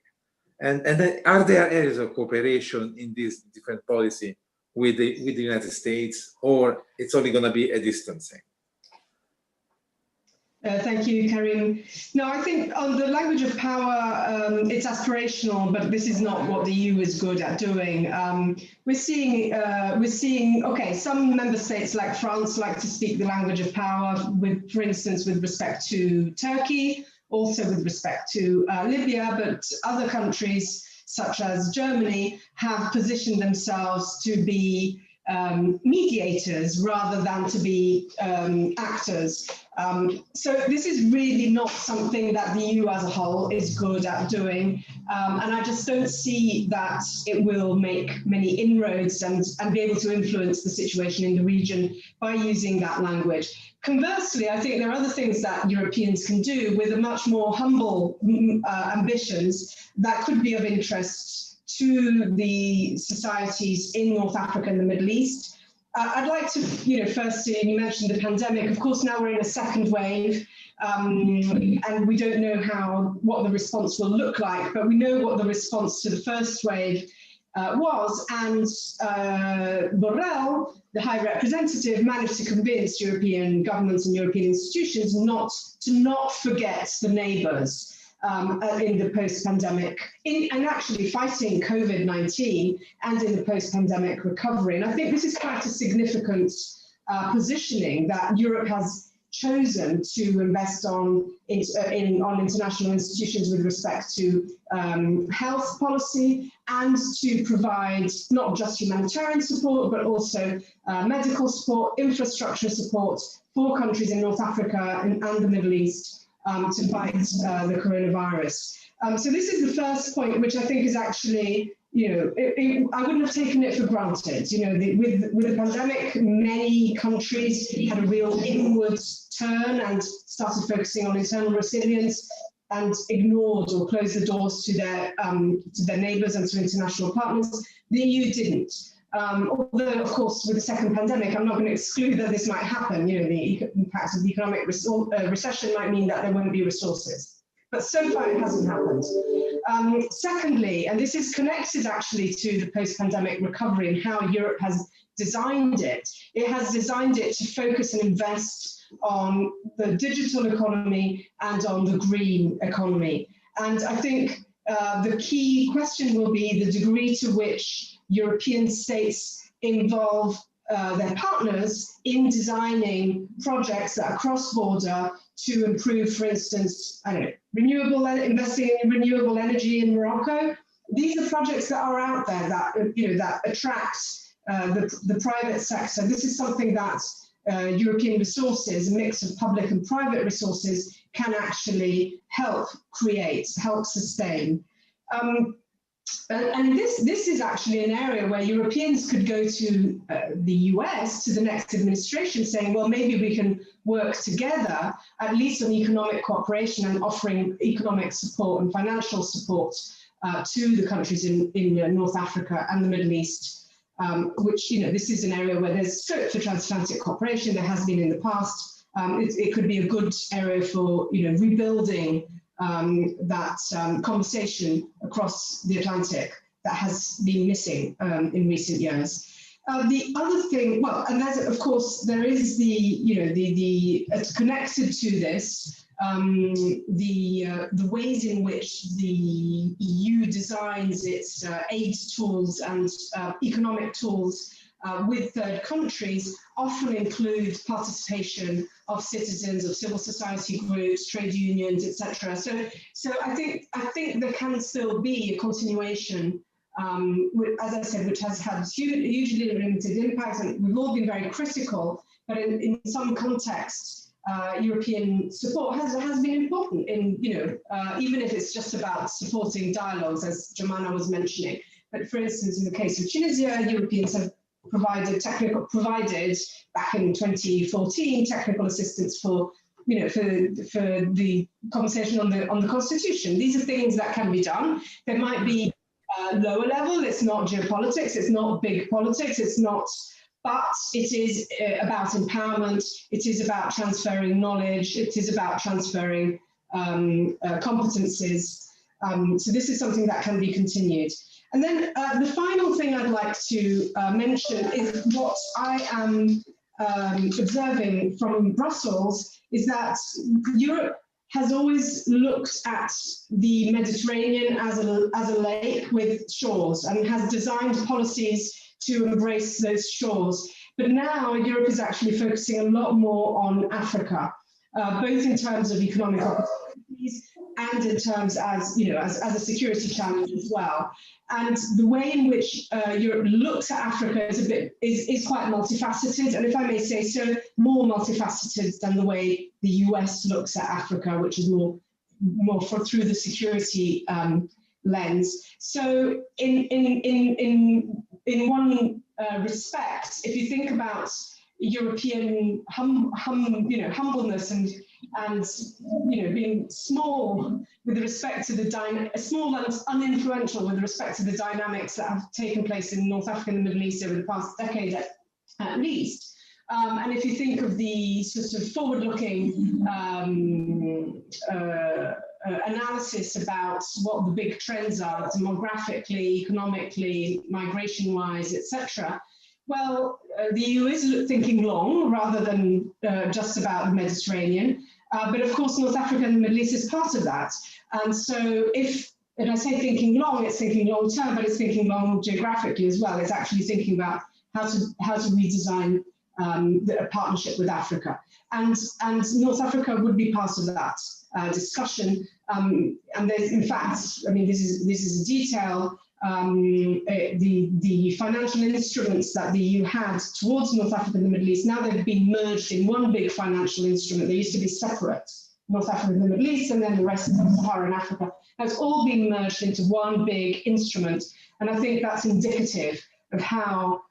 And then are there areas of cooperation in this different policy with the United States, or it's only going to be a distancing? Thank you, Karim. No, I think on the language of power, it's aspirational, but this is not what the EU is good at doing. We're seeing, okay, some member states like France like to speak the language of power, for instance, with respect to Turkey, also with respect to Libya, but other countries such as Germany have positioned themselves to be mediators rather than to be actors. So this is really not something that the EU as a whole is good at doing. And I just don't see that it will make many inroads and be able to influence the situation in the region by using that language. Conversely, I think there are other things that Europeans can do with a much more humble ambitions that could be of interest to the societies in North Africa and the Middle East. I'd like to, firstly, you mentioned the pandemic. Of course, now we're in a second wave, and we don't know what the response will look like, but we know what the response to the first wave was, and Borrell, the High Representative, managed to convince European governments and European institutions not to forget the neighbours in the post-pandemic, and actually fighting COVID-19 and in the post-pandemic recovery. And I think this is quite a significant positioning that Europe has chosen to invest on international institutions with respect to health policy and to provide not just humanitarian support, but also medical support, infrastructure support for countries in North Africa and the Middle East to fight the coronavirus. So this is the first point, which I think is actually, I wouldn't have taken it for granted. With the pandemic, many countries had a real inward turn and started focusing on internal resilience and ignored or closed the doors to their neighbours and to international partners. The EU didn't. Although, of course, with the second pandemic, I'm not going to exclude that this might happen. The impact of the economic recession might mean that there won't be resources. But so far, it hasn't happened. Secondly, and this is connected actually to the post-pandemic recovery and how Europe has designed it. It has designed it to focus and invest on the digital economy and on the green economy. And I think the key question will be the degree to which European states involve their partners in designing projects that are cross-border to improve, for instance, investing in renewable energy in Morocco. These are projects that are out there that that attract the private sector. This is something that European resources, a mix of public and private resources, can actually help create, help sustain. And this is actually an area where Europeans could go to the US, to the next administration, saying, well, maybe we can work together, at least on economic cooperation and offering economic support and financial support to the countries in North Africa and the Middle East, which, this is an area where there's scope for transatlantic cooperation. There has been in the past. It could be a good area for, rebuilding that conversation across the Atlantic that has been missing in recent years. The other thing, well, and there's, of course, there is it's connected to this, the ways in which the EU designs its aid tools and economic tools with third countries often include participation of citizens, of civil society groups, trade unions, etc. So I think there can still be a continuation, as I said, which has had hugely limited impact, and we've all been very critical. But in some contexts, European support has been important. In even if it's just about supporting dialogues, as Jemana was mentioning. But for instance, in the case of Tunisia, Europeans have provided back in 2014 technical assistance for the conversation on the constitution. These are things that can be done. There might be lower level. It's not geopolitics. It's not big politics. It's not. But it is about empowerment. It is about transferring knowledge. It is about transferring competencies. So this is something that can be continued. And then the final thing I'd like to mention is what I am observing from Brussels is that Europe has always looked at the Mediterranean as a lake with shores and has designed policies to embrace those shores. But now Europe is actually focusing a lot more on Africa, both in terms of economic opportunities and in terms as a security challenge as well. And the way in which Europe looks at Africa is quite multifaceted, and if I may say so, more multifaceted than the way the US looks at Africa, which is more through the security lens. So in one respect, if you think about European humbleness and being small with respect to the small and uninfluential with respect to the dynamics that have taken place in North Africa and the Middle East over the past decade at least. And if you think of the sort of forward-looking analysis about what the big trends are demographically, economically, migration-wise, etc. Well, the EU is thinking long rather than just about the Mediterranean. But of course, North Africa and the Middle East is part of that. And so and I say thinking long, it's thinking long term, but it's thinking long geographically as well. It's actually thinking about how to redesign a partnership with Africa. And North Africa would be part of that discussion. And there's, in fact, I mean, this is a detail. The financial instruments that the EU had towards North Africa and the Middle East, now they've been merged in one big financial instrument. They used to be separate, North Africa and the Middle East, and then the rest of Sub-Saharan Africa. Now it's all been merged into one big instrument. And I think that's indicative of how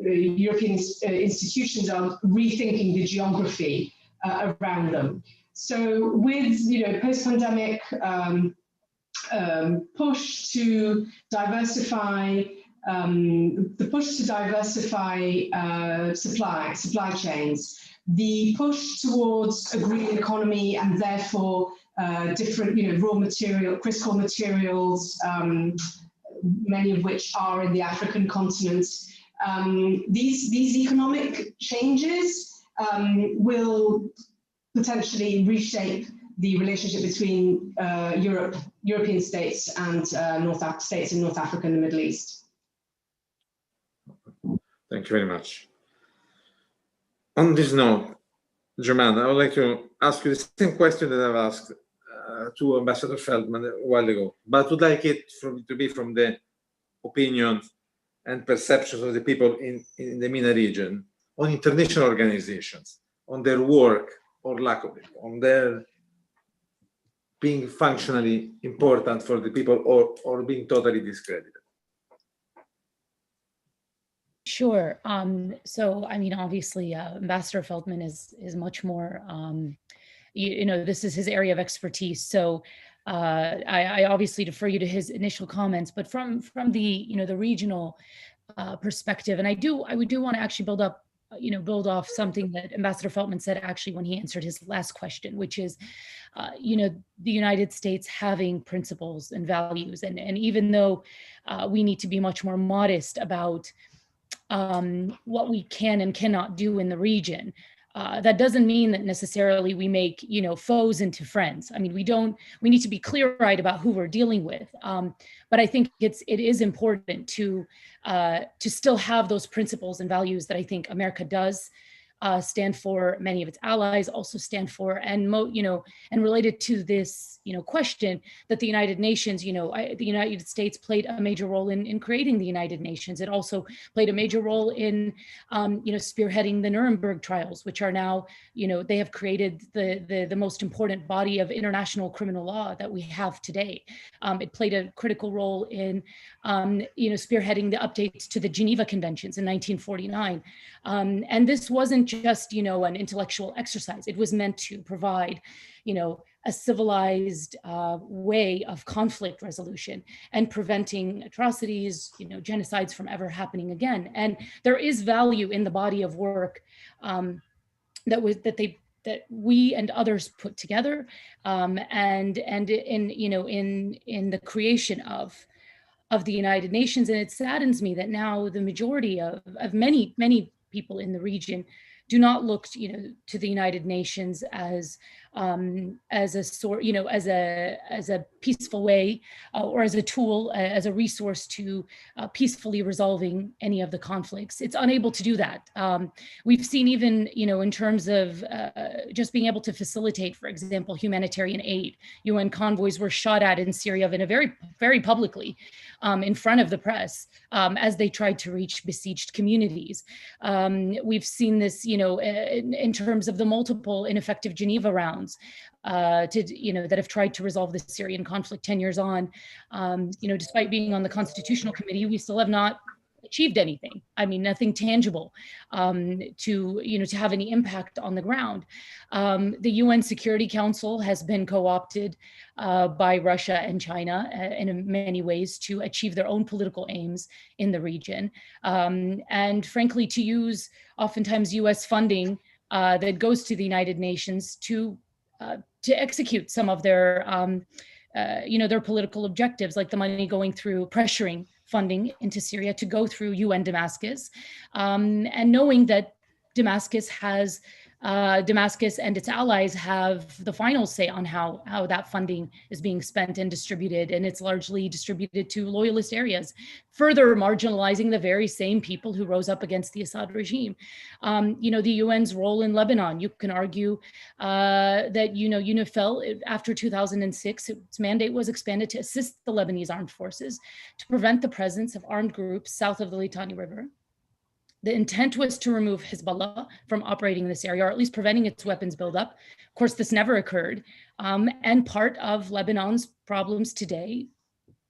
European institutions are rethinking the geography around them. So with, post-pandemic push to diversify, supply chains, the push towards a green economy and therefore different, raw material, critical materials, many of which are in the African continent. These economic changes will potentially reshape the relationship between European states and states in North Africa and the Middle East. Thank you very much. On this note, Germaine, I would like to ask you the same question that I've asked to Ambassador Feldman a while ago, but would like it to be from the opinions and perceptions of the people in the MENA region on international organizations, on their work or lack of it, on their being functionally important for the people or being totally discredited. Sure. So, I mean, obviously, Ambassador Feldman is much more, this is his area of expertise. So I obviously defer you to his initial comments, but from the, the regional perspective, and I would want to actually build off something that Ambassador Feldman said actually when he answered his last question, which is, the United States having principles and values. And even though we need to be much more modest about what we can and cannot do in the region, that doesn't mean that necessarily we make, foes into friends. I mean, we need to be clear-eyed about who we're dealing with. But I think it is important to still have those principles and values that I think America does stand for, many of its allies also stand for, and related to this, question that the United Nations, the United States played a major role in creating the United Nations. It also played a major role in, spearheading the Nuremberg trials, which are now, they have created the most important body of international criminal law that we have today. It played a critical role in, spearheading the updates to the Geneva Conventions in 1949. And this wasn't just, an intellectual exercise. It was meant to provide, a civilized way of conflict resolution and preventing atrocities, genocides from ever happening again. And there is value in the body of work that we and others put together, and in the creation of the United Nations. And it saddens me that now the majority of many people in the region do not look, to the United Nations as a sort, as a peaceful way, or as a tool, as a resource to peacefully resolving any of the conflicts. It's unable to do that. We've seen even, in terms of just being able to facilitate, for example, humanitarian aid. UN convoys were shot at in Syria in a very, very publicly, in front of the press, as they tried to reach besieged communities. We've seen this, in terms of the multiple ineffective Geneva rounds that have tried to resolve the Syrian conflict 10 years on. Despite being on the Constitutional Committee, we still have not achieved anything. I mean, nothing tangible to have any impact on the ground. The UN Security Council has been co-opted by Russia and China in many ways to achieve their own political aims in the region. And frankly, to use oftentimes US funding that goes to the United Nations to execute some of their their political objectives, like the money going through pressuring funding into Syria to go through UN Damascus, and knowing that Damascus has Damascus and its allies have the final say on how that funding is being spent and distributed, and it's largely distributed to loyalist areas, further marginalizing the very same people who rose up against the Assad regime. The UN's role in Lebanon, you can argue that UNIFIL, after 2006, its mandate was expanded to assist the Lebanese armed forces to prevent the presence of armed groups south of the Litani River. The intent was to remove Hezbollah from operating in this area, or at least preventing its weapons buildup. Of course, this never occurred. And part of Lebanon's problems today,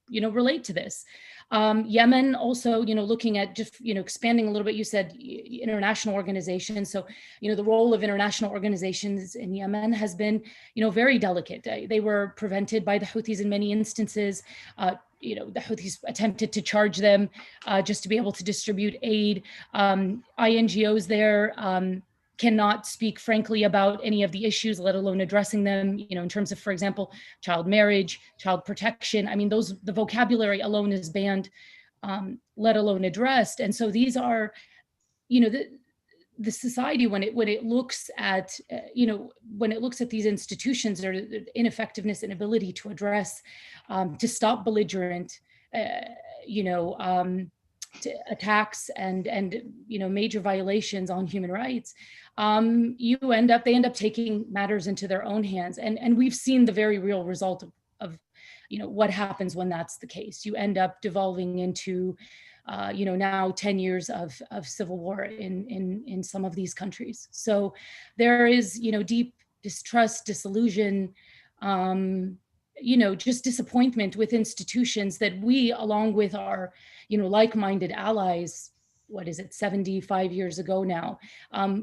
relate to this. Yemen also, looking at just, expanding a little bit, you said international organizations. So, the role of international organizations in Yemen has been, very delicate. They were prevented by the Houthis in many instances. The Houthis attempted to charge them just to be able to distribute aid. INGOs there cannot speak frankly about any of the issues, let alone addressing them, in terms of, for example, child marriage, child protection. I mean, the vocabulary alone is banned, let alone addressed. And so these are, the society, when it looks at, when it looks at these institutions, or the ineffectiveness and ability to address, to stop belligerent, attacks and major violations on human rights, they end up taking matters into their own hands, and we've seen the very real result of what happens when that's the case. You end up devolving into now 10 years of civil war in some of these countries. So there is deep distrust, disillusion, just disappointment with institutions that we, along with our like-minded allies, 75 years ago now,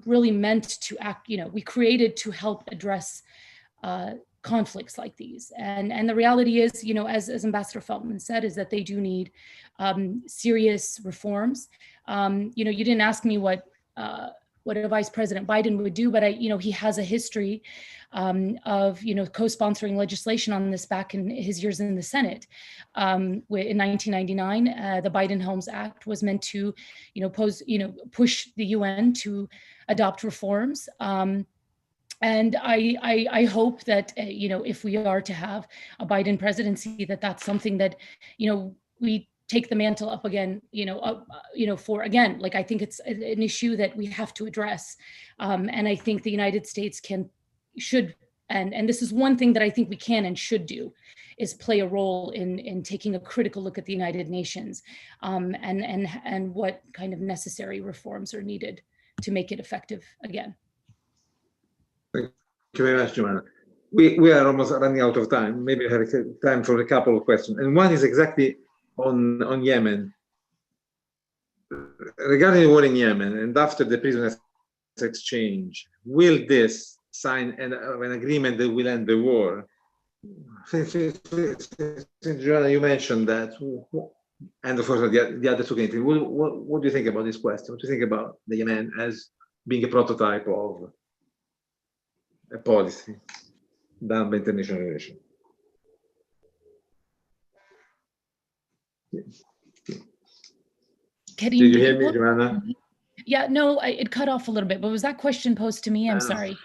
really meant to act, we created to help address conflicts like these. And the reality is, as Ambassador Feltman said, is that they do need serious reforms. You didn't ask me what Vice President Biden would do, but he has a history of co-sponsoring legislation on this back in his years in the Senate. In 1999, the Biden-Helms Act was meant to push the UN to adopt reforms. And I hope that, if we are to have a Biden presidency, that's something that, we take the mantle up again, like, I think it's an issue that we have to address. And I think the United States should, and this is one thing that I think we can and should do, is play a role in taking a critical look at the United Nations, and what kind of necessary reforms are needed to make it effective again. Thank you very much, Joanna. We are almost running out of time. Maybe we have time for a couple of questions. And one is exactly on Yemen. Regarding the war in Yemen, and after the prisoners exchange, will this sign an agreement that will end the war? Joanna, you mentioned that, and of course the other two countries. What do you think about this question? What do you think about the Yemen as being a prototype of a policy done by international relations? Did you hear me, Joanna? Yeah, no, it cut off a little bit, but was that question posed to me? I'm sorry.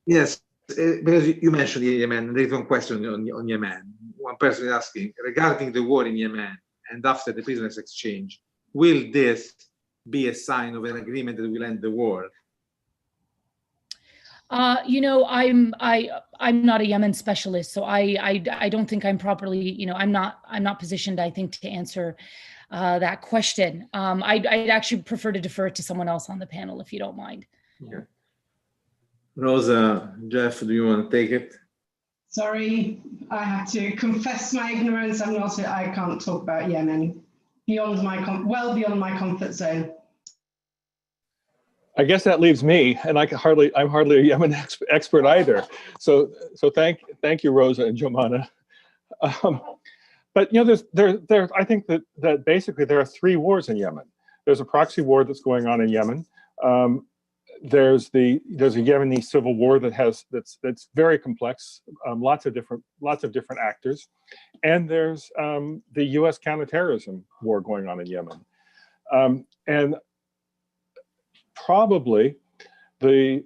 Yes, because you mentioned Yemen. There is one question on Yemen. One person is asking, regarding the war in Yemen and after the prisoners exchange, will this be a sign of an agreement that will end the war? I'm not a Yemen specialist, so I don't think I'm properly, I'm not positioned, I think, to answer that question. I'd actually prefer to defer it to someone else on the panel, if you don't mind. Yeah. Rosa, Jeff, do you want to take it? Sorry, I have to confess my ignorance. I can't talk about Yemen well beyond my comfort zone. I guess that leaves me, and I'm hardly a Yemen expert either. So thank you, Rosa and Jomana. But I think that basically there are three wars in Yemen. There's a proxy war that's going on in Yemen. There's a Yemeni civil war that's very complex, lots of different actors, and there's the U.S. counterterrorism war going on in Yemen, and probably the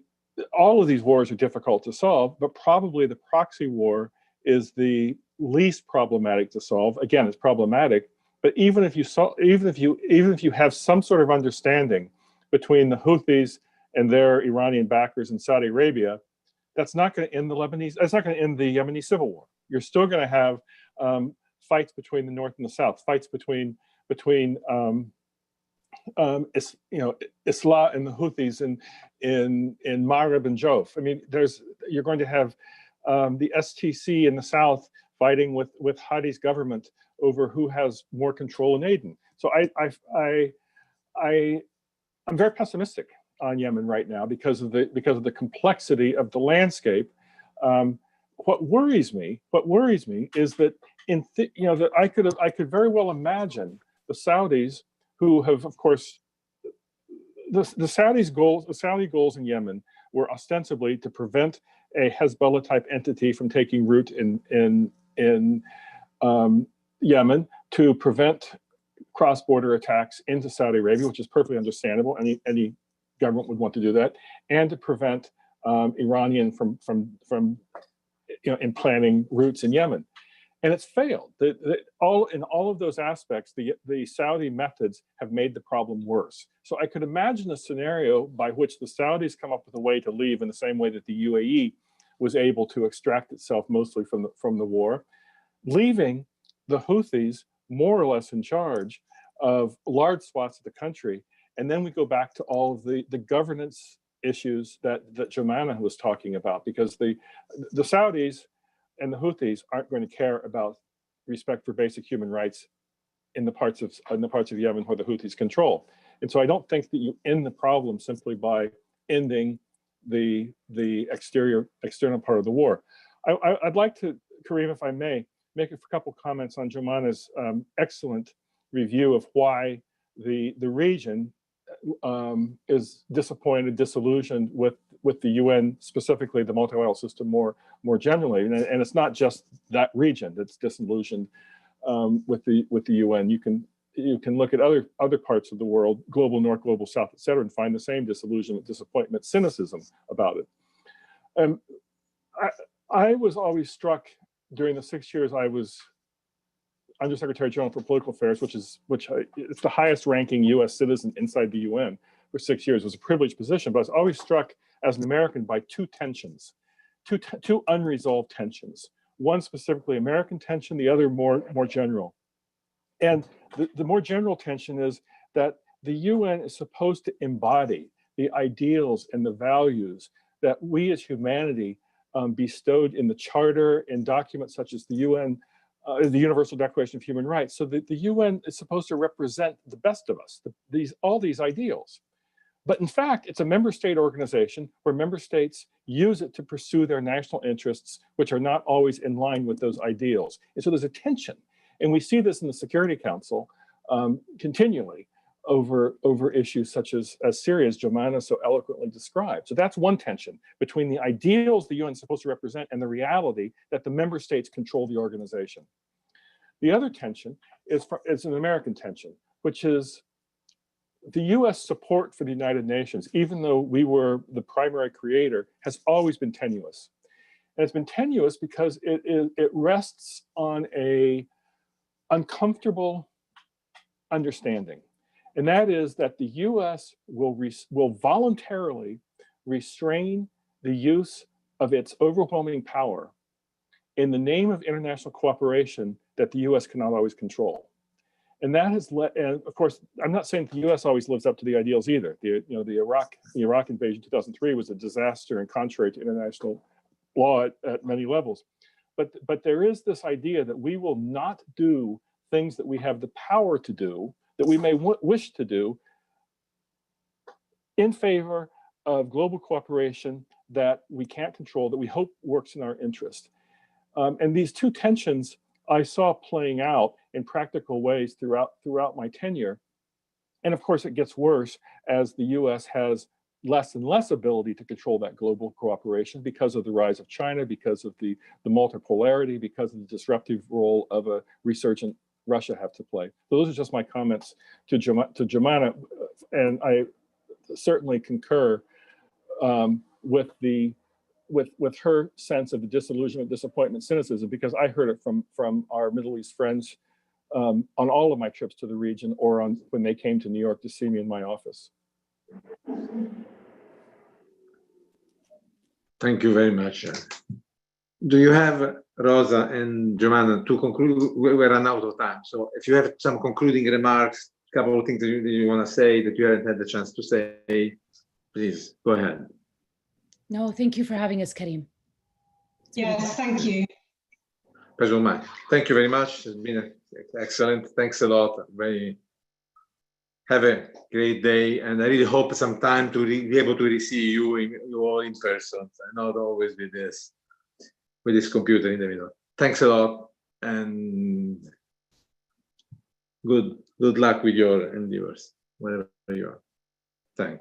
all of these wars are difficult to solve, but probably the proxy war is the least problematic to solve. Again, it's problematic, but even if you have some sort of understanding between the Houthis and their Iranian backers in Saudi Arabia, that's not going to end that's not going to end the Yemeni civil war. You're still going to have fights between the North and the South, fights between Islah and the Houthis in Maghreb and Jove. I mean, you're going to have the STC in the South fighting with Hadi's government over who has more control in Aden. So I'm very pessimistic on Yemen right now because of the complexity of the landscape. What worries me is that that I could very well imagine the Saudis, who have, of course, the Saudi goals in Yemen were ostensibly to prevent a Hezbollah type entity from taking root in Yemen, to prevent cross-border attacks into Saudi Arabia, which is perfectly understandable. Any government would want to do that, and to prevent Iranian from implanting roots in Yemen. And it's failed. In all of those aspects, the Saudi methods have made the problem worse. So I could imagine a scenario by which the Saudis come up with a way to leave in the same way that the UAE was able to extract itself mostly from the war, leaving the Houthis more or less in charge of large swaths of the country. And then we go back to all of the governance issues that Jomana was talking about, because the Saudis and the Houthis aren't going to care about respect for basic human rights in the parts of Yemen where the Houthis control. And so I don't think that you end the problem simply by ending the external part of the war. I'd like to, Karim, if I may, make a couple comments on Jomana's excellent review of why the region is disappointed, disillusioned with the UN, specifically the multilateral system more generally. And it's not just that region that's disillusioned with the UN. You can look at other parts of the world, global north, global south, et cetera, and find the same disillusionment, disappointment, cynicism about it. I was always struck during the 6 years I was Undersecretary General for Political Affairs, it's the highest ranking US citizen inside the UN for 6 years. It was a privileged position, but I was always struck as an American by two tensions, two unresolved tensions. One specifically American tension, the other more general. And the more general tension is that the UN is supposed to embody the ideals and the values that we as humanity bestowed in the Charter and documents such as the Universal Declaration of Human Rights. So the UN is supposed to represent the best of us, all these ideals. But in fact, it's a member state organization where member states use it to pursue their national interests, which are not always in line with those ideals. And so there's a tension. And we see this in the Security Council continually over issues such as Syria, as Jomana so eloquently described. So that's one tension between the ideals the UN is supposed to represent and the reality that the member states control the organization. The other tension is an American tension, which is the US support for the United Nations, even though we were the primary creator, has always been tenuous. And it's been tenuous because it rests on a uncomfortable understanding. And that is that the US will voluntarily restrain the use of its overwhelming power in the name of international cooperation that the US cannot always control. And that has led, and of course, I'm not saying the US always lives up to the ideals either. The Iraq invasion in 2003 was a disaster and contrary to international law at many levels. But there is this idea that we will not do things that we have the power to do, that we may wish to do, in favor of global cooperation that we can't control, that we hope works in our interest. And these two tensions I saw playing out in practical ways throughout my tenure. And of course, it gets worse as the US has less and less ability to control that global cooperation because of the rise of China, because of the multipolarity, because of the disruptive role of a resurgent Russia have to play. So those are just my comments to Jomana, and I certainly concur with her sense of the disillusionment, disappointment, cynicism, because I heard it from our Middle East friends on all of my trips to the region, or when they came to New York to see me in my office. Thank you very much. Do you have, Rosa and Giovanna, to conclude? We run out of time. So if you have some concluding remarks, a couple of things that you want to say that you haven't had the chance to say, please go ahead. No, thank you for having us, Karim. Yes, thank you. Pleasure, Mike. Thank you very much. It's been excellent. Thanks a lot. Have a great day, and I really hope sometime to be able to see you all in person, and not always with this computer in the middle. Thanks a lot, and good luck with your endeavors, wherever you are. Thanks.